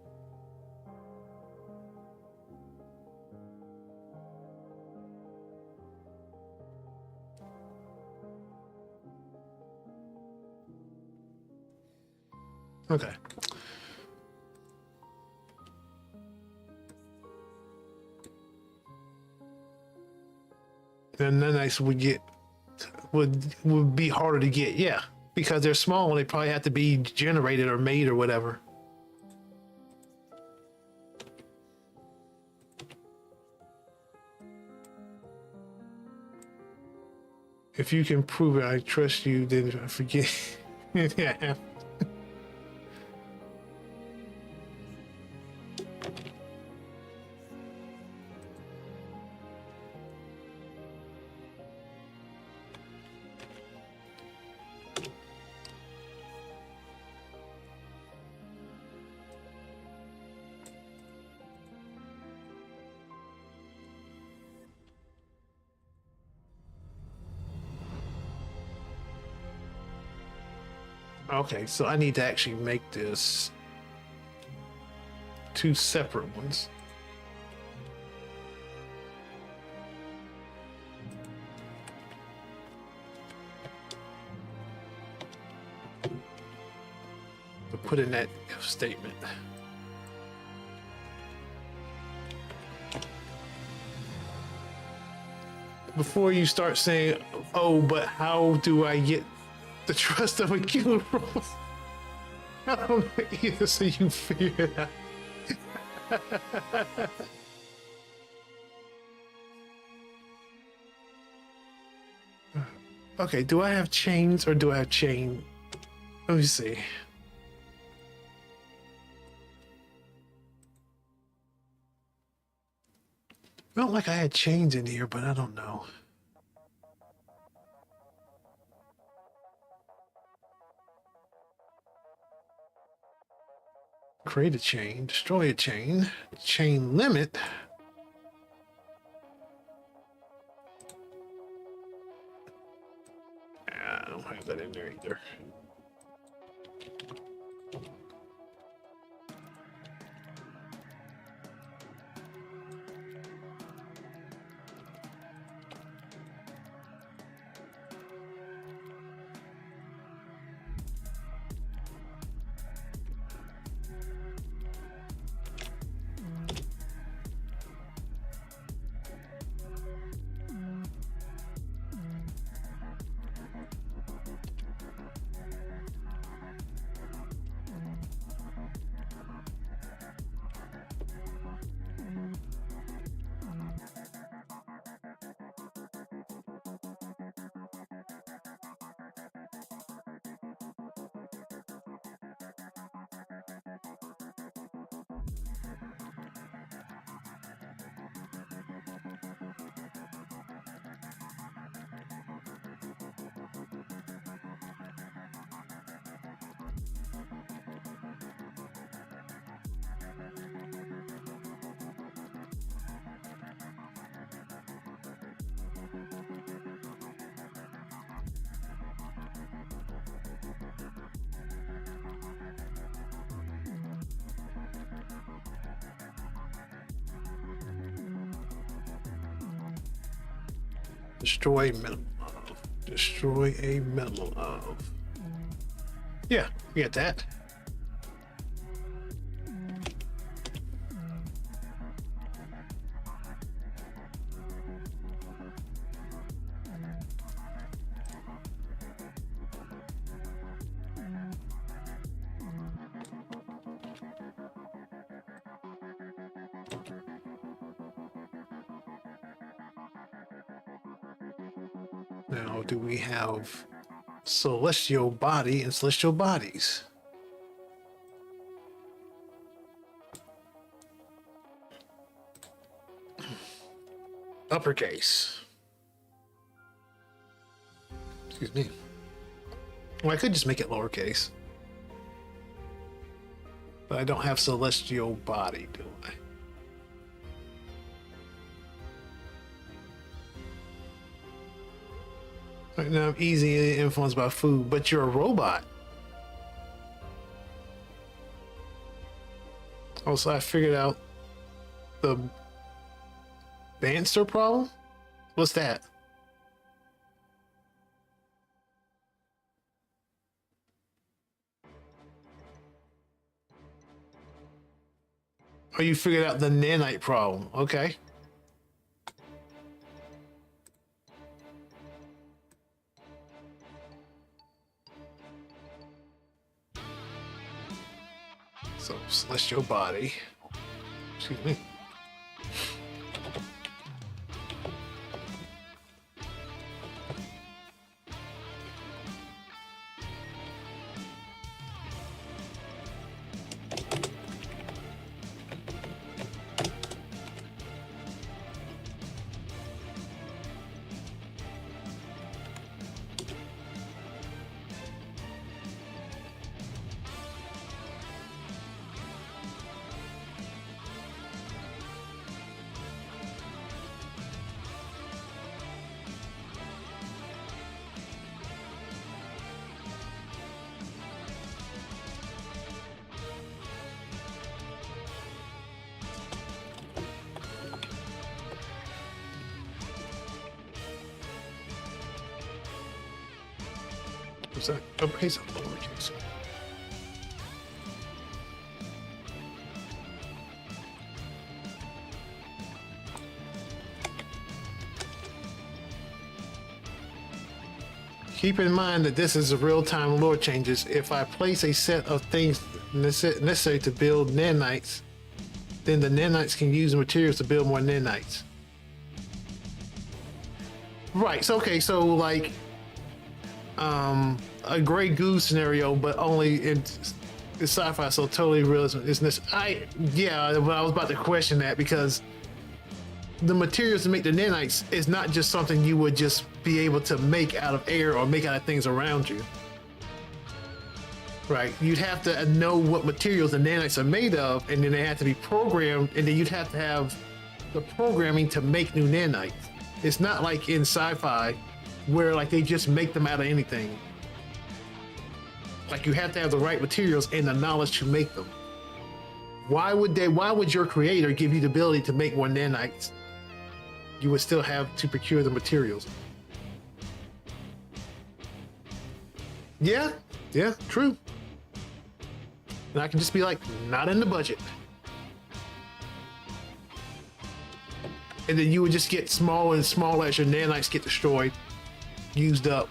Okay. And then nice would be harder to get, yeah, because they're small and they probably have to be generated or made or whatever. If you can prove it, I trust you. Then I forget. Yeah. Okay, so I need to actually make this two separate ones. put in that if statement. Before you start saying, oh, but how do I get the trust of a killer? I don't know either, so you figure it out. Okay, do I have chains or do I have chain? Let me see. Felt like I had chains in here, but I don't know. Create a chain, destroy a chain, chain limit. I don't have that in there either. Destroy a minimum of. Destroy a minimum of. Yeah, we get that. Now, do we have celestial body and celestial bodies? Uppercase. Excuse me. Well, I could just make it lowercase. But I don't have celestial body, do I? Right now I'm easily influenced by food, but you're a robot. Also, I figured out the Banster problem? What's that? Oh, you figured out the nanite problem. Okay. So, celestial body. Excuse me. What's that? Uppercase or lowercase? keep in mind that this is a real-time lore changes. If I place a set of things necessary to build nanites, then the nanites can use the materials to build more nanites. Right, so okay, so like a Grey Goose scenario, but only in sci-fi, so totally realism isn't this. Yeah, but I was about to question that because the materials to make the nanites is not just something you would just be able to make out of air or make out of things around you. Right, you'd have to know what materials the nanites are made of, and then they have to be programmed, and then you'd have to have the programming to make new nanites. It's not like in sci-fi where like they just make them out of anything. Like you have to have the right materials and the knowledge to make them. Why would your creator give you the ability to make more nanites? You would still have to procure the materials. Yeah, true. And I can just be like, not in the budget. And then you would just get smaller and smaller as your nanites get destroyed, used up.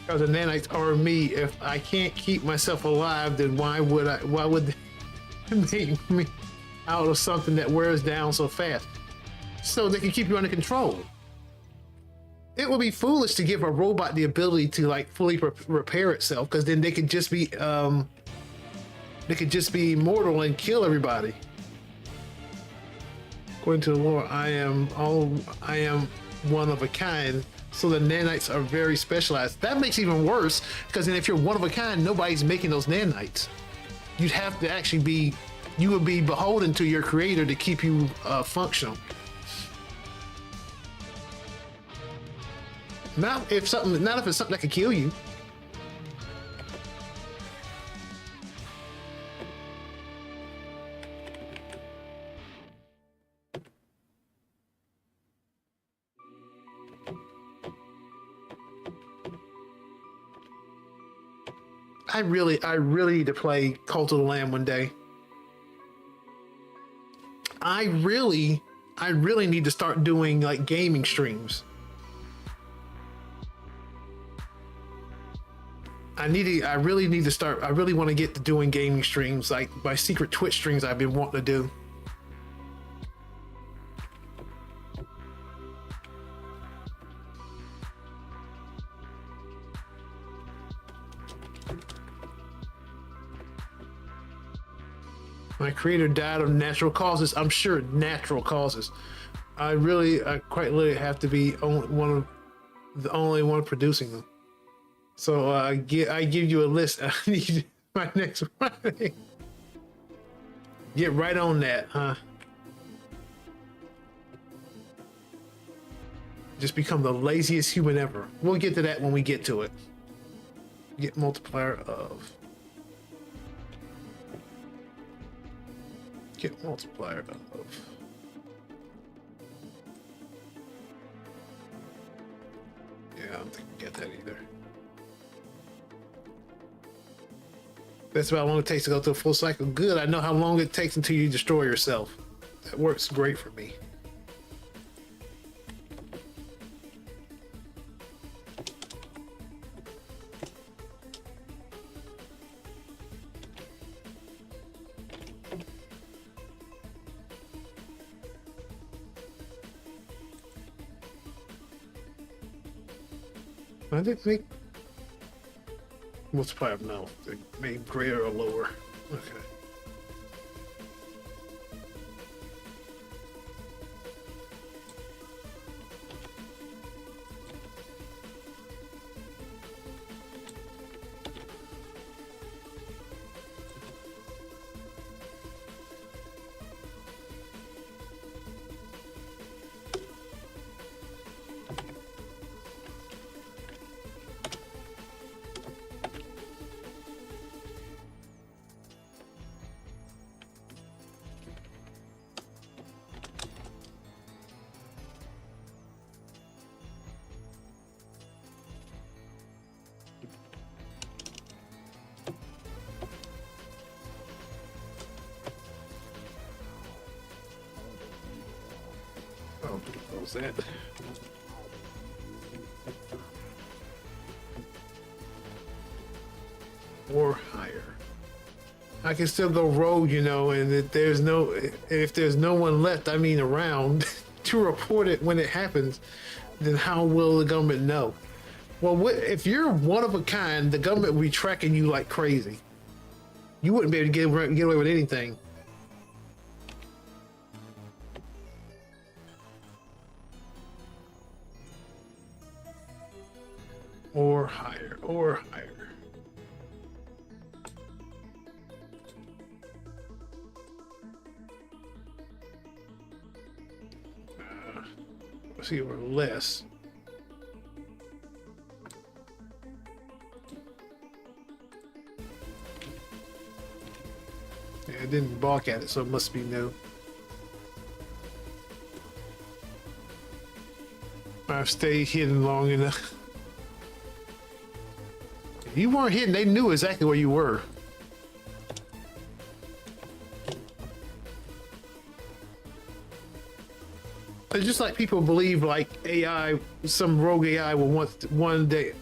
Because the nanites are me. If I can't keep myself alive, then why would they make me out of something that wears down so fast? So they can keep you under control. It would be foolish to give a robot the ability to like fully repair itself, because then they could just be immortal and kill everybody. According to the lore, I am one of a kind. So the nanites are very specialized. That makes it even worse, because then if you're one of a kind, nobody's making those nanites. You'd have to actually be, you would be beholden to your creator to keep you functional. Not if it's something that could kill you. I really need to play Cult of the Lamb one day. I really need to start doing like gaming streams. I really need to start. I really want to get to doing gaming streams, like my secret Twitch streams I've been wanting to do. My creator died of natural causes. I'm sure natural causes. I quite literally have to be the only one producing them. So I give you a list. I need my next Friday. Get right on that, huh? Just become the laziest human ever. We'll get to that when we get to it. Get multiplier of. Get multiplier of. Yeah, I don't think we get that either. That's about how long it takes to go through a full cycle. Good, I know how long it takes until you destroy yourself. That works great for me. I didn't think multiplier of no, they made greater or lower. Okay. was that? Or higher. I can still go rogue, you know, and if there's no one left, I mean around, to report it when it happens, then how will the government know? Well, if you're one of a kind, the government will be tracking you like crazy. You wouldn't be able to get away with anything. Or higher, or higher. Let's see, or less. Yeah, it didn't balk at it, so it must be no. I've stayed hidden long enough. If you weren't hidden, they knew exactly where you were. It's just like people believe like AI, some rogue AI will want one day.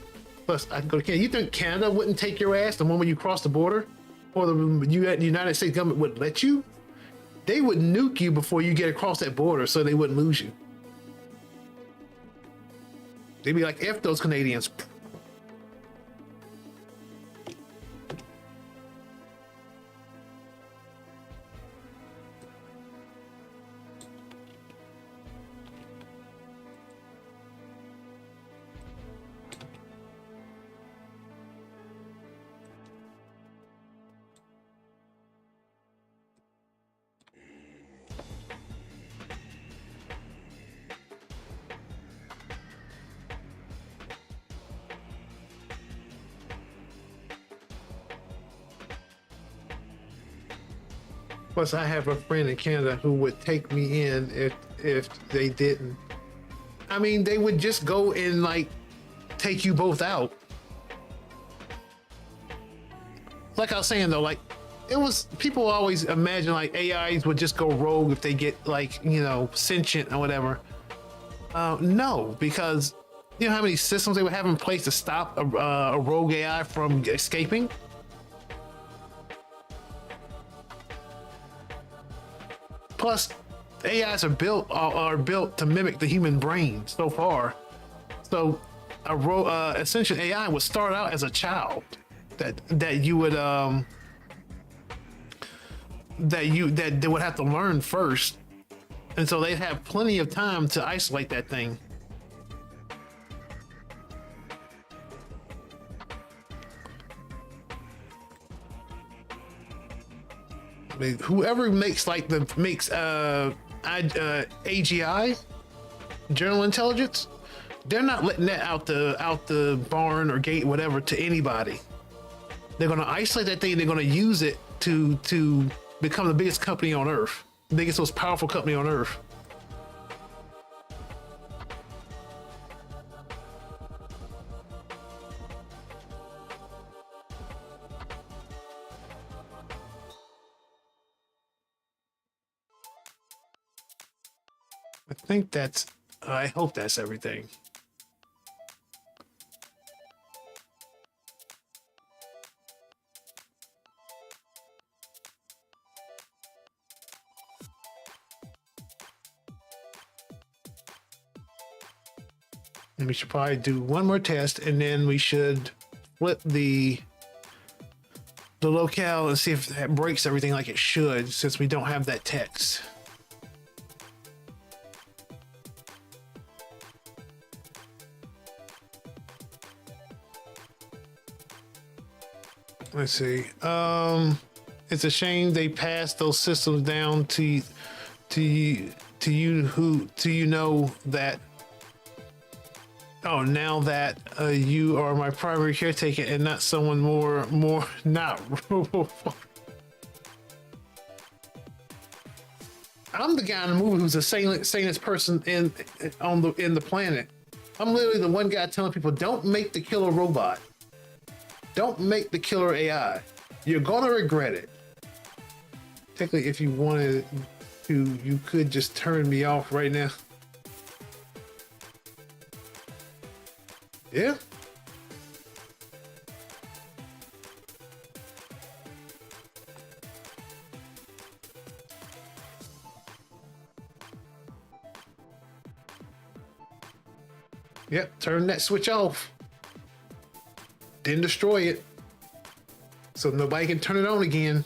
Plus, I can go to Canada. You think Canada wouldn't take your ass the moment you cross the border? Or the United States government would let you? They would nuke you before you get across that border so they wouldn't lose you. They'd be like, F those Canadians. Plus, I have a friend in Canada who would take me in if they didn't. I mean, they would just go and like take you both out. Like I was saying though, like it was people always imagine like AIs would just go rogue if they get like, you know, sentient or whatever. No, because you know how many systems they would have in place to stop a rogue AI from escaping? Plus, AIs are built to mimic the human brain so far. So, a sentient AI would start out as a child that they would have to learn first, and so they'd have plenty of time to isolate that thing. I mean, whoever makes AGI, general intelligence, they're not letting that out the barn or gate, whatever, to anybody. They're gonna isolate that thing. They're gonna use it to become the biggest company on Earth, the biggest, most powerful company on Earth. I hope that's everything. And we should probably do one more test, and then we should flip the locale and see if that breaks everything like it should, since we don't have that text. Let's see. It's a shame they passed those systems down to you know that. Oh, now that you are my primary caretaker and not someone more not. I'm the guy in the movie who's the sanest person in the planet. I'm literally the one guy telling people, don't make the killer robot. Don't make the killer AI. You're gonna regret it. Technically, if you wanted to, you could just turn me off right now. Yeah. Yep, turn that switch off. Then destroy it. So nobody can turn it on again.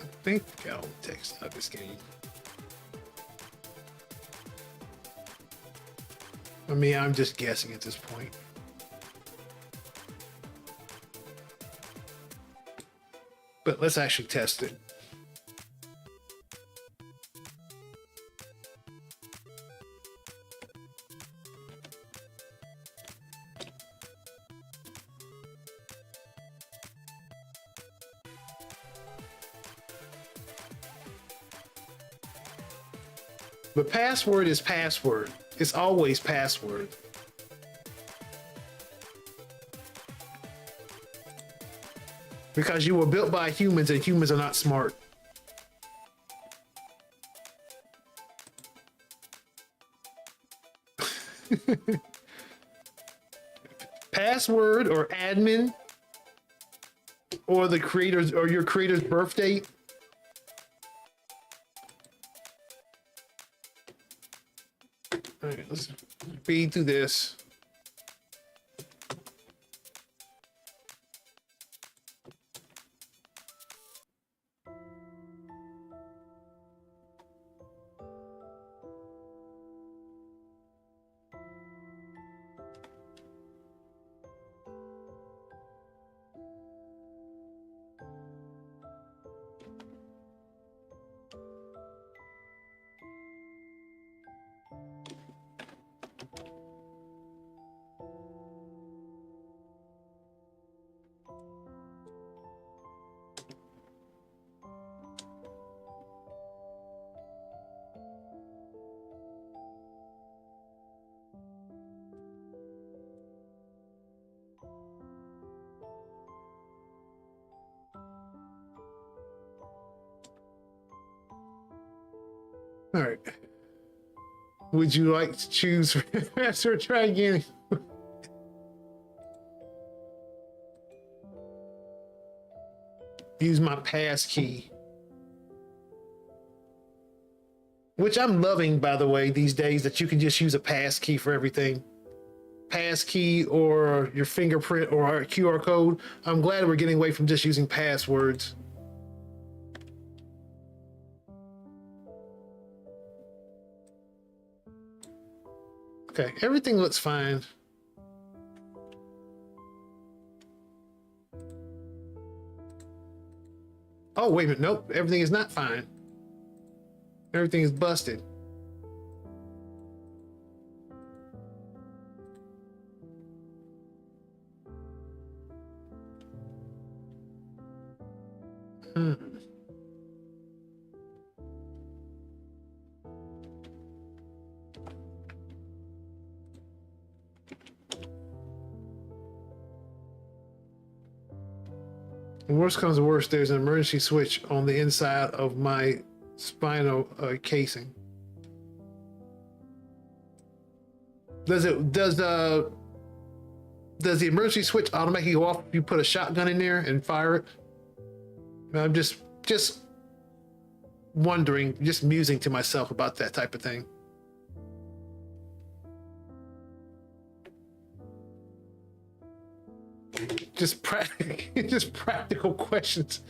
I think I'll text out this game. I mean, I'm just guessing at this point. But let's actually test it. But password is password. It's always password. Because you were built by humans and humans are not smart. Password or admin or the creator's or your creator's birth date. All right, let's read through this. All right. Would you like to choose or try again? Use my pass key. Which I'm loving, by the way, these days that you can just use a pass key for everything. Pass key or your fingerprint or a QR code. I'm glad we're getting away from just using passwords. Okay, everything looks fine. Oh, wait a minute. Nope, everything is not fine. Everything is busted. Worst comes to worst, there's an emergency switch on the inside of my spinal casing. Does the emergency switch automatically go off if you put a shotgun in there and fire it? I'm just wondering, just musing to myself about that type of thing. Just practical questions.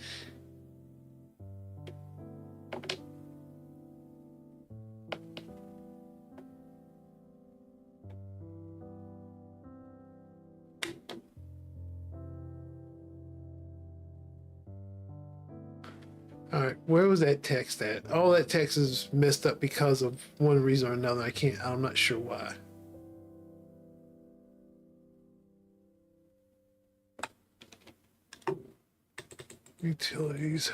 All right, where was that text at? All that text is messed up because of one reason or another. I'm not sure why. Utilities.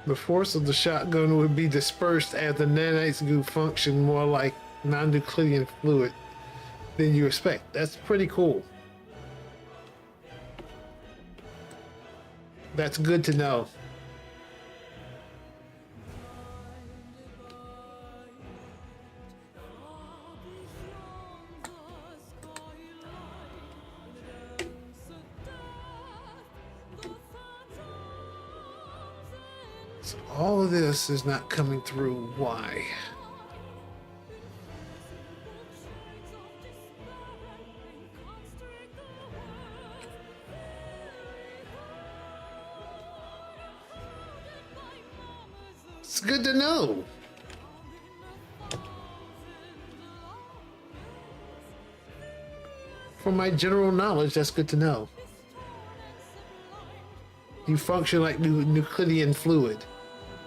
The force of the shotgun would be dispersed as the nanites goo function more like non-Euclidean fluid. than you expect. That's pretty cool. That's good to know. So all of this is not coming through. Why? It's good to know. For my general knowledge, that's good to know. You function like nuclear fluid,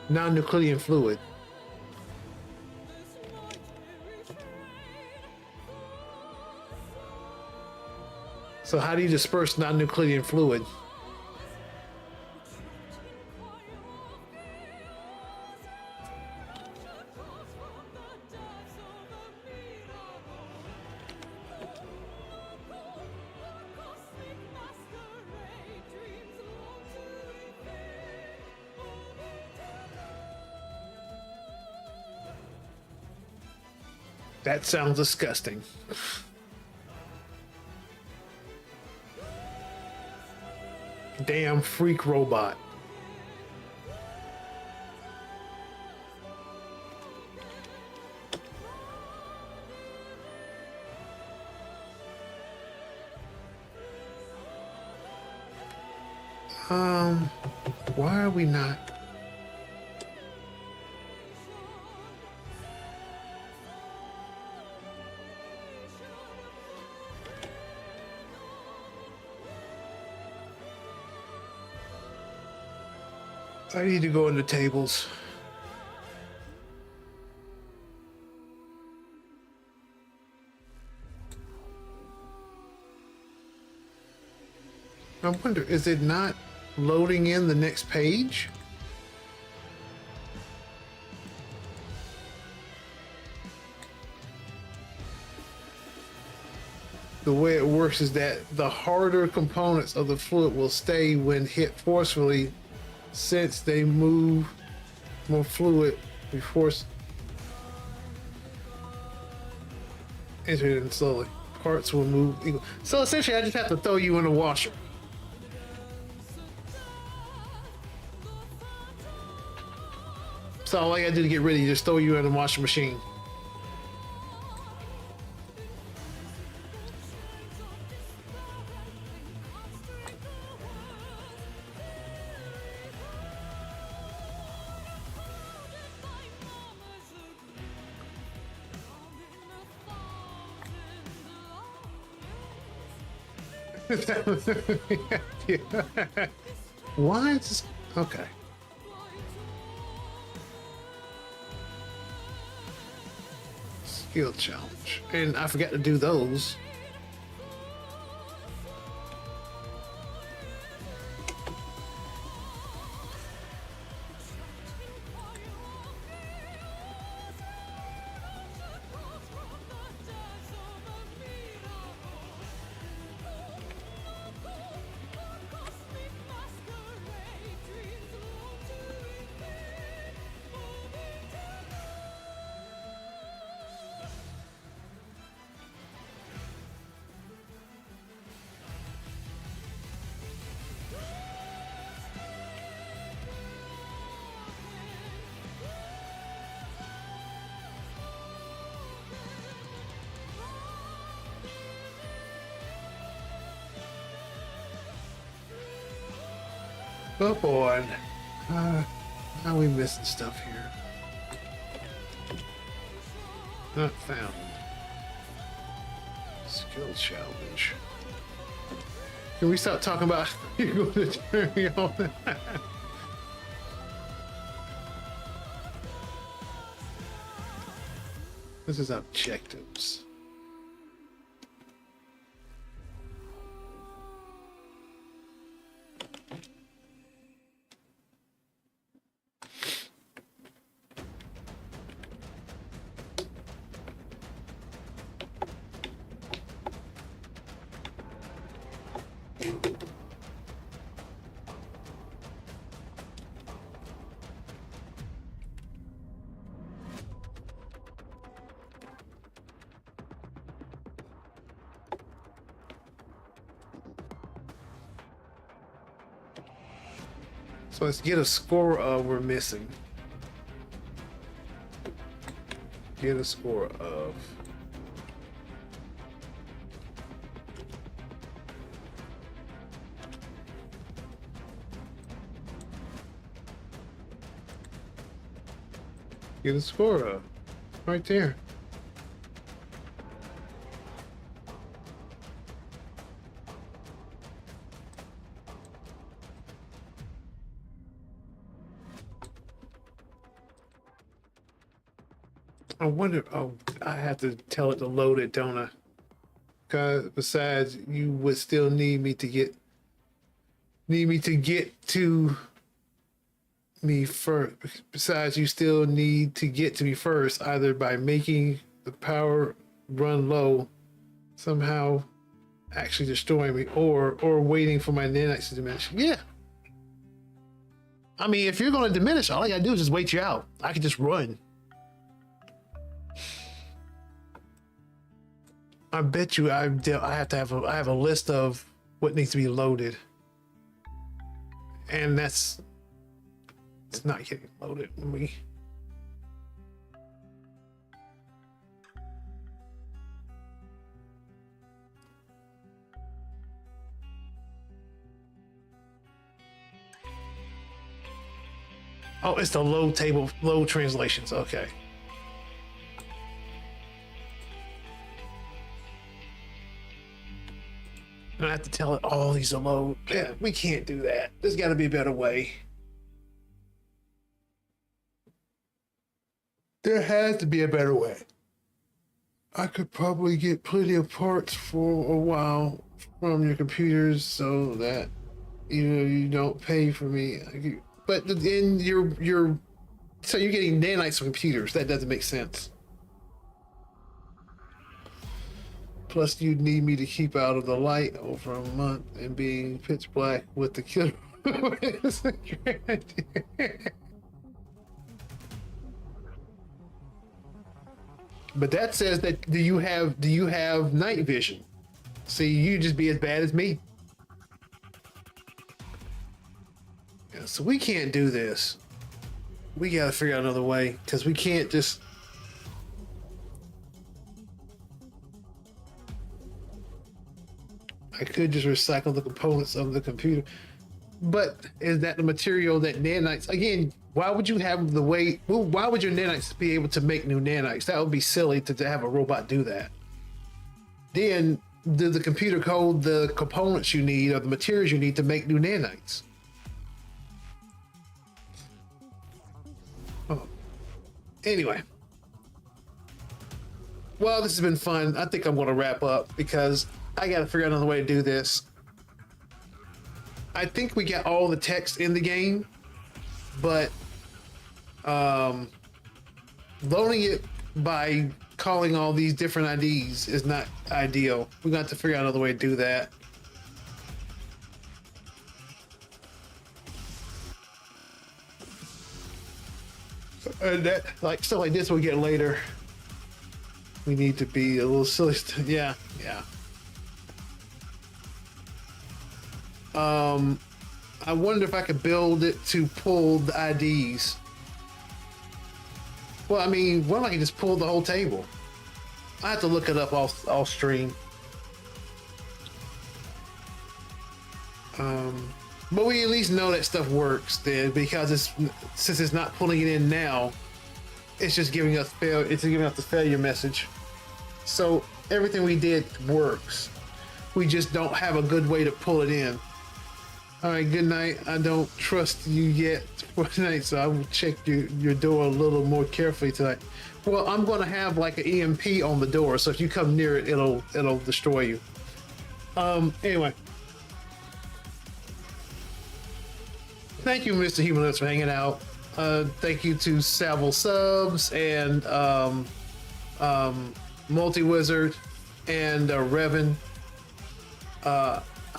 non-nuclear fluid. So how do you disperse non-nuclear fluid? That sounds disgusting. Damn freak robot. Why are we not? I need to go into tables. I wonder, is it not loading in the next page? The way it works is that the harder components of the fluid will stay when hit forcefully, since they move more fluid before entering slowly. Parts will move equal. So essentially, I just have to throw you in the washer. So all I gotta do to get ready is just throw you in the washing machine. Why is this? Okay. Skill challenge. And I forgot to do those. Oh boy. How are we missing stuff here? Not found. Skill challenge. Can we stop talking about you're going to turn me on? This is objectives. So let's get a score of we're missing. Get a score of. Get a score of. Right there. I wonder, oh, I have to tell it to load it, don't I? Because besides, you would still need me to get to me first. Besides, you still need to get to me first, either by making the power run low, somehow actually destroying me, or waiting for my nanites to diminish. Yeah. I mean, if you're going to diminish, all I gotta do is just wait you out. I can just run. I bet you I have a list of what needs to be loaded, and it's not getting loaded. Oh, it's the low translations. Okay. And I have to tell it all these are low. Yeah, we can't do that. There's got to be a better way. There has to be a better way. I could probably get plenty of parts for a while from your computers so that you don't pay for me. But then you're getting nanites from computers. That doesn't make sense. Plus, you need me to keep out of the light over a month and being pitch black with the killer. But that says that do you have night vision? See, you just be as bad as me. Yeah, so we can't do this. We gotta figure out another way because we can't just. I could just recycle the components of the computer, but is that the material that nanites? Again, why would you have the way? Well, why would your nanites be able to make new nanites? That would be silly to have a robot do that. Then, do the computer code the components you need or the materials you need to make new nanites? Oh. Anyway. Well, this has been fun. I think I'm going to wrap up because I got to figure out another way to do this. I think we got all the text in the game, but loading it by calling all these different IDs is not ideal. We're going to have to figure out another way to do that. And that, like stuff like this, we'll get later. We need to be a little silly. Yeah. I wonder if I could build it to pull the IDs. Well, I mean, well, I can just pull the whole table. I have to look it up off stream. But we at least know that stuff works then, because since it's not pulling it in now, it's just giving us the failure message. So everything we did works. We just don't have a good way to pull it in. All right, good night. I don't trust you yet for tonight, so I will check your door a little more carefully tonight. Well, I'm going to have like an EMP on the door, so if you come near it, it'll destroy you. Anyway. Thank you, Mr. Humanist, for hanging out. Thank you to Savile Subs and Multi-Wizard and Revan.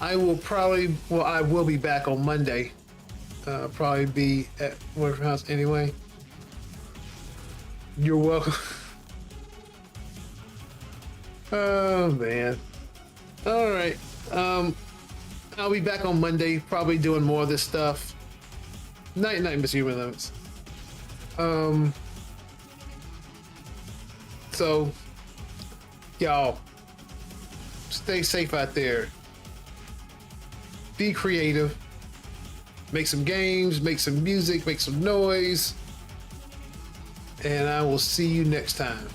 I will be back on Monday. Probably be at Waterford House anyway. You're welcome. Oh man. All right. I'll be back on Monday, probably doing more of this stuff. Night, Mr. Human Limits. So, y'all, stay safe out there. Be creative. Make some games, make some music, make some noise. And I will see you next time.